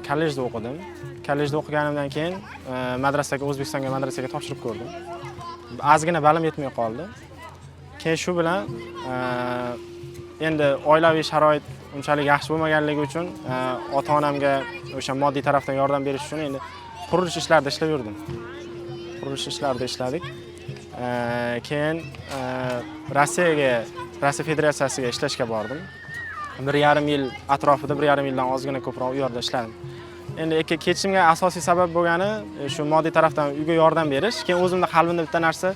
Speaker 13: kollejda o'qidim. Kollejda o'qiganimdan keyin madrasaga, O'zbekistonga madrasaga topshirib ko'rdim. Ozgina balim yetmay qoldi. Keyin shu bilan endi oilaviy sharoit unchalik yaxshi bo'lmaganligi uchun ota-onamga o'sha moddiy tarafdan yordam berish uchun endi qurilish ishlarida ishlab yurdim. Qurilish ishlarida ishladik. Keyin Rossiya Federatsiyasiga ishlashga bordim. 1,5 yil atrofida, 1,5 yildan ozgina ko'proq u yerda ishladim. Endi ketishimga asosiy sabab bo'lgani shu moddiy tarafdan uyga yordam berish. Keyin o'zimda qalbimda bitta narsa,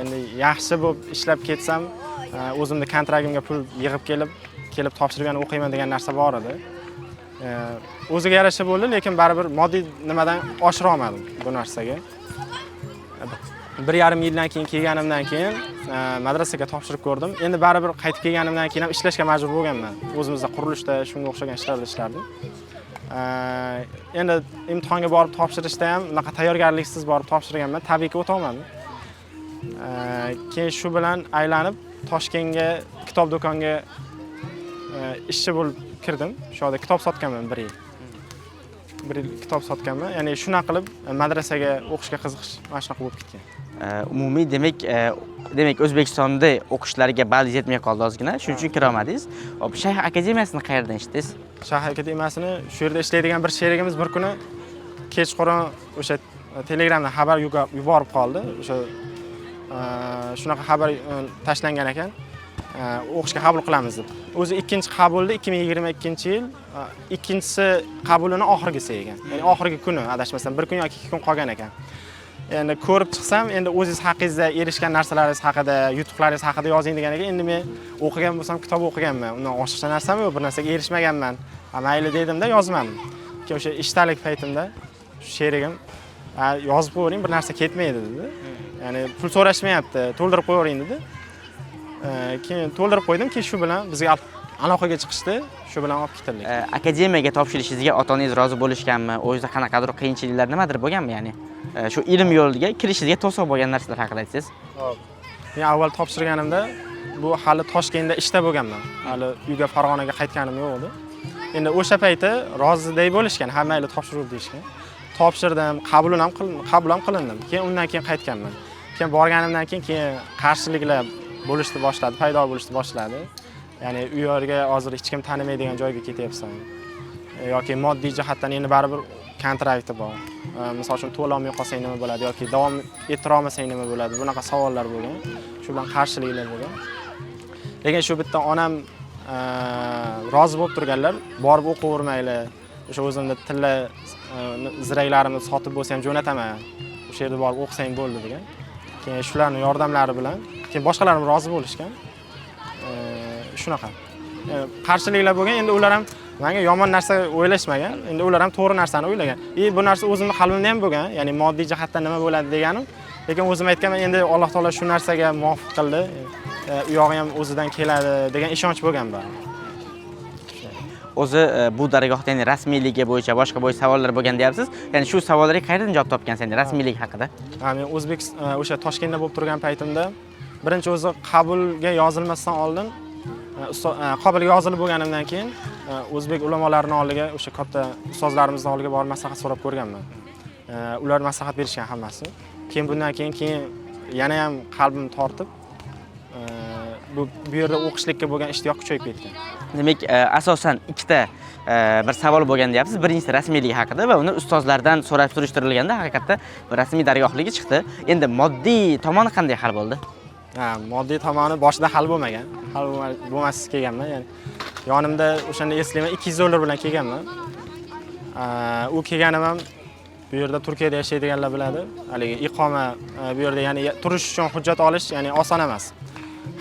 Speaker 13: endi yaxshi bo'lib ishlab ketsam, o'zimda kontragimga pul yig'ib kelib topshirib yana o'qiyman degan narsa bor edi. O'ziga yarasha bo'ldi, lekin baribir moddiy nimadan oshira olmadim bu narsaga. 1,5 yildan keyin kelganimdan keyin madrasaga topshirib ko'rdim. Endi baribir qaytib kelganimdan keyin ham ishlashga majbur bo'lganman. O'zimizda qurilishda, shunga o'xshagan ishlarda ishlardim. Endi imtihonga borib topshirishda ham unaqa tayyorgarliksiz borib topshirganman, tabiiyki o'ta olmadim. Keyin shu bilan aylanib Toshkentga kitob do'koniga ishchi bo'lib kirdim. Shu yerda kitob sotganman 1 yil. 1 yil kitob sotganman. Ya'ni shuna qilib madrasaga o'qishga qiziqish mana shunaqa bo'lib ketgan.
Speaker 1: Umumiy demak O'zbekistonda o'qishlariga ball yetmay qoldi ozgina, shuning uchun kira olmadingiz. Shayx akademiyasini qayerdan eshitdingiz?
Speaker 13: Shayx akademiyasini shu yerda ishlaydigan bir sherigimiz bir kuni kechqurun o'sha Telegramdan xabar yuborib qoldi. O'sha shunaqa xabar tashlangan ekan. O'qishga qabul qilamiz deb. O'zi ikkinchi qabulda 2022-yil, ikkinchisi qabulini oxirgisi ekan. Ya'ni oxirgi kuni adashmasam 1 kun yoki 2 kun qolgan ekan. Endi ko'rib chiqsam, endi o'zingiz haqingizda erishgan narsalaringiz haqida, yutuqlaringiz haqida yozing degan ekan. Endi men o'qigan bo'lsam, kitob o'qiganman. Undan oshiqcha narsam yo'q, bir narsaga erishmaganman. Mayli dedim-da, yozmadim. Keyin o'sha ishtalik paytimda sherigim yozib qo'ying, bir narsa ketmaydi dedi. Ya'ni pul so'rashmayapti, to'ldirib qo'ying dedi. Keyin to'ldirib qo'ydim, keyin shu bilan bizga aloqaga chiqishdi, shu bilan olib ketildik.
Speaker 1: Akademiyaga topshirishingizga ota-onangiz rozi bo'lishganmi? O'zida qanaqadir qiyinchiliklar nimadir bo'lganmi, ya'ni? Shu ilm yo'liga kirishingizga to'siq bo'lgan narsalar haqida aytsangiz.
Speaker 13: Xo'p. Men avval topshirganimda bu hali Toshkentda ishda bo'lganman. Hali uyga Farg'onaga qaytganim yo'q edi. Endi o'sha payti rozidek bo'lishgan, hammaylar topshirib deyishgan. Topshirdim, qabul ham qilindim. Keyin undan keyin qaytganman. Keyin borganimdan keyin qarshiliklar bo'lishni boshladi, paydo bo'lishni boshladi. Ya'ni u yerga hozir hech kim tanimaydigan joyga ketyapsan. Yoki moddiy jihatdan endi baribir kontrakti bor. Misol uchun to'lolmay qolsang nima bo'ladi yoki davom ettira olmasang nima bo'ladi? Bunaqa savollar bo'lgan. Shu bilan qarshiliklar bo'lgan. Lekin shu bitta onam rozi bo'lib turganlar, borib o'qivermaylar. O'sha o'zimda tilla ziraklarimni sotib bo'lsa ham jo'nataman. O'sha yerda borib o'qisang bo'ldi degan. Keyin shularning yordamlari bilan keyin boshqalar ham rozi bo'lishgan. Shunaqa. qarshiliklar bo'lgan. Endi ular ham menga yomon narsa o'ylashmagan. Endi ular ham to'g'ri narsani o'ylagan. Bu narsa o'zimning qalbimda ham bo'lgan. Ya'ni moddiy jihatdan nima bo'ladi deganim. Lekin o'zim aytganman, endi Alloh taolo shu narsaga muvofiq qildi. U yog'i ham o'zidan keladi degan ishonch bo'lgan bor.
Speaker 1: O'zi bu dargohda ya'ni rasmiyligi bo'yicha boshqa savollar bo'lgan deyapsiz. Ya'ni shu savollarga qayerdan javob topgansiz endi rasmiylik haqida?
Speaker 13: Men O'zbek o'sha Toshkentda bo'lib turgan paytimda birinchi o'zi qabulga yozilmasdan oldin qabulga yozilib bo'lganimdan keyin o'zbek ulamolarining oldiga o'sha katta ustozlarimizning oldiga borib maslahat so'rab ko'rganman. Ular maslahat berishgan hammasi. Keyin bundan keyin yana ham qalbim tortib bu yerda o'qishlikka bo'lgan ishtiyoq kuchayib ketgan.
Speaker 1: Demak, asosan ikkita bir savol bo'lgan deyapsiz. Birinchisi rasmiyligi haqida va uni ustozlardan so'rab surishtirilganda haqiqatda rasmiy dargohligi chiqdi. Endi moddiy tomoni qanday hal bo'ldi?
Speaker 13: Moddiy tomoni boshida hal bo'lmagan. Hal bo'lmasiz kelganman. Ya'ni yonimda o'shanda eslayman $200 bilan kelganman. U kelganim ham bu yerda Turkiyada yashaydiganlar biladi. Haligi iqoma bu yerda ya'ni turish uchun hujjat olish ya'ni oson emas.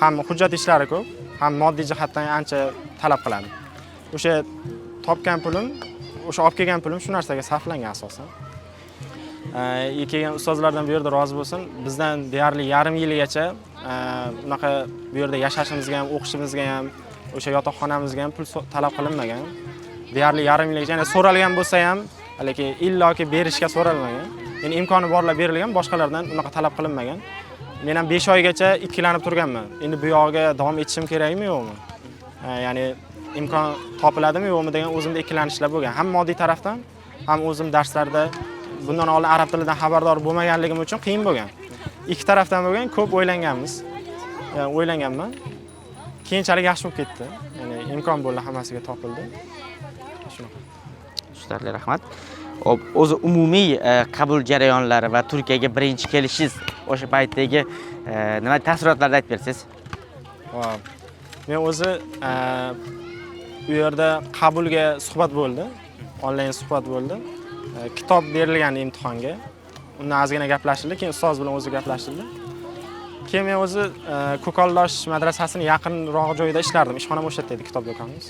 Speaker 13: Ham hujjat ishlari ko'p, ham moddiy jihatdan ancha talab qiladi. O'sha topgan pulim, o'sha olib kelgan pulim shu narsaga sarflangan asosan. Kelgan ustozlardan bu yerda rozi bo'lsin. Bizdan deyarli yarim yilgacha bunaqa bu yerda yashashimizga ham, o'qishimizga ham, o'sha yotoqxonamizga ham pul talab qilinmagan. Deyarli yarim yilgacha, ya'ni so'ralgan bo'lsa ham, lekin illoki berishga so'ralmagan. Ya'ni imkoni borlar berilgan, boshqalardan unaqa talab qilinmagan. Men ham 5 oygacha ikkilanib turganman. Endi bu yoqqa davom etishim kerakmi, yo'qmi? Ya'ni imkon topiladimi, yo'qmi degan o'zimda ikkilanishlar bo'lgan. Ham moddiy tarafdan, ham o'zim darslarda bundan oldin arab tilidan xabardor bo'lmaganligim uchun qiyin bo'lgan. Ikki tarafdan bo'lgan, ko'p o'ylanganman. Keyinchalik yaxshi bo'lib ketdi. Ya'ni imkon bo'ldi, hammasiga topildi. Shunaqa.
Speaker 1: Tushunarli, rahmat. O'zi umumiy qabul jarayonlari va Turkiyaga birinchi kelishingiz o'sha paytdagi nima taassurotlarni aytib bersangiz?
Speaker 13: Men o'zi u yerda qabulga suhbat bo'ldi. Onlayn suhbat bo'ldi. Kitob berilgan imtihonga. Undan ozgina gaplashildi, keyin ustoz bilan o'zi gaplashildi. Keyin men o'zi Ko'kaldosh madrasasining yaqinroq joyida ishlardim. Ishxonam o'sha yerda edi, kitob do'konimiz.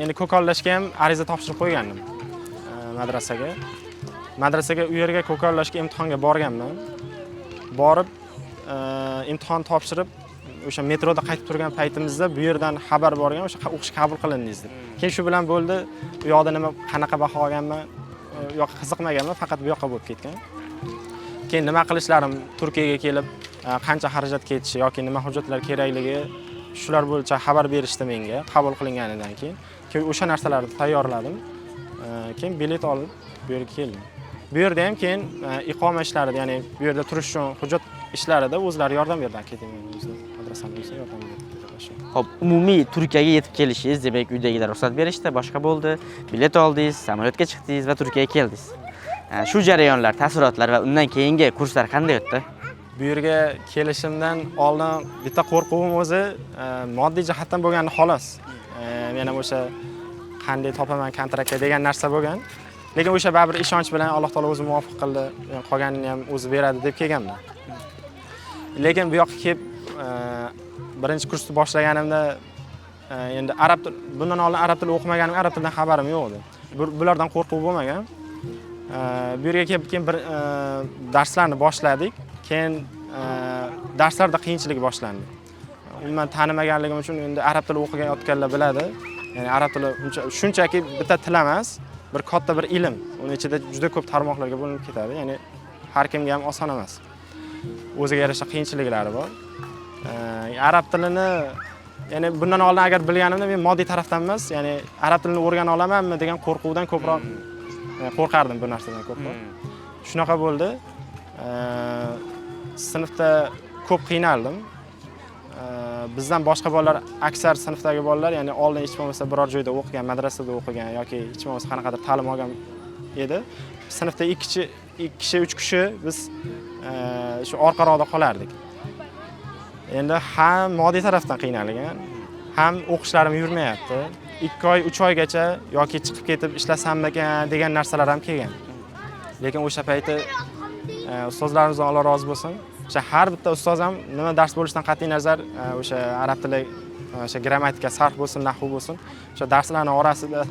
Speaker 13: Endi Ko'kaldoshga ham ariza topshirib qo'ygandim. Madrasaga u yerga Ko'kaldoshga imtihonga borganman. Borib imtihon topshirib o'sha metroda qaytib turgan paytimizda bu yerdan xabar borgan, o'sha o'qish qabul qilindingiz deb. Keyin shu bilan bo'ldi. U yoqda nima qanaqa baho olganman, u yoqqa qiziqmaganman, faqat bu yoqqa bo'lib ketgan. Keyin nima qilishlarim, Turkiyaga kelib qancha xarajat ketishi yoki nima hujjatlar kerakligi shular bo'yicha xabar berishdi menga qabul qilinganidan keyin. Keyin o'sha narsalarni tayyorladim. Keyin bilet olib bu yerga keldim. Bu yerda ham keyin iqoma ishlarida, ya'ni bu yerda turish uchun hujjat ishlarida o'zlari yordam berdi, akademiyaning o'zi, madrasaning o'zi yordam berdi.
Speaker 1: Xo'p, umumiy Turkiyaga yetib kelishingiz, demak, uydagilar ruxsat berishdi, boshqa bo'ldi. Bilet oldingiz, samolyotga chiqdingiz va Turkiyaga keldingiz. Shu jarayonlar, taassurotlar va undan keyingi kurslar qanday o'tdi?
Speaker 13: Bu yerga kelishimdan oldin bitta qo'rquvim o'zi moddiy jihatdan bo'lgani xolos. Men ham o'sha qanday topaman kontraktga degan narsa bo'lgan. Lekin o'sha baribir ishonch bilan Alloh taolo o'zi muvofiq qildi. Qolganini ham o'zi beradi deb kelganman. Lekin bu yoqqa kelib birinchi kursni boshlaganimda endi bundan oldin arab tili o'qimaganimga arab tilidan xabarim yo'q edi. Bulardan qo'rquv bo'lmagan. Bu yerga kelib keyin bir darslarni boshladik. Keyin darslarda qiyinchilik boshlandi. Umuman tanimaganligim uchun endi arab tili o'qiyotganlar biladi. Ya'ni arab tili shunchaki bitta til emas, bir katta bir ilm. Uning ichida juda ko'p tarmoqlarga bo'linib ketadi. Ya'ni har kimga ham oson emas. O'ziga yarasha qiyinchiliklari bor. Arab tilini ya'ni bundan oldin agar bilganimda men moddiy tarafdan emas, ya'ni arab tilini o'rgana olamanmi degan qo'rquvdan ko'proq qo'rqardim bu narsadan ko'proq. Shunaqa bo'ldi. Sinfda ko'p qiynaldim. Bizdan boshqa bolalar, aksar sinfdagi bolalar, ya'ni oldin hech bo'lmasa biror joyda o'qigan, madrasada o'qigan yoki hech bo'lmasa qanaqadir ta'lim olgan edi. Sinfda 2 kishi, 3 kishi biz shu orqaroqda qolardik. Endi ham moddiy tarafdan qiynalgan, ham o'qishlarim yurmayapti. 2 oy, 3 oygacha yoki chiqib ketib ishlasammikan degan narsalar ham kelgan. Lekin o'sha payti ustozlarimizdan Alloh rozi bo'lsin, o'sha har bitta ustoz ham nima dars bo'lishidan qat'iy nazar o'sha arab tili, o'sha grammatika, sarf bo'lsin, nahv bo'lsin, o'sha darslarning orasida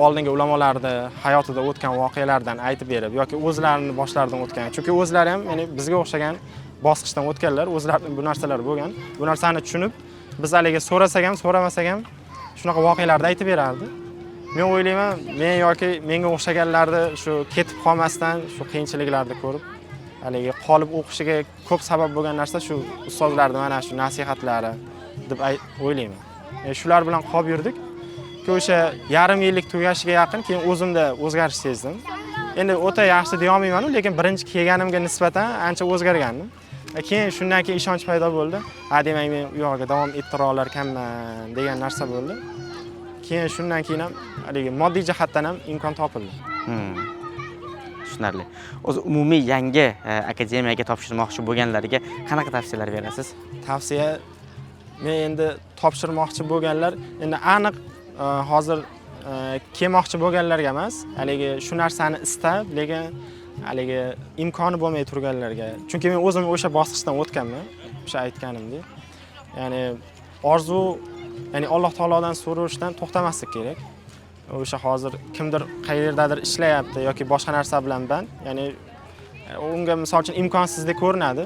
Speaker 13: oldingi ulamolarni hayotida o'tgan voqealardan aytib berib yoki o'zlarini boshlaridan o'tgan. Chunki o'zlari ham ya'ni bizga o'xshagan bosqichdan o'tganlar, o'zlarining bu narsalar bo'lgan. Bu narsani tushunib, biz haliga so'rasak ham, so'ramasak ham shunaqa voqealarni aytib berardi. Men o'ylayman, men yoki menga o'xshaganlarni shu ketib qolmasdan, shu qiyinchiliklarni ko'rib, haligi qolib o'qishiga ko'p sabab bo'lgan narsa shu ustozlarning mana shu nasihatlari deb o'ylayman. Shular bilan qolib yurdik. O'sha yarim yillik tugashiga yaqin keyin o'zimda o'zgarish sezdim. Endi o'ta yaxshi deya olmayman, lekin birinchi kelganimga nisbatan ancha o'zgargandim. Keyin shundan keyin ishonch paydo bo'ldi. Demak men u yoqqa davom ettira olar ekanman degan narsa bo'ldi. Keyin shundan keyin ham haligi moddiy jihatdan ham imkon topildi.
Speaker 1: Tushunarli. O'zi umumiy yangi akademiyaga topshirmoqchi bo'lganlarga qanaqa tavsiyalar berasiz?
Speaker 13: Tavsiya, men endi topshirmoqchi bo'lganlar endi aniq hozir kelmoqchi bo'lganlarga emas, haligi shu narsani istab, lekin haligi imkoni bo'lmay turganlarga. Chunki men o'zim o'sha bosqichdan o'tganman, o'sha aytganimdek. Ya'ni orzu, ya'ni Alloh taolodan so'rashdan to'xtamaslik kerak. O'sha hozir kimdir qayerdadir ishlayapti yoki boshqa narsa bilan band, ya'ni unga misol uchun imkonsizlik ko'rinadi.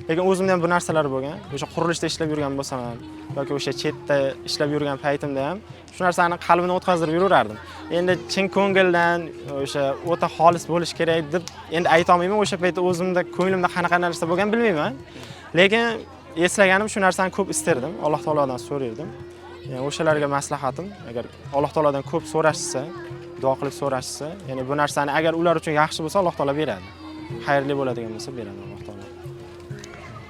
Speaker 13: Lekin o'zimda ham bu narsalar bo'lgan. O'sha qurilishda ishlab yurgan bo'lsam ham yoki o'sha chetda ishlab yurgan paytimda ham shu narsani qalbini o'tkazdirib yuraverardim. Endi chin ko'ngildan o'sha o'ta xolis bo'lish kerak deb endi ayta olmayman. O'sha paytda o'zimda ko'nglimda qanaqa narsa bo'lgan bilmayman. Lekin eslaganim shu narsani ko'p istardim. Alloh taolodan so'rardim. Yani o'shalarga maslahatim, agar Alloh taolodan ko'p so'rashsa, duo qilib so'rashsa, ya'ni bu narsani agar ular uchun yaxshi bo'lsa, Alloh taolo beradi. Xayrli bo'ladigan bo'lsa beradi Alloh taolo.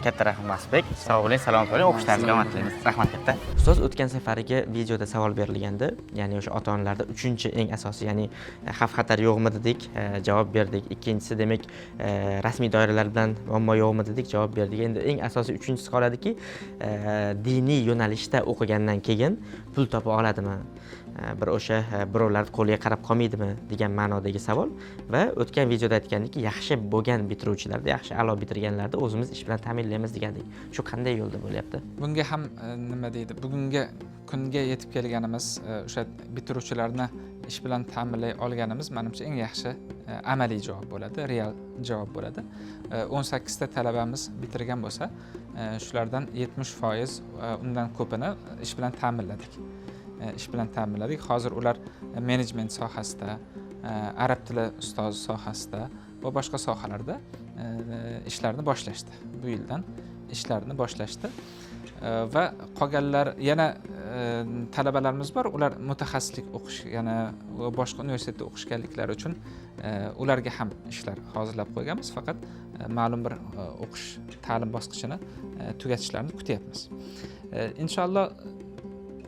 Speaker 1: Katta rahmat Masbek. Sog' bo'ling, salomat bo'ling. O'qishlaringizga omad tilaymiz. Rahmat katta. Ustoz, o'tgan safariga videoda savol berilganda, ya'ni o'sha ota-onalarda 3-chi eng asosiy, ya'ni xavf-xatar yo'qmi dedik, javob berdik. Ikkinchisi demak, rasmiy doiralar bilan muammo yo'qmi dedik, javob berdik. Endi eng asosiy 3-inchisi qoladiki, diniy yo'nalishda o'qigandan keyin pul topa oladimi? Bir o'sha birovlar qo'liga qarab qolmaydimi degan ma'nodagi savol va o'tgan videoda aytgandiki, yaxshi bo'lgan bitiruvchilarda, yaxshi a'lo bitirganlarda o'zimiz ish bilan ta'minlaymiz degandik. Shu qanday yo'lda bo'lyapti?
Speaker 2: Bunga ham nima deydi? Bugungi kunga yetib kelganimiz, o'sha bitiruvchilarni ish bilan ta'minlay olganimiz menimcha eng yaxshi amaliy javob bo'ladi, real javob bo'ladi. 18 ta talabamiz bitirgan bo'lsa, shulardan 70% undan ko'pini ish bilan ta'minladik. Hozir ular menejment sohasida, arab tili ustozi sohasida va boshqa sohalarda ishlarni boshlashdi. Bu yildan ishlarini boshlashdi. Va qolganlar yana talabalarimiz bor. Ular mutaxassislik o'qish, yana boshqa universitetda o'qishganliklari uchun ularga ham ishlar hozirlab qo'yganmiz. Faqat ma'lum bir o'qish ta'lim bosqichini tugatishlarini kutyapmiz. Inshaalloh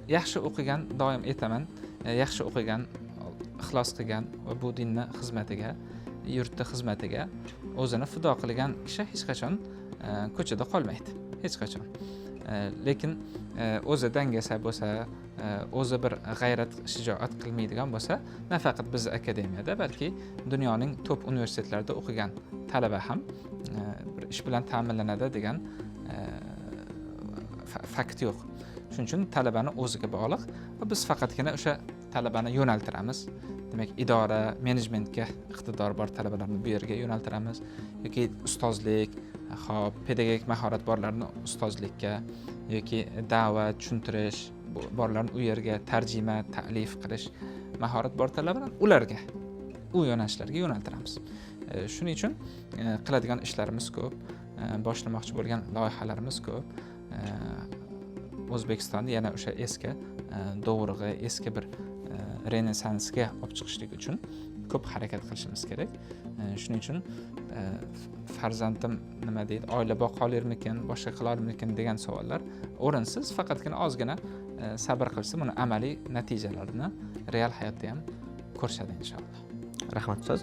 Speaker 2: yaxshi o'qigan, doim aytaman, yaxshi o'qigan, ixlos qilgan va bu dinni xizmatiga, yurtni xizmatiga o'zini fido qilgan kishi hech qachon ko'chada qolmaydi, hech qachon. Lekin o'zi dangasa bo'lsa, o'zi bir g'ayrat, shijoat qilmaydigan bo'lsa, nafaqat bizning akademiyada, balki dunyoning top universitetlarida o'qigan talaba ham bir ish bilan ta'minlanadi degan fakt yo'q. Shuning uchun talabani o'ziga bog'liq va biz faqatgina o'sha talabani yo'naltiramiz. Demak, idora, menejmentga iqtidori bor talabalarni bu yerga yo'naltiramiz yoki ustozlik, xo'p, pedagogik mahorat borlarni ustozlikka yoki da'vat, tushuntirish borlarni u yerga, tarjima, ta'lif qilish mahorat bor talabalarni ularga, u yo'nalishlarga yo'naltiramiz. Shuning uchun qiladigan ishlarimiz ko'p, boshlamoqchi bo'lgan loyihalarimiz ko'p. O'zbekistonni yana o'sha eski dovrug'i, eski bir renesansga olib chiqishlik uchun ko'p harakat qilishimiz kerak. Shuning uchun farzandim nima deydi, oila boqa olarmikin, boshqa qila olarmikin degan savollar o'rinsiz. Faqatgina ozgina sabr qilsa, buni amaliy natijalarini real hayotda ham ko'rishadi inshaalloh.
Speaker 1: Rahmat ustoz.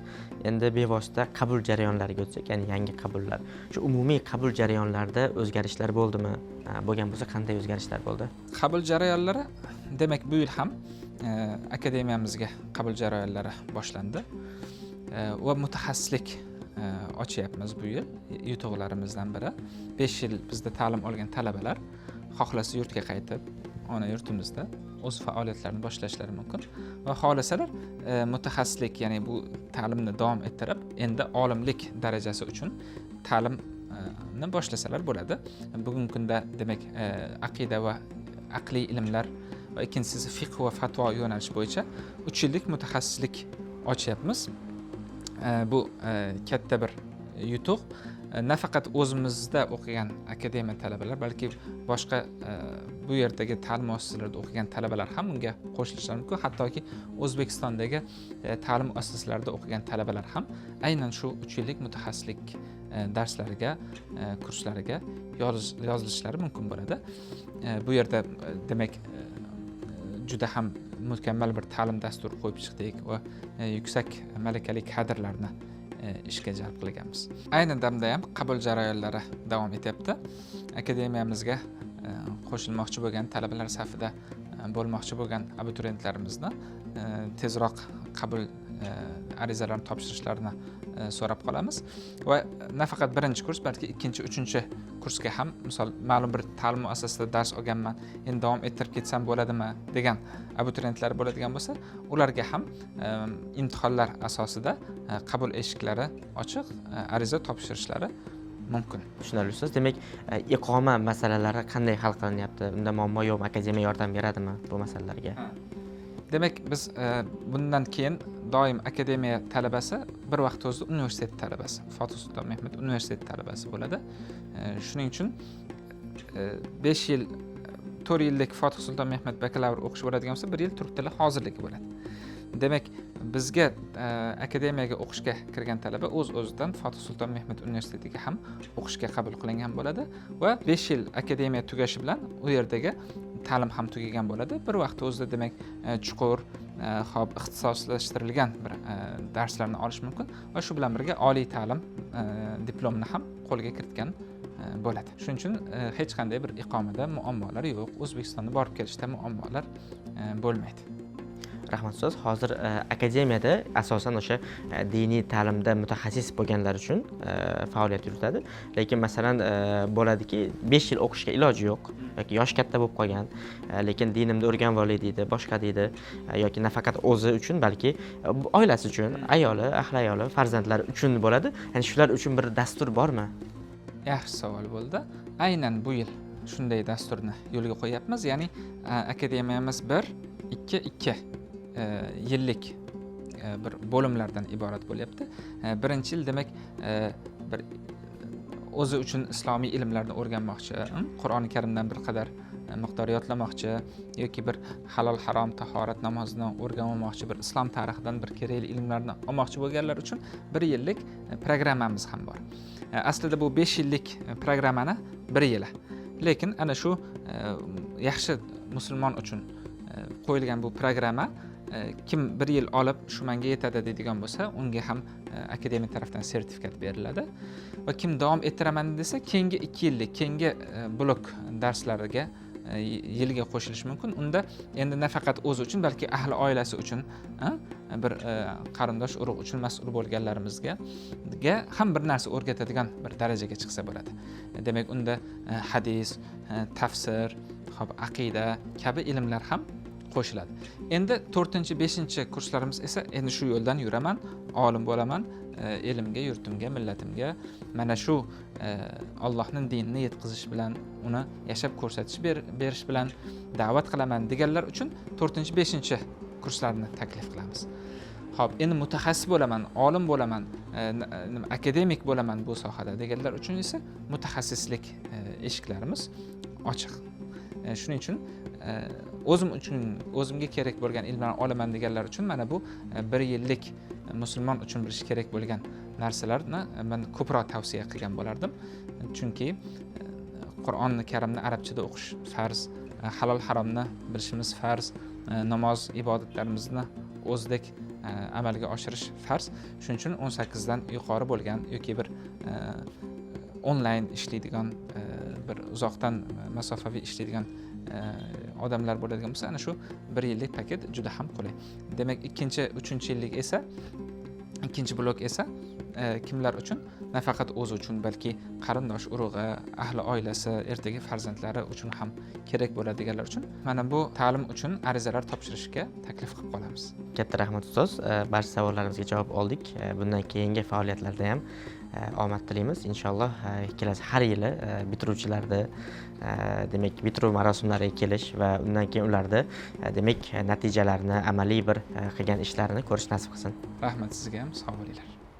Speaker 1: Endi bevosita qabul jarayonlariga o'tsak, ya'ni yangi qabullar. Shu umumiy qabul jarayonlarida o'zgarishlar bo'ldimi? Bo'lgan bo'lsa, qanday o'zgarishlar bo'ldi?
Speaker 2: Qabul jarayonlari, demak, bu yil ham akademiyamizga qabul jarayonlari boshlandi va mutaxassislik ochyapmiz bu yil. Yutuqlarimizdan biri 5 yil bizda ta'lim olgan talabalar xohlasa yurtga qaytib, ona yurtimizda o'z faoliyatlarini boshlashlari mumkin va xohlasalar mutaxassislik, ya'ni bu ta'limni davom ettirib, endi olimlik darajasi uchun ta'limni boshlasalar bo'ladi. Bugungi kunda demak aqida va aqliy ilmlar va ikkinchisi fiqh va fatvo yo'nalishi bo'yicha 3 yillik mutaxassislik ochyapmiz. Bu katta bir yutuq. Nafaqat o'zimizda o'qigan akademiya talabalar, balki boshqa bu yerdagi ta'lim muassasalarida o'qigan talabalar ham bunga qo'shilishlari mumkin. Hattoki O'zbekistondagi ta'lim muassasalarida o'qigan talabalar ham aynan shu 3 yillik mutaxassislik darslariga, kurslariga yozilishlari mumkin bo'ladi. Bu yerda demak juda ham mukammal bir ta'lim dasturi qo'yib chiqdik va yuksak malakali kadrlarni ishga jalb qilganmiz. Ayni damda ham qabul jarayonlari davom etyapti. Akademiyamizga qo'shilmoqchi bo'lgan talabalar safida bo'lmoqchi bo'lgan abituriyentlarimizni tezroq qabul arizalarini topshirishlarini so'rab qolamiz va nafaqat birinchi kurs, balki ikkinchi, uchinchi kursga ham, misol ma'lum bir ta'lim muassasasida dars olganman, endi davom ettirib ketsam bo'ladimi degan abituriyentlar bo'ladigan bo'lsa, ularga ham imtihonlar asosida qabul eshiklari ochiq, ariza topshirishlari mumkin.
Speaker 1: Tushunarli ustoz. Demak, iqoma masalalari qanday hal qilinyapti? Unda muammo yo'qmi? Akademiya yordam beradimi bu masalalarga?
Speaker 2: Demak, biz bundan keyin doim akademiya talabasi bir vaqt o'zida universitet talabasi, Fatih Sulton Mehmet universitet talabasi bo'ladi. Shuning uchun 5 yil 4 yillik Fatih Sulton Mehmet bakalavr o'qish bo'ladigan bo'lsa, 1 yil turk tili hozirligi bo'ladi. Demak, bizga akademiyaga o'qishga kirgan talaba o'z-o'zidan Fatih Sulton Mehmet universitetiga ham o'qishga qabul qilingan bo'ladi va 5 yil akademiya tugashi bilan u yerdagi ta'lim ham tugagan bo'ladi. Bir vaqt o'zida demak chuqur, ixtisoslashtirilgan bir darslarni olish mumkin va shu bilan birga oliy ta'lim diplomini ham qo'lga kiritgan bo'ladi. Shuning uchun hech qanday bir iqomada muammolar yo'q. O'zbekistonga borib kelishda muammolar bo'lmaydi.
Speaker 1: Rahmat ustoz. Hozir akademiyada asosan o'sha diniy ta'limda mutaxassis bo'lganlar uchun faoliyat yuritadi. Lekin masalan bo'ladiki, 5 yil o'qishga iloji yo'q yoki yosh katta bo'lib qolgan, lekin dinimni o'rganib olay deydi, boshqa deydi, yoki nafaqat o'zi uchun, balki oilasi uchun, ayoli, ahli ayoli, farzandlari uchun bo'ladi. Ya'ni shular uchun bir dastur bormi?
Speaker 2: Yaxshi savol bo'ldi. Aynan bu yil shunday dasturni yo'lga qo'yapmiz. Ya'ni akademiyamiz 1-2 yillik bir bo'limlardan iborat bo'lyapti. Birinchi yil demak bir o'zi uchun islomiy ilmlarni o'rganmoqchi, Qur'oni Karimdan bir qadar miqdor yodlamoqchi yoki bir halol harom tahorat namozini o'rganmoqchi, bir islom tarixidan bir kerakli ilmlarni olmoqchi bo'lganlar uchun 1 yillik programmamiz ham bor. Aslida bu 5 yillik programmani 1 yili. Lekin ana shu yaxshi musulmon uchun qo'yilgan bu programma kim 1 yil olib shu menga yetadi deydigan bo'lsa, unga ham akademiya tarafdan sertifikat beriladi va kim davom ettiraman desa, keyingi 2 yillik, keyingi blok darslariga yilga qo'shilishi mumkin. Unda endi nafaqat o'zi uchun, balki ahli oilasi uchun, bir qarindosh urug' uchun mas'ul bo'lganlarimizga ham bir narsa o'rgatadigan bir darajaga chiqsa bo'ladi. Demak, unda hadis, tafsir, aqida kabi ilmlar ham qo'shiladi. Endi 4-5 kurslarimiz esa endi shu yo'ldan yuraman, olim bo'laman, elimga, yurtimga, millatimga mana shu Allohning dinini yetkazish bilan, uni yashab ko'rsatish berish bilan da'vat qilaman deganlar uchun 4-5 kurslarni taklif qilamiz. Xo'p, endi mutaxassis bo'laman, olim bo'laman, akademik bo'laman bu sohada deganlar uchun esa mutaxassislik eshiklarimiz ochiq. Shuning uchun o'zimga kerak bo'lgan ilmlarni olaman deganlar uchun mana bu 1 yillik musulmon uchun bilish kerak bo'lgan narsalarni men ko'proq tavsiya qilgan bo'lardim. Chunki Qur'onni Karimni arabchada o'qish farz, halol haromni bilishimiz farz, namoz ibodatlarimizni o'zidek amalga oshirish farz. Shuning uchun 18 dan yuqori bo'lgan yoki bir onlayn ishlaydigan, bir uzoqdan masofaviy ishlaydigan odamlar bo'ladigan bo'lsa, ana shu 1 yillik paket juda ham qulay. Demak, 2-3 yillik esa, ikkinchi blok esa kimlar uchun? nafaqat o'zi uchun, balki qarindosh urug'i, ahli oilasi, ertaga farzandlari uchun ham kerak bo'ladiganlar uchun mana bu ta'lim uchun arizalar topshirishga taklif qilib qolamiz.
Speaker 1: Katta rahmat ustoz. Barcha savollarimizga javob oldik. Bundan keyingi faoliyatlarda ham omad tilaymiz. Inshaalloh kelasi har yili bitiruvchilarni demak bitiruv marosimlariga kelish va undan keyin ularda demak natijalarni, amaliy bir qilgan ishlarini ko'rish nasib qilsin.
Speaker 2: Rahmat sizga ham, sog' bo'linglar.